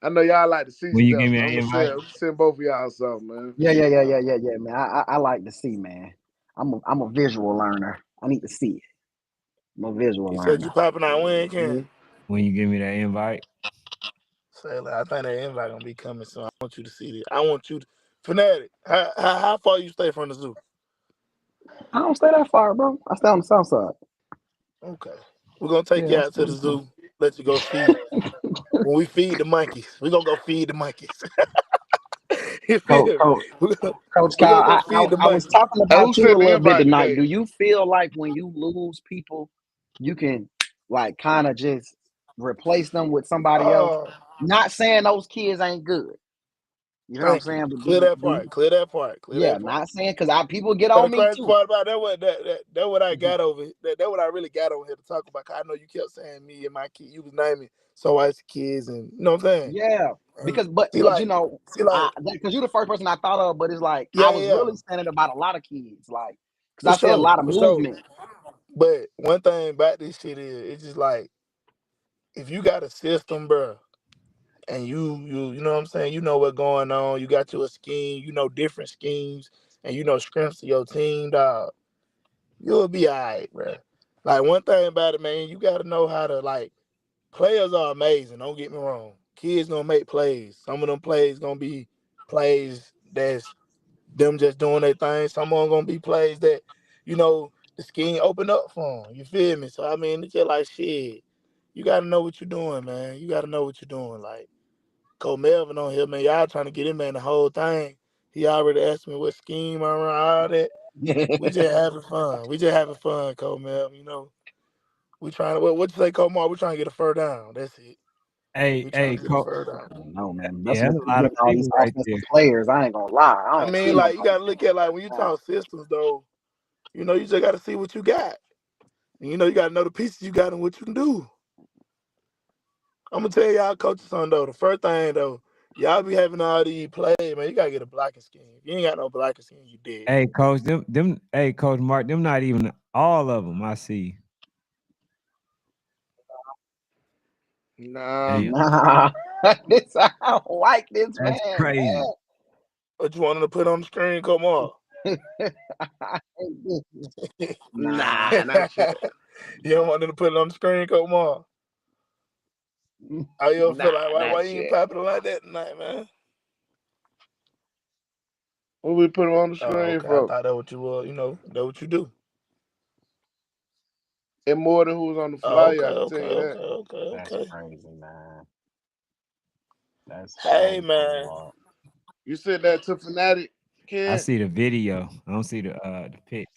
I know y'all like to see when stuff. You give me an invite? I'm send both of y'all something, man. Yeah, man. I like to see, man. I'm a visual learner. I need to see it. I'm a visual learner. You said you popping out when, Ken? When you give me that invite? Say, I think that invite gonna be coming soon. I want you to see this. I want you to Fanatic. How far you stay from the zoo? I don't stay that far, bro. I stay on the south side. Okay. We're gonna take you out to the zoo, let you go feed. When we feed the monkeys, we're gonna go feed the monkeys. Coach Kyle, I was talking about you a little bit tonight. Do you feel like when you lose people, you can like kind of just replace them with somebody else? Not saying those kids ain't good. You know what I'm saying? But clear that part. Not saying because people get on me too. Part about that what I got over. That what I really got over here to talk about. I know you kept saying me and my kid. You was naming so ice kids, and you know what I'm saying? Yeah, because you know, because you're the first person I thought of. But it's like I was really saying about a lot of kids, like because I see a lot of movement. But one thing about this shit is, it's just like if you got a system, bro. And you know what I'm saying? You know what's going on. You got your scheme. You know different schemes, and you know strengths of your team, dog. You'll be all right, bro. Like one thing about it, man, you got to know how to like. Players are amazing. Don't get me wrong. Kids gonna make plays. Some of them plays gonna be plays that's them just doing their thing. Some of them gonna be plays that, you know, the scheme open up for them. You feel me? So I mean, it's just like shit. You gotta know what you're doing, man. You gotta know what you're doing, like. Cole Melvin on here, man. Y'all trying to get him, man, the whole thing. He already asked me what scheme I run, all that. We just having fun. Cole Melvin, you know. We trying to, what you say, Cole Mark? We trying to get a fur down. That's it. Hey, Cole. No, man. That's a lot of all these right offensive players. I ain't gonna lie. I mean, like, you got to look at, like, when you talk systems, though, you know, you just got to see what you got. And, you know, you got to know the pieces you got and what you can do. I'm going to tell y'all coaches something, though. The first thing, though, y'all be having all these plays, man. You got to get a blocking scheme. If you ain't got no blocking scheme, you dead. Hey, Coach, Coach Mark, them not even all of them, I see. Nah. I don't like this, That's man. crazy. Man. What you wanted to put on the screen? Come on. Nah. You don't want them to put it on the screen? Come on. How you feel like? Why you ain't popping like that tonight, man? What we put on the screen for? I thought that what you you know, that what you do. And more than who's on the flyer, okay. That's crazy, man. Hey, man. You said that to Fanatic, Ken? I see the video. I don't see the pic.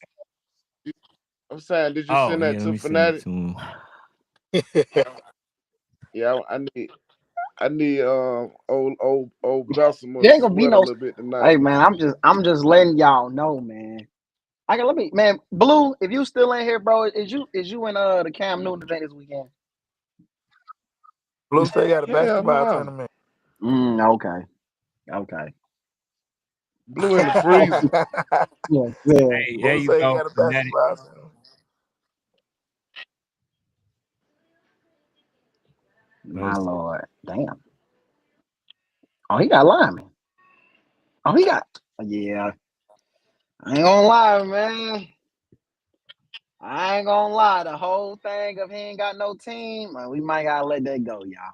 I'm saying, did you send that to Fanatic? Yeah, I need old Bessemer to sweat a little bit tonight. Hey, man, I'm just letting y'all know, man. Man, Blue, if you still in here, bro, is you in the Cam Newton event this weekend? Blue say got a basketball tournament. Okay. Blue in the freezer. Yeah. Hey, there Who you say you go, got a fanatic. basketball team? My Lord. Damn. Oh, he got lineman. Oh, he got. Yeah. I ain't gonna lie, man. I ain't gonna lie. The whole thing of he ain't got no team, we might gotta let that go, y'all.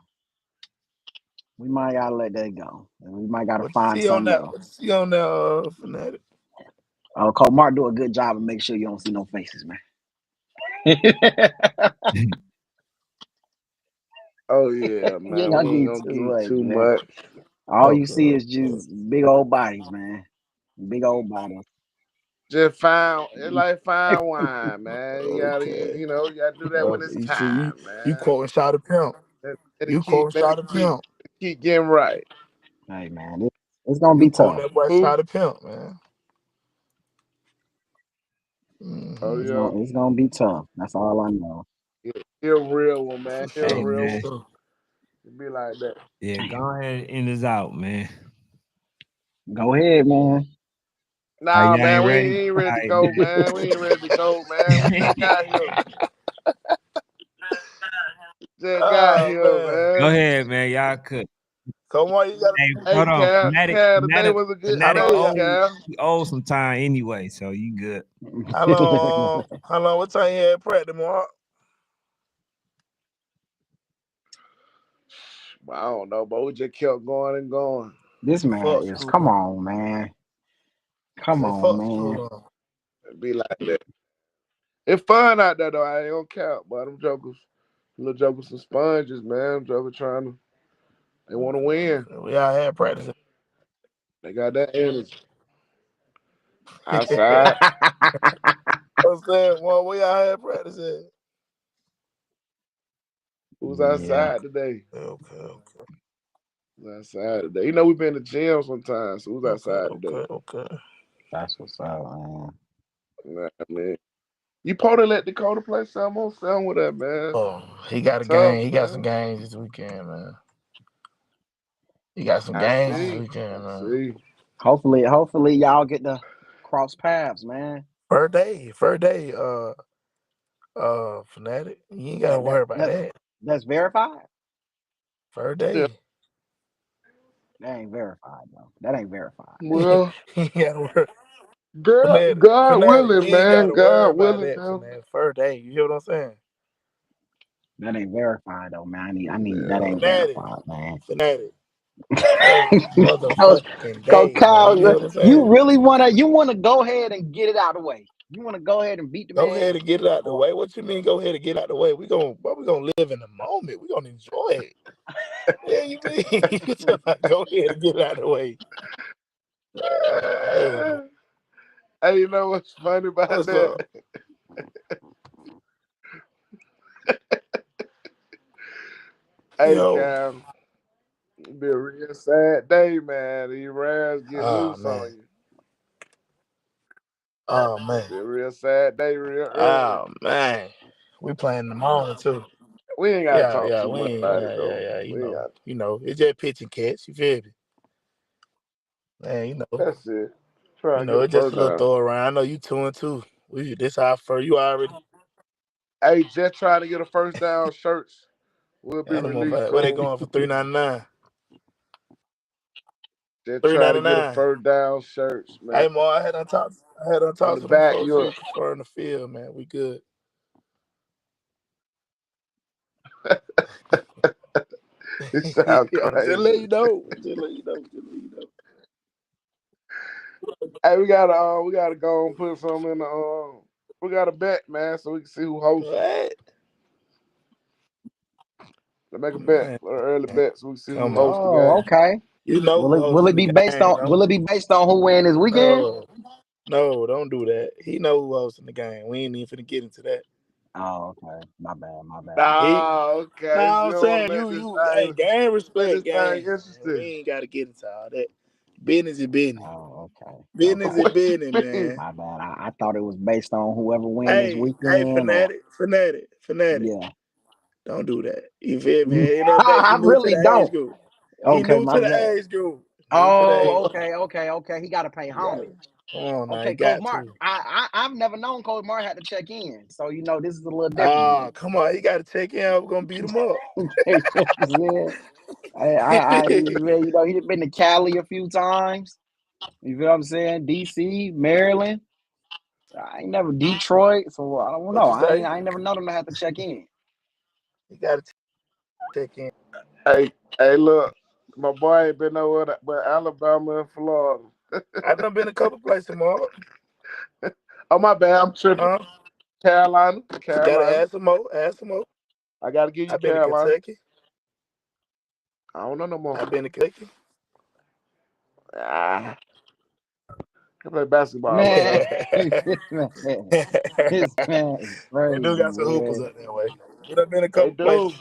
We might gotta let that go. And we might gotta find something else. What you see on that, fanatic? Oh, Coach Mark do a good job of make sure you don't see no faces, man. Oh yeah, You man. ain't gonna We ain't get gonna too get much, too man. much. All you Okay, see is just big old bodies, man. Big old bodies. Just it's like fine wine, man. You gotta, okay. you gotta do that when it's You see, time, you man. quoting Shot of Pimp. Let You it keep, quoting Shot of Pimp. keep getting right. Hey, man, it's gonna You be quoting tough. that boy Who? Shot of Pimp, man. Oh Mm-hmm. It's gonna be tough. That's all I know. yeah. He a real one, man. For He a Hey, sure, real for man. one. sure. It be like that. Yeah, go ahead and end us out, man. Go ahead, man. Nah, You man, ain't we ready? ain't ready to All go, man. We ain't ready to go, man. We just got here. Just got Oh here, man. Go man. ahead, man. Y'all could. Come on, you got Hey, Hey, hold on. Cal, today was a good how Fanatic long day, y'all Cal. he owes some time anyway, so you good. how long what time you had practice, Mark? I don't know, but we just kept going and going. This man Fuck is. school. Come on, man. Come Say on, fuck man. school. It be like that. It's fun out there, though. I ain't gonna count, but them little jokers, some sponges, man. Them jokers they want to win. We all had practice. They got that energy. Outside. I'm saying, well, we all had practice at. Who's Yeah, outside today? Okay. Who's outside today? We've been to gym sometimes, so who's outside today? Okay. that's what's up, man. Nah, man. You supposed to let Dakota play some with that, man. Oh, he got a Tough, game. He man. got some games this weekend, man. He got some I games this see. weekend, I man. see. Hopefully, y'all get to cross paths, man. First day. Fanatic. You ain't gotta worry about that. That's verified. First Yeah. day. That ain't verified, though. That ain't verified. Well, You ain't gotta worry. God Fanatic, willing, you ain't man. gotta worry God about willing, that, man. Fanatic. First day. You hear what I'm saying? That ain't verified, though, man. I need. That Yeah. ain't Fanatic. verified, man. First Coach, motherfucking Coach day, man. Kyle, You hear what I'm you saying? really wanna go ahead and get it out of the way. You wanna go ahead and beat the Go man. ahead and get it out the way. What you mean go ahead and get it out the way? We gonna live in the moment. We gonna enjoy it. Yeah, you mean you talking about go ahead and get it out the way. Hey, Hey, you know what's funny about what's that? up? Hey, Yo. Cam, it'll be a real sad day, man. These Rams get Oh loose on man. you. Oh man. Be a real sad day real early. Oh man. We playing in the morning too. We ain't gotta talk Yeah, too we much ain't, about it though. yeah. We ain't got. It's just pitch and catch. You feel me? Man, That's it. Try to get a it's just first a little down. throw around. I know you 2-2. This our first. You already. Hey, just trying to get a first down shirts will be Yeah, them released motherfuckers. Where they soon. going for $3.99? Just trying to get a $3.99. first down shirts, man. Hey, Mo, I had done On talked the to them back, folks you who preferring the field, man. We good. it sound I'm just letting crazy. you know. Hey, we gotta go and put some in the we got a bet, man, so we can see who hosts. What? Let's make a bet, Man, an early bet, so we can see who come on. hosts the Oh, game. okay. You know Will who it hosting the be based game, on don't who win this weekend? No, don't do that. He know who hosting the game. We ain't even finna get into that. Oh, okay. My bad. He Okay. So No, you I'm don't want saying to hey, game make respect this thing game, man. We interesting. ain't gotta get into all that. Business is business. Oh, okay. Business is Okay. What you business, mean? man. My bad. I thought it was based on whoever win this Hey, weekend or fanatic. yeah. Don't do that. You feel me? At the end of the day, he I new to really the age don't. group. He Okay, new my to the bad. age group. Oh, okay. He got to pay Yeah. homage. Come on, now, Okay, you Coach got Mark. to. I've never known Coach Mark had to check in, so this is a little different. Come on, he got to check in. We're gonna beat him up. You know what I'm saying? He's been to Cali a few times. You feel what I'm saying? DC, Maryland. I ain't never Detroit, so I don't What know. you say? I ain't never known him to have to check in. He got to check in. Hey, look, my boy ain't been nowhere but Alabama and Florida. I've done been a couple places, Mark. Oh, my bad, I'm tripping. Huh? Carolina. Gotta add some more. I gotta give you I've been to Carolina. Kentucky. I don't know no more. I've been to Kentucky. I play basketball. Man, They this man is crazy, do got some hoopers man. up that way. We done been a They couple do. places.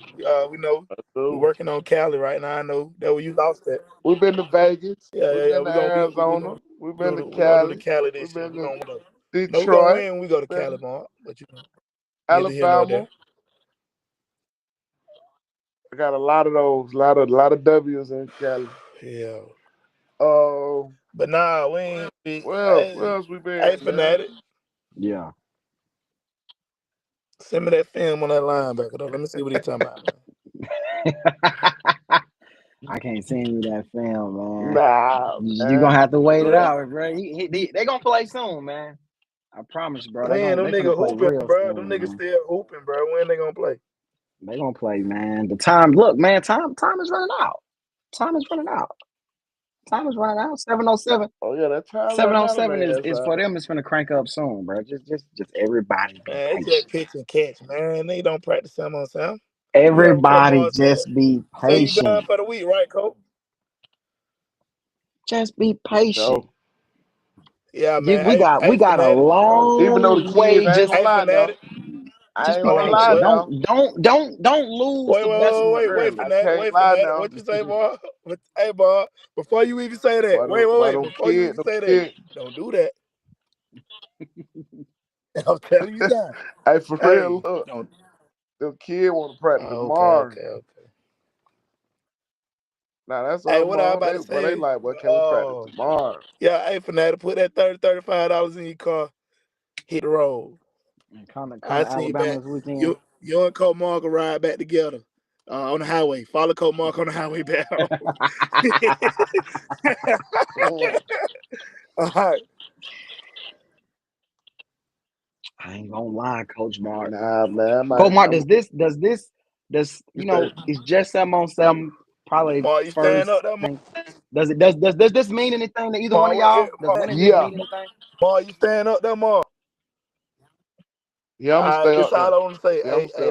We know. They We're do. working on Cali right now. I know that where you lost that. We've been to Vegas. Yeah. We've been to We're gonna be. Arizona. We've been to We're gonna do the Cali. Cali We've this year. been We're to gonna No, we're gonna Detroit. win when we go to Been Cali, to Mark. But neither here nor there. Alabama. I got a lot of those. A lot of W's in Cali. Yeah. But nah, we ain't. where else we been? Hey, Man? Fanatic. Yeah. Send me that film on that linebacker, though. Let me see what he's talking about, man. I can't send you that film, man. Nah, You're gonna have to wait it out, bro. They gonna play soon, man. I promise, bro. Man, them niggas play hooping, real bro. soon, Them niggas man. still hooping, bro. When they gonna play? They gonna play, man. The time, look, man. Time is running out. Time is running out. 7:07. Oh yeah, that time running out, 7:07 man. is for them. It's gonna crank up soon, bro. Just everybody be Man, it's just patient. pitch and catch, man. They don't practice 7-on-7. Everybody just be Say you done patient. for the week, right, Coach? Just be patient. Yeah, man. We got a long Even though the kids, way. I ain't gonna lie, though. Just be gonna lie, patient. Don't lose the vessel early. Wait, Fanatic. What you say, boy? Hey, boy, before you even say that, wait. Before you even say that, don't do that. I'm telling you now. Hey, for real, look. Don't. The kid want to practice tomorrow. Okay. Now that's Hey, all. what I about to say? They like, what can we practice tomorrow? Yeah, hey, Fanatic, put that $35 in your car. Hit the road. Come to I see you back. Alabama this weekend. You and Coach Mark will ride back together on the highway. Follow Coach Mark on the highway back home. All right. I ain't gonna lie, Coach Mark. Nah, man. Coach Mark, does it's just 7-on-7 probably Mark, you first stand up there, Mark? Does this mean anything to either one of y'all? Does winning this mean anything? Mark, you stand up there, Mark? Yeah, I'm gonna stay up this there. all I want to say. Yeah, hey,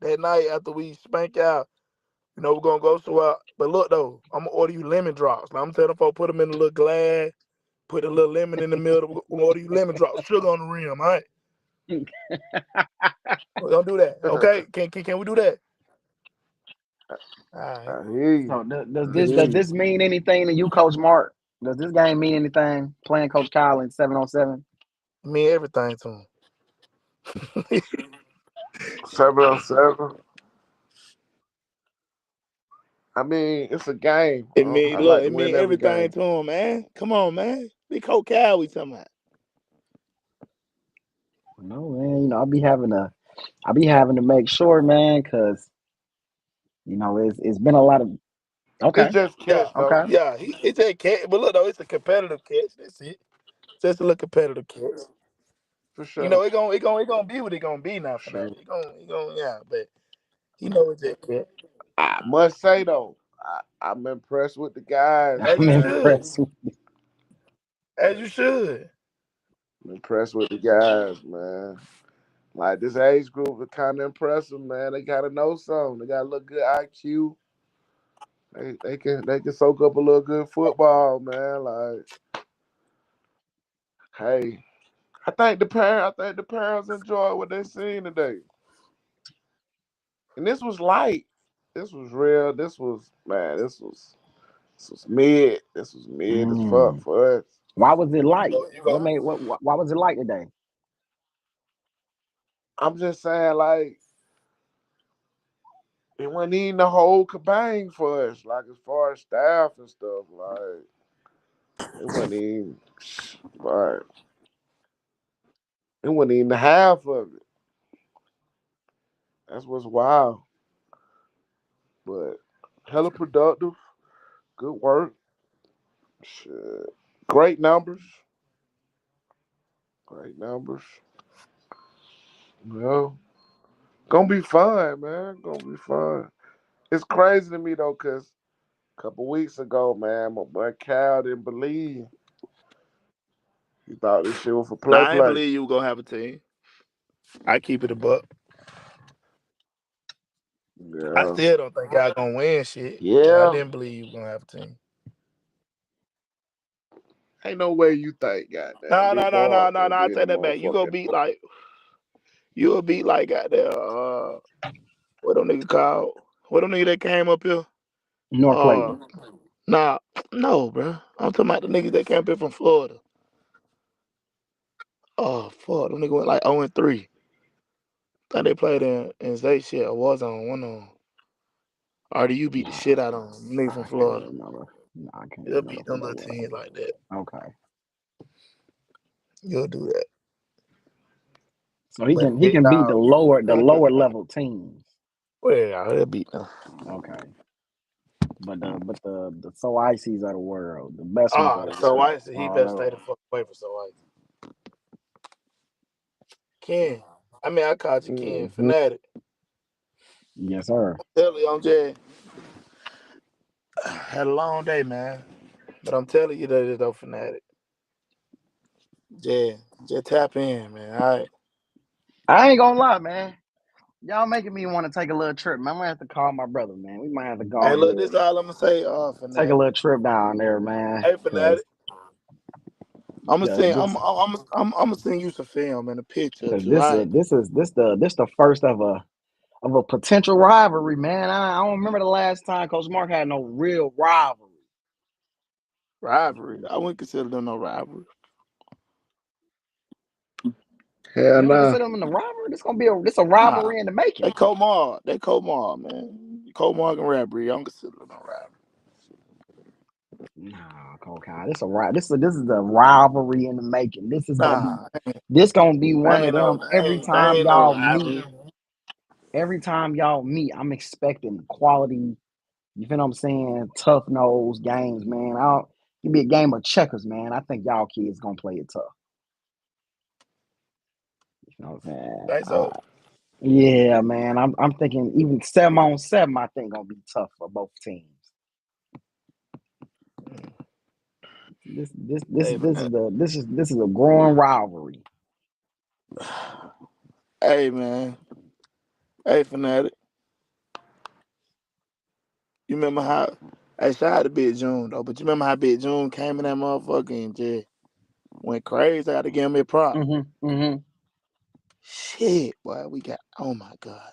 that night after we spank out, we're gonna go somewhere. But look though, I'm gonna order you lemon drops. Now, I'm telling folks, put them in a little glass, put a little lemon in the middle. We're gonna order you lemon drops, sugar on the rim. All right. We're gonna do that. Okay? Can we do that? All right. I hear you. So does this mean anything to you, Coach Mark? Does this game mean anything? Playing Coach Kyle in 7-on-7? It mean everything to him. 7-on-7. I mean, it's a game. It mean everything game. to him, man. Come on, man. Big Coach Kyle we talking about. No, man. I'll be having to make sure, man, because it's been a lot of. Okay. It's just catch, though. Okay. Yeah, it's a catch, but look though, it's a competitive catch. That's it. Just a little competitive catch. For sure. It gonna be what it gonna be now for that. It gonna but it's a catch. I must say though, I'm impressed with the guys. As you should. As you should. I'm impressed with the guys, man. Like this age group is kind of impressive, man. They gotta know something. They gotta look good IQ. They can soak up a little good football, man. Like, hey, I think the parents enjoyed what they seen today. And this was light. This was real. This was mid. This was mid as fuck for us. Why was it light? Why was it light today? I'm just saying, like, it wasn't even the whole kabang for us. Like as far as staff and stuff, like it wasn't even like it wasn't even the half of it. That's what's wild. But hella productive, good work, shit. Great numbers. Great numbers. Well, gonna be fun, man. Gonna be fun. It's crazy to me though, cause a couple weeks ago, man, my boy Cal didn't believe. He thought this shit was for Nah, play I ain't play. believe you were gonna have a team. I keep it a buck. I Yeah. still don't think y'all gonna win shit. But I Yeah. didn't believe you were gonna have a team. Ain't no way you think, goddamn. No. Big dog gonna I be in the take that back. motherfucking. You'll beat like goddamn what them nigga called? What them nigga that came up here? North Clayton. Nah, no, bro. I'm talking about the niggas that came up here from Florida. Oh fuck, them nigga went like 0-3. Think they played in Zay shit or was on one on. RDU beat the shit out of them. Nigga from I can't Florida. remember. No, I can't You'll remember beat who them that little was. teams like that. Okay. You'll do that. So he But can big beat the dog, lower level teams. well, he'll beat them. Okay. But the so icies of the world, the best ones of Ah, the so world. Icy, he better stay the fuck away from so Icy. Ken. I mean I called you Ken. Mm-hmm. Fanatic. Yes, sir. Tell you I'm just had a long day, man. But I'm telling you that it's though Fanatic. Just tap in, man. All right. I ain't gonna lie, man. Y'all making me want to take a little trip, man. I'm gonna have to call my brother, man. We might have to go Hey, ahead look, this and all I'm gonna say, take a Fanatic. little trip down there, man. Hey, Cause Fanatic. I'm gonna send. this I'm gonna send you some film and a picture because too. All right. this the first of a potential rivalry, man. I don't remember the last time Coach Mark had no real rivalry. Rivalry. I wouldn't consider them no rivalry. Hell You don't nah. consider them in the rivalry? This a rivalry Nah. in the making. They Comar. Man. Comar and rivalry. I don't consider them no rivalry. Nah, Coach, this is the rivalry in the making. Nah. This gonna be one of Ain't them. no. They ain't no rivalry. Every time y'all meet, I'm expecting quality. You feel what I'm saying? Tough nose games, man. It'll be a game of checkers, man. I think y'all kids gonna play it tough. You know what I'm saying? Think so? Yeah, man. I'm thinking even 7-on-7, I think gonna be tough for both teams. This Hey, is a growing rivalry. hey, man. Hey, Fanatic. You remember how? Hey, shout out to Big June though. But you remember how Big June came in that motherfucker and just went crazy? I had to give him a prop. Shit, boy, we got. Oh my god.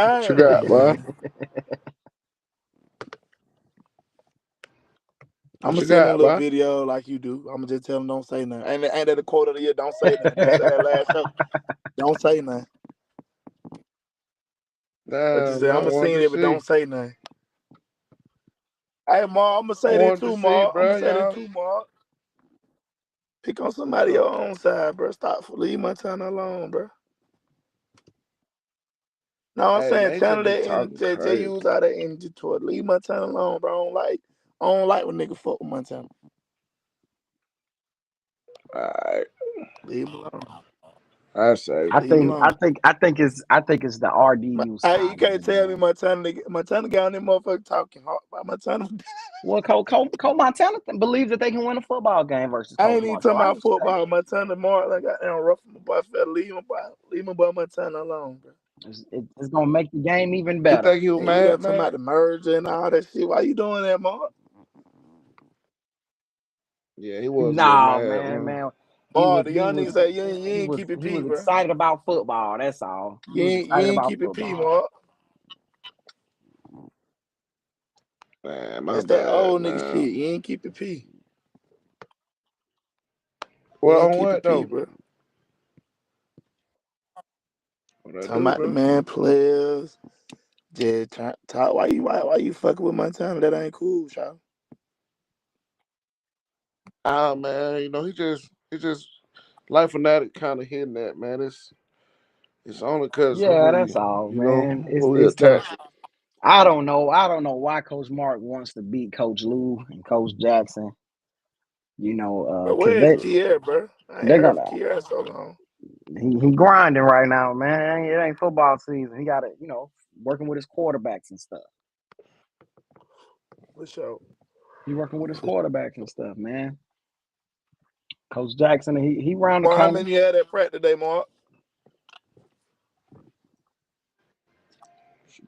What you got, boy? I'm What gonna you send him a got, little boy? video like you do. I'm gonna just tell him don't say nothing. Ain't that the quote of the year? Don't say nothing. What you said that last show? Don't say nothing. What you Damn, say? man, I'm I gonna wanted sing to it, but see. don't say nothing. Hey, Ma, I'm gonna I say this wanted to too, see, Ma. I'm bro. gonna say this Y'all. too, Ma. Pick on somebody your own side, bro. Stop. Leave Montana alone, bro. No, I'm Hey, saying man, he channel just be that and talking just crazy. use all that energy toward leave Montana alone, bro. I don't like when niggas fuck with Montana. All right. Leave him alone. I say. I Leave him think alone. it's the RDU Hey, you side of can't it, tell me man. Montana got on them motherfucker talking hard about Montana. Well, Cole Montana believes that they can win a football game versus I Coach ain't even Mark, so talking I about respect football. it. Montana more like I don't rough my boy fella. Leave my boy Montana alone, bro. It's gonna make the game even You better. think he was And you got mad, talking about man? the merger and all that shit. Why you doing that, Mark? Yeah, he was a little Nah, mad, man, man. man. Mark, the young niggas say you ain't keep it He P, was bro. excited about football. That's all. He You was excited ain't about keep it P, football. Mark. Man, my That's that bad, old nigga man. shit. You ain't keep it P. You Well, ain't on keep what it P, though? bro. Talking about the man players. Just talk. Why you fucking with Montana? That ain't cool, y'all. Man, you know, he just Life Fanatic kind of hitting that, man. It's only because Yeah, that's all, man. who he It's the attached. I don't know why Coach Mark wants to beat Coach Lou and Coach Jackson. You know, But because where's Kier, bro? I ain't they're heard gonna from Kier so long. he grinding right now, man. It ain't football season. He got to, working with his quarterbacks and stuff. For sure. He working with his quarterbacks and stuff, man. Coach Jackson, he round the Well, how corner. many you had at practice today, Mark?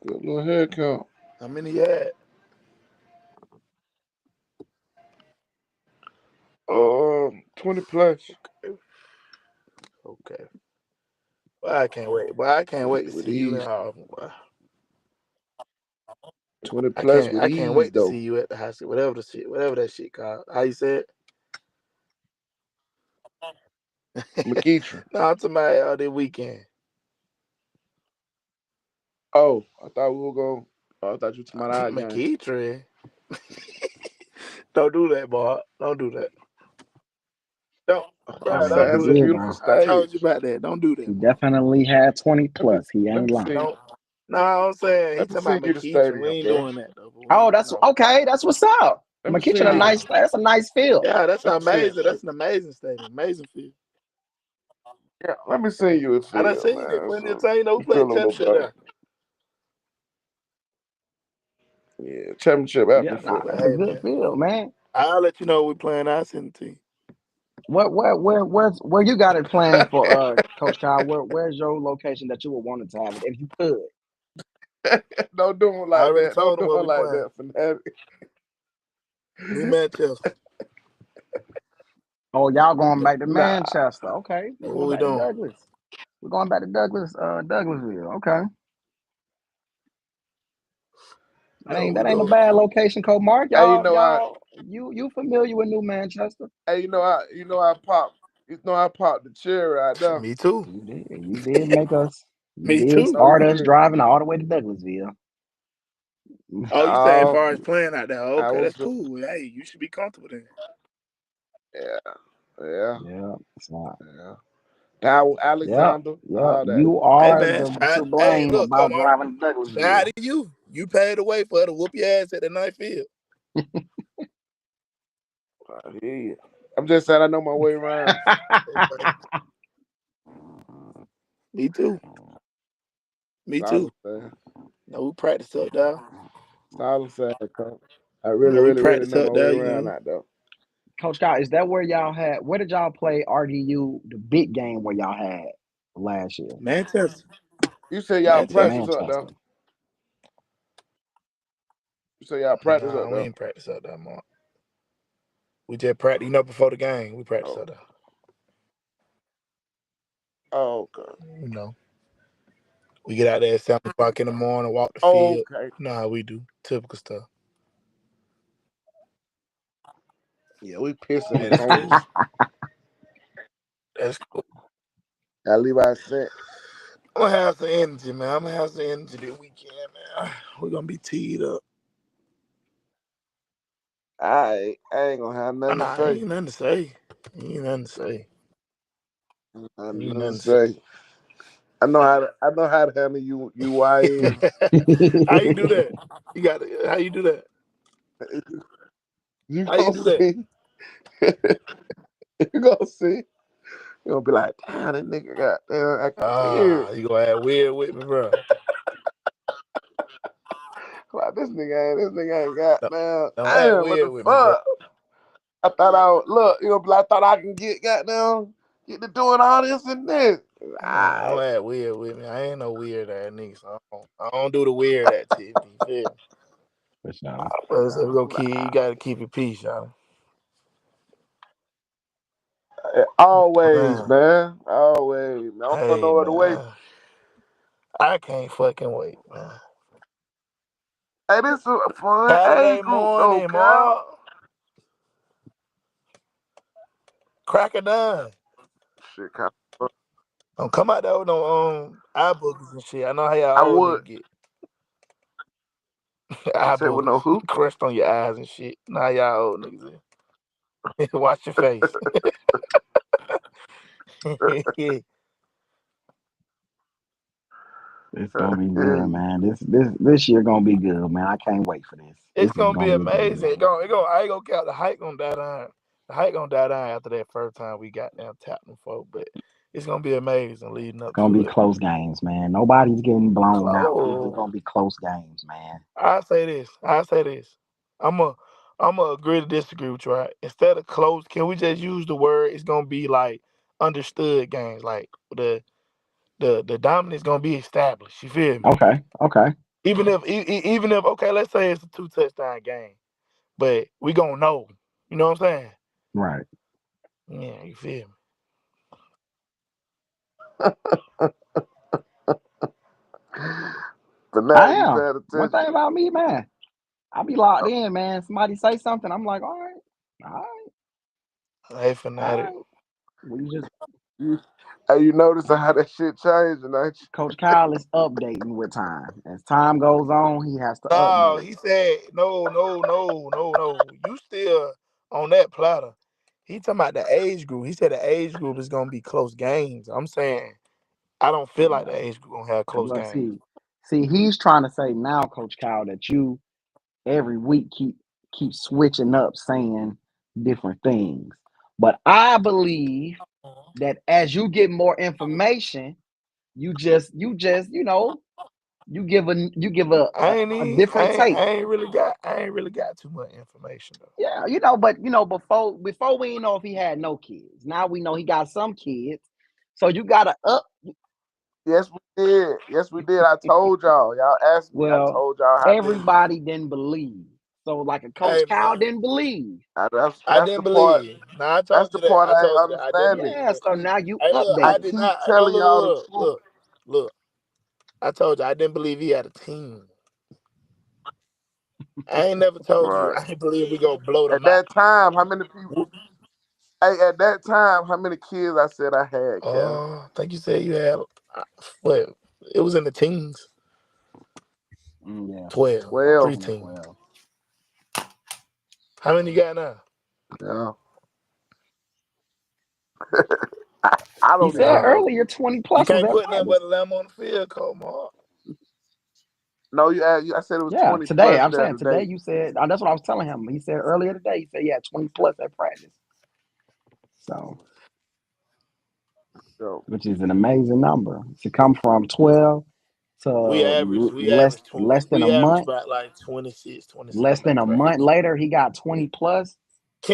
Good little head count. How many you had? 20 plus. Okay. Well, I can't wait. Boy, I can't wait to With see you in ease. Auburn, boy. 20 plus with I ease, can't wait to though. see you at the high school, whatever that shit called. How you say it? McEachern. No, I'm talking about this weekend. Oh, I thought we were going. I thought you were talking about our game. McEachern. Don't do that, boy. Don't do that. Don't, bro, don't That's do a that. beautiful I told stage. you about that. Don't do that. He definitely had 20 plus. He Let ain't me lying. see. No, I'm saying he Let me talking about send you the McEachern. We stadium, ain't bro. doing that though. Oh, that's okay. That's what's up. Let me McEachern, send you. that's a nice field. Yeah, that's Let me see. amazing. That's an amazing stadium. Amazing field. Yeah, let me send you a I done field, seen it. man. Plenty of So time. We you feel a played little championship better. there. Yeah, championship Yeah, atmosphere. that's a Hey, good man. field, man. I'll let you know we playing. I'll send it to you. Where you got it planned for Coach Kyle? Where's your location that you would want it to have it if you could? Don't do it I like already that. Don't told them do what it we like playing. that, Fanatic. New Manchester. Oh, y'all going back to Nah. Manchester? Okay, we're What going we back to doing? Douglas. We're going back to Douglasville. Okay, that ain't a bad location, Coach Mark. Hey, You familiar with New Manchester? Hey, I popped. I popped the cherry right there. Me too. You did make us. You Me did too. No, start you us did. driving all the way to Douglasville. Oh, you say as far as playing out there? I Okay, was. that's cool. Hey, you should be comfortable then. Yeah. Yeah, it's not. Yeah. Now Alexander. Yep. All that. You Hey are man, to hey, blame look, come about on. driving to Shout out Douglasville. to you. You paid the way for her to whoop your ass at the night field. I hear you. I'm just saying I know my way around. Me too. Me That's all too. I'm saying. No, we practice up there. That's all I'm saying, Coach. I You really, know, we really, really practice know up my way there, around that though. Coach Scott, is that where y'all had? Where did y'all play RDU, the big game where y'all had last year? Manchester. You say y'all practice up Manchester. there. You say y'all practice up We there. ain't practice up there, Mark. We just practice, before the game. We practice up there. Oh, okay. You know. We get out there at 7 o'clock in the morning, walk the field. Okay. You know how we do. Typical stuff. Yeah, we pissing That's opponents. cool. That's cool. I Levi said. I'm gonna have some energy, man. I'm gonna have some energy this weekend, man. We're gonna be teed up. I ain't gonna have nothing to say. Ain't nothing to say. Ain't nothing to say. Nothing to say. I know how to handle you YN. How you do that? How you do that? You How you gonna do that? see. You gonna see. You gonna be like, damn, that nigga got acting weird. You gonna act weird with me, bro. Like this nigga ain't got Don't act damn, what weird the with me, bro. fuck? I thought I would look, you know, I thought I can get goddamn get to doing all this and this. Man, don't act weird with me. I ain't no weird ass nigga, so I don't do the weird activity. You feel me? For sure. So we gonna you gotta keep it peace, y'all. Always, man. Always. Man. I don't go no other way. I can't fucking wait, man. Hey, this is a fun Saturday age group though, morning, Cal. Mark. Crack of dawn. Shit, Cal. Don't come out there with no eye boogers and shit. I know how y'all I old would. niggas get. Eye Say with boogers no who? crushed on your eyes and shit. Now y'all old niggas. Watch your face. It's gonna be good, man. This year gonna be good, man. I can't wait for this. It's This is gonna be gonna be good, amazing. man. I ain't gonna count the hype gonna die down. The hype gonna die down after that first time we got down tapped them folk, but it's gonna be amazing leading up It's gonna to be it. close games, man. Nobody's getting blown out. It's gonna Close. be close games, man. I say this. I'm a agree to disagree with you, right? Instead of close, can we just use the word? It's gonna be like understood games, like the dominance gonna be established. You feel me? Okay. Even if okay, let's say it's a 2-touchdown game, but we gonna know. You know what I'm saying? Right. Yeah, you feel me? But now I you am. paying One attention. thing about me, man, I be locked in, man. Somebody say something, I'm like, all right. Hey, fanatic. We just Hey, you noticing how that shit changing, ain't you? Coach Kyle is updating with time. As time goes on, he has to No, update. he said no. You still on that platter. He talking about the age group. He said the age group is gonna be close games. I'm saying I don't feel like Yeah. the age group gonna have close Well, games. see, he's trying to say now, Coach Kyle, that you every week keep switching up saying different things. But I believe that as you get more information, you just you give a different take. I ain't really got too much information though. Yeah, but before we didn't know if he had no kids. Now we know he got some kids. So you gotta up. Yes, we did. Yes, we did. I told y'all. Y'all asked me. I Well, told y'all how many. everybody didn't believe. So like a Coach Hey Cal man, didn't believe. I That's the didn't part. believe. Now I That's told the you that. part I I ain't told you that. I didn't understanding. believe. Yeah, But so now you hey, look, I I updating. did keep not. No, telling y'all the truth. look. I told you I didn't believe he had a team. I ain't never told you Right. I ain't believe we gonna blow At them out. that time, how many people? Hey, at that time, how many kids I said I had, Cal? Oh, I think you said you had what? It was in the teens. Yeah, 12, 12. only preteen. 12. How many you got now? Yeah. I He don't even said know. No, earlier 20 you plus was can't at put nothing practice. but a lamb on the field, Cole Mark. No, I said it was Yeah, 20 today. plus I'm there saying today today. you said that's what I was telling him. He said earlier today, he said yeah, 20 plus at practice. So So, which is an amazing number. To come from 12 to less than a We average month, about like 26, 27 less than at a month practice. later, he got 20 plus.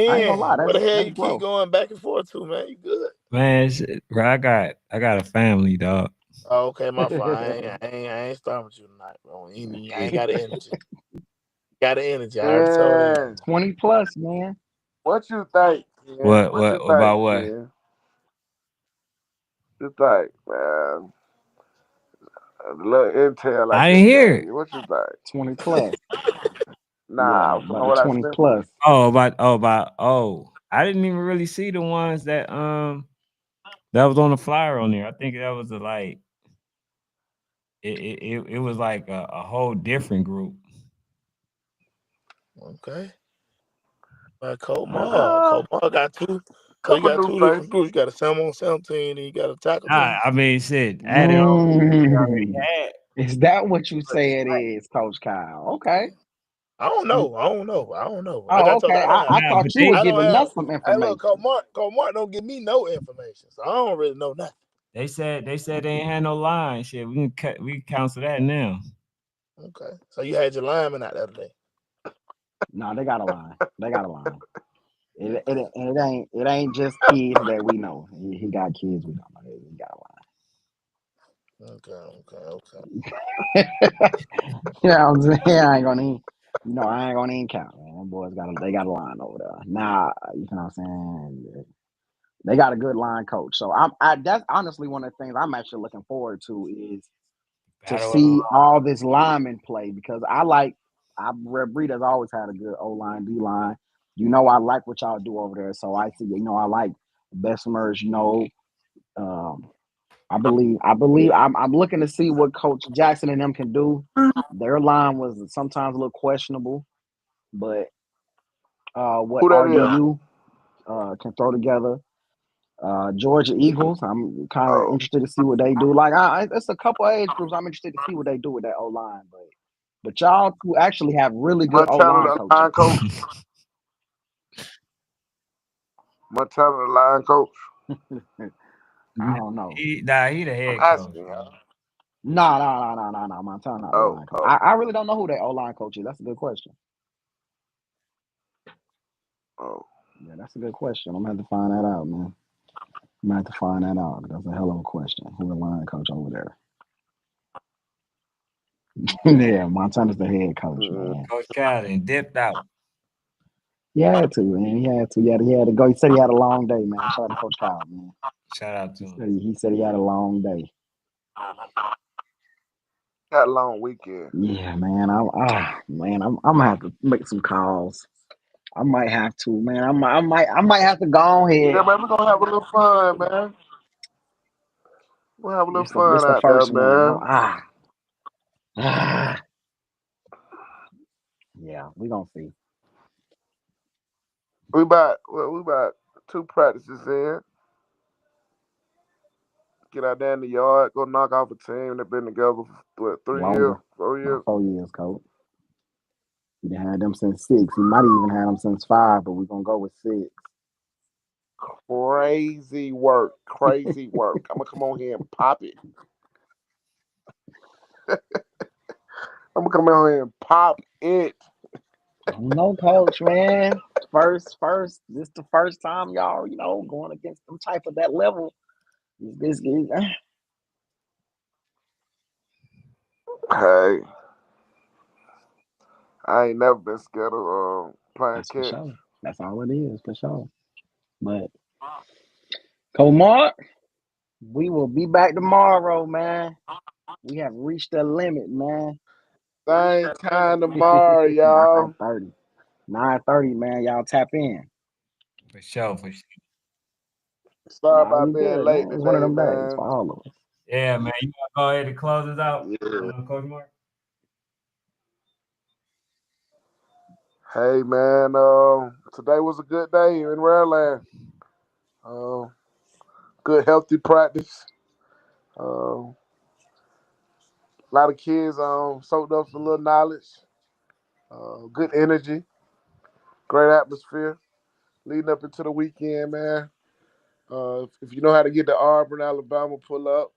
I ain't gonna Ken, lie, what the hell that's you keep growth. going back and forth to, man? You good? Man, bro, I got a family, dog. Oh, okay, my fault. I ain't starting with you tonight, bro. I ain't got the energy. Got the energy. I already told him. man, 20 plus, man. what you think, man? What What you about think, what? man? You think, man? A little intel I I just didn't hear gave it. you. What you think? 20 plus. Yeah, Nah, but the what I 20 said. plus. I didn't even really see the ones that was on the flyer on there. I think that was it was like a whole different group. Okay. Cole Mark. Uh, Cole Mark got two. So you couple got new two different faces. groups. You got a 7-on-7 team, and you got a tackle Nah, team. I mean shit, added on to what we already Mm. had. Is that what you But say it is, Coach Kyle? Okay. I don't know. Like I Oh, told you, okay. I don't have. I nah, but thought you were they I don't giving have. us some Hey, look, information. Cole Mark don't give me no information, so I don't really know nothing. they said they ain't had no line. Shit, we can cancel that now. Okay. So you had your lineman out the other day. No, they got a line. They got a line. It ain't just kids that we know. He got kids we don't know. He got Okay. a line. You know what I'm saying? I ain't gonna even count, man. Them boys they got a line over there. Nah, you know what I'm saying? They got a good line coach. So that's honestly one of the things I'm actually looking forward to is to Battle of the see all this lineman play because Red Breed has always had a good O line, D line. I like what y'all do over there. So I see, I like Bessemer's, um, I believe. I'm looking to see what Coach Jackson and them can do. Their line was sometimes a little questionable, but what Who that is? RDU can throw together. Georgia Eagles. I'm kind of interested to see what they do. Like, it's a couple age groups. I'm interested to see what they do with that O line. But y'all who actually have really good O line Line coaching. coach. Montana, the line coach. I don't know. He the head I'm coach. asking y'all. No. Montana not the line coach. I really don't know who that O line coach is. That's a good question. Oh. Yeah, that's a good question. I'm gonna have to find that out, man. I'm gonna have to find that out. That's a hell of a question. Who the line coach over there? Yeah, Montana's the head coach, man. Coach Calvin dipped out. He had to, man. He had to go. He said he had a long day, man. Shout out to Coach Kyle, man. Shout out to him. He said he had a long day. Got a long weekend. Yeah, man. I'm gonna have to make some calls. I might have to, man. I might have to go ahead. Yeah, man, we're gonna have a little fun, man. We'll have a little fun This the out first there, one. man. Yeah, we gonna see. We about 2 practices in. Get out there in the yard, go knock off a team that been together for 3 years, 4 years. 4 years, coach. He done had them since 6. He might even had them since 5, but we're gonna go with 6. Crazy work. I'm gonna come on here and pop it. I'm gonna come on here and pop it. No, coach, man. First, this the first time y'all, going against them type of that level. Hey, I ain't never been scared of playing That's catch. for sure. That's all it is, for sure. But Coach Mark, we will be back tomorrow, man. We have reached the limit, man. Same time tomorrow, y'all. 9:30, man. Y'all tap in. For sure. Sorry about being good, late man. It's today, one of them man. days for all of us. Yeah, man. You want to go ahead and close us out, Coach Mark? Hey, man. Today was a good day in Rariland. Good, healthy practice. A lot of kids soaked up some little knowledge. Good energy. Great atmosphere. Leading up into the weekend, man. If you know how to get to Auburn, Alabama, pull up.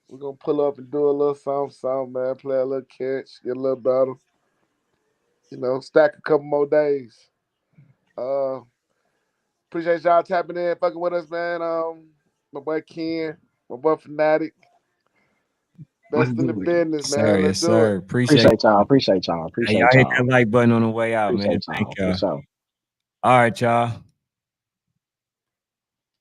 We're going to pull up and do a little something, man. Play a little catch, get a little better. Stack a couple more days. Appreciate y'all tapping in, fucking with us, man. My boy Ken, my boy Fanatic. Best in the business, man. Let's do it. Appreciate y'all. Hey, y'all hit that like button on the way out, man. Thank y'all. For sure. All right, y'all.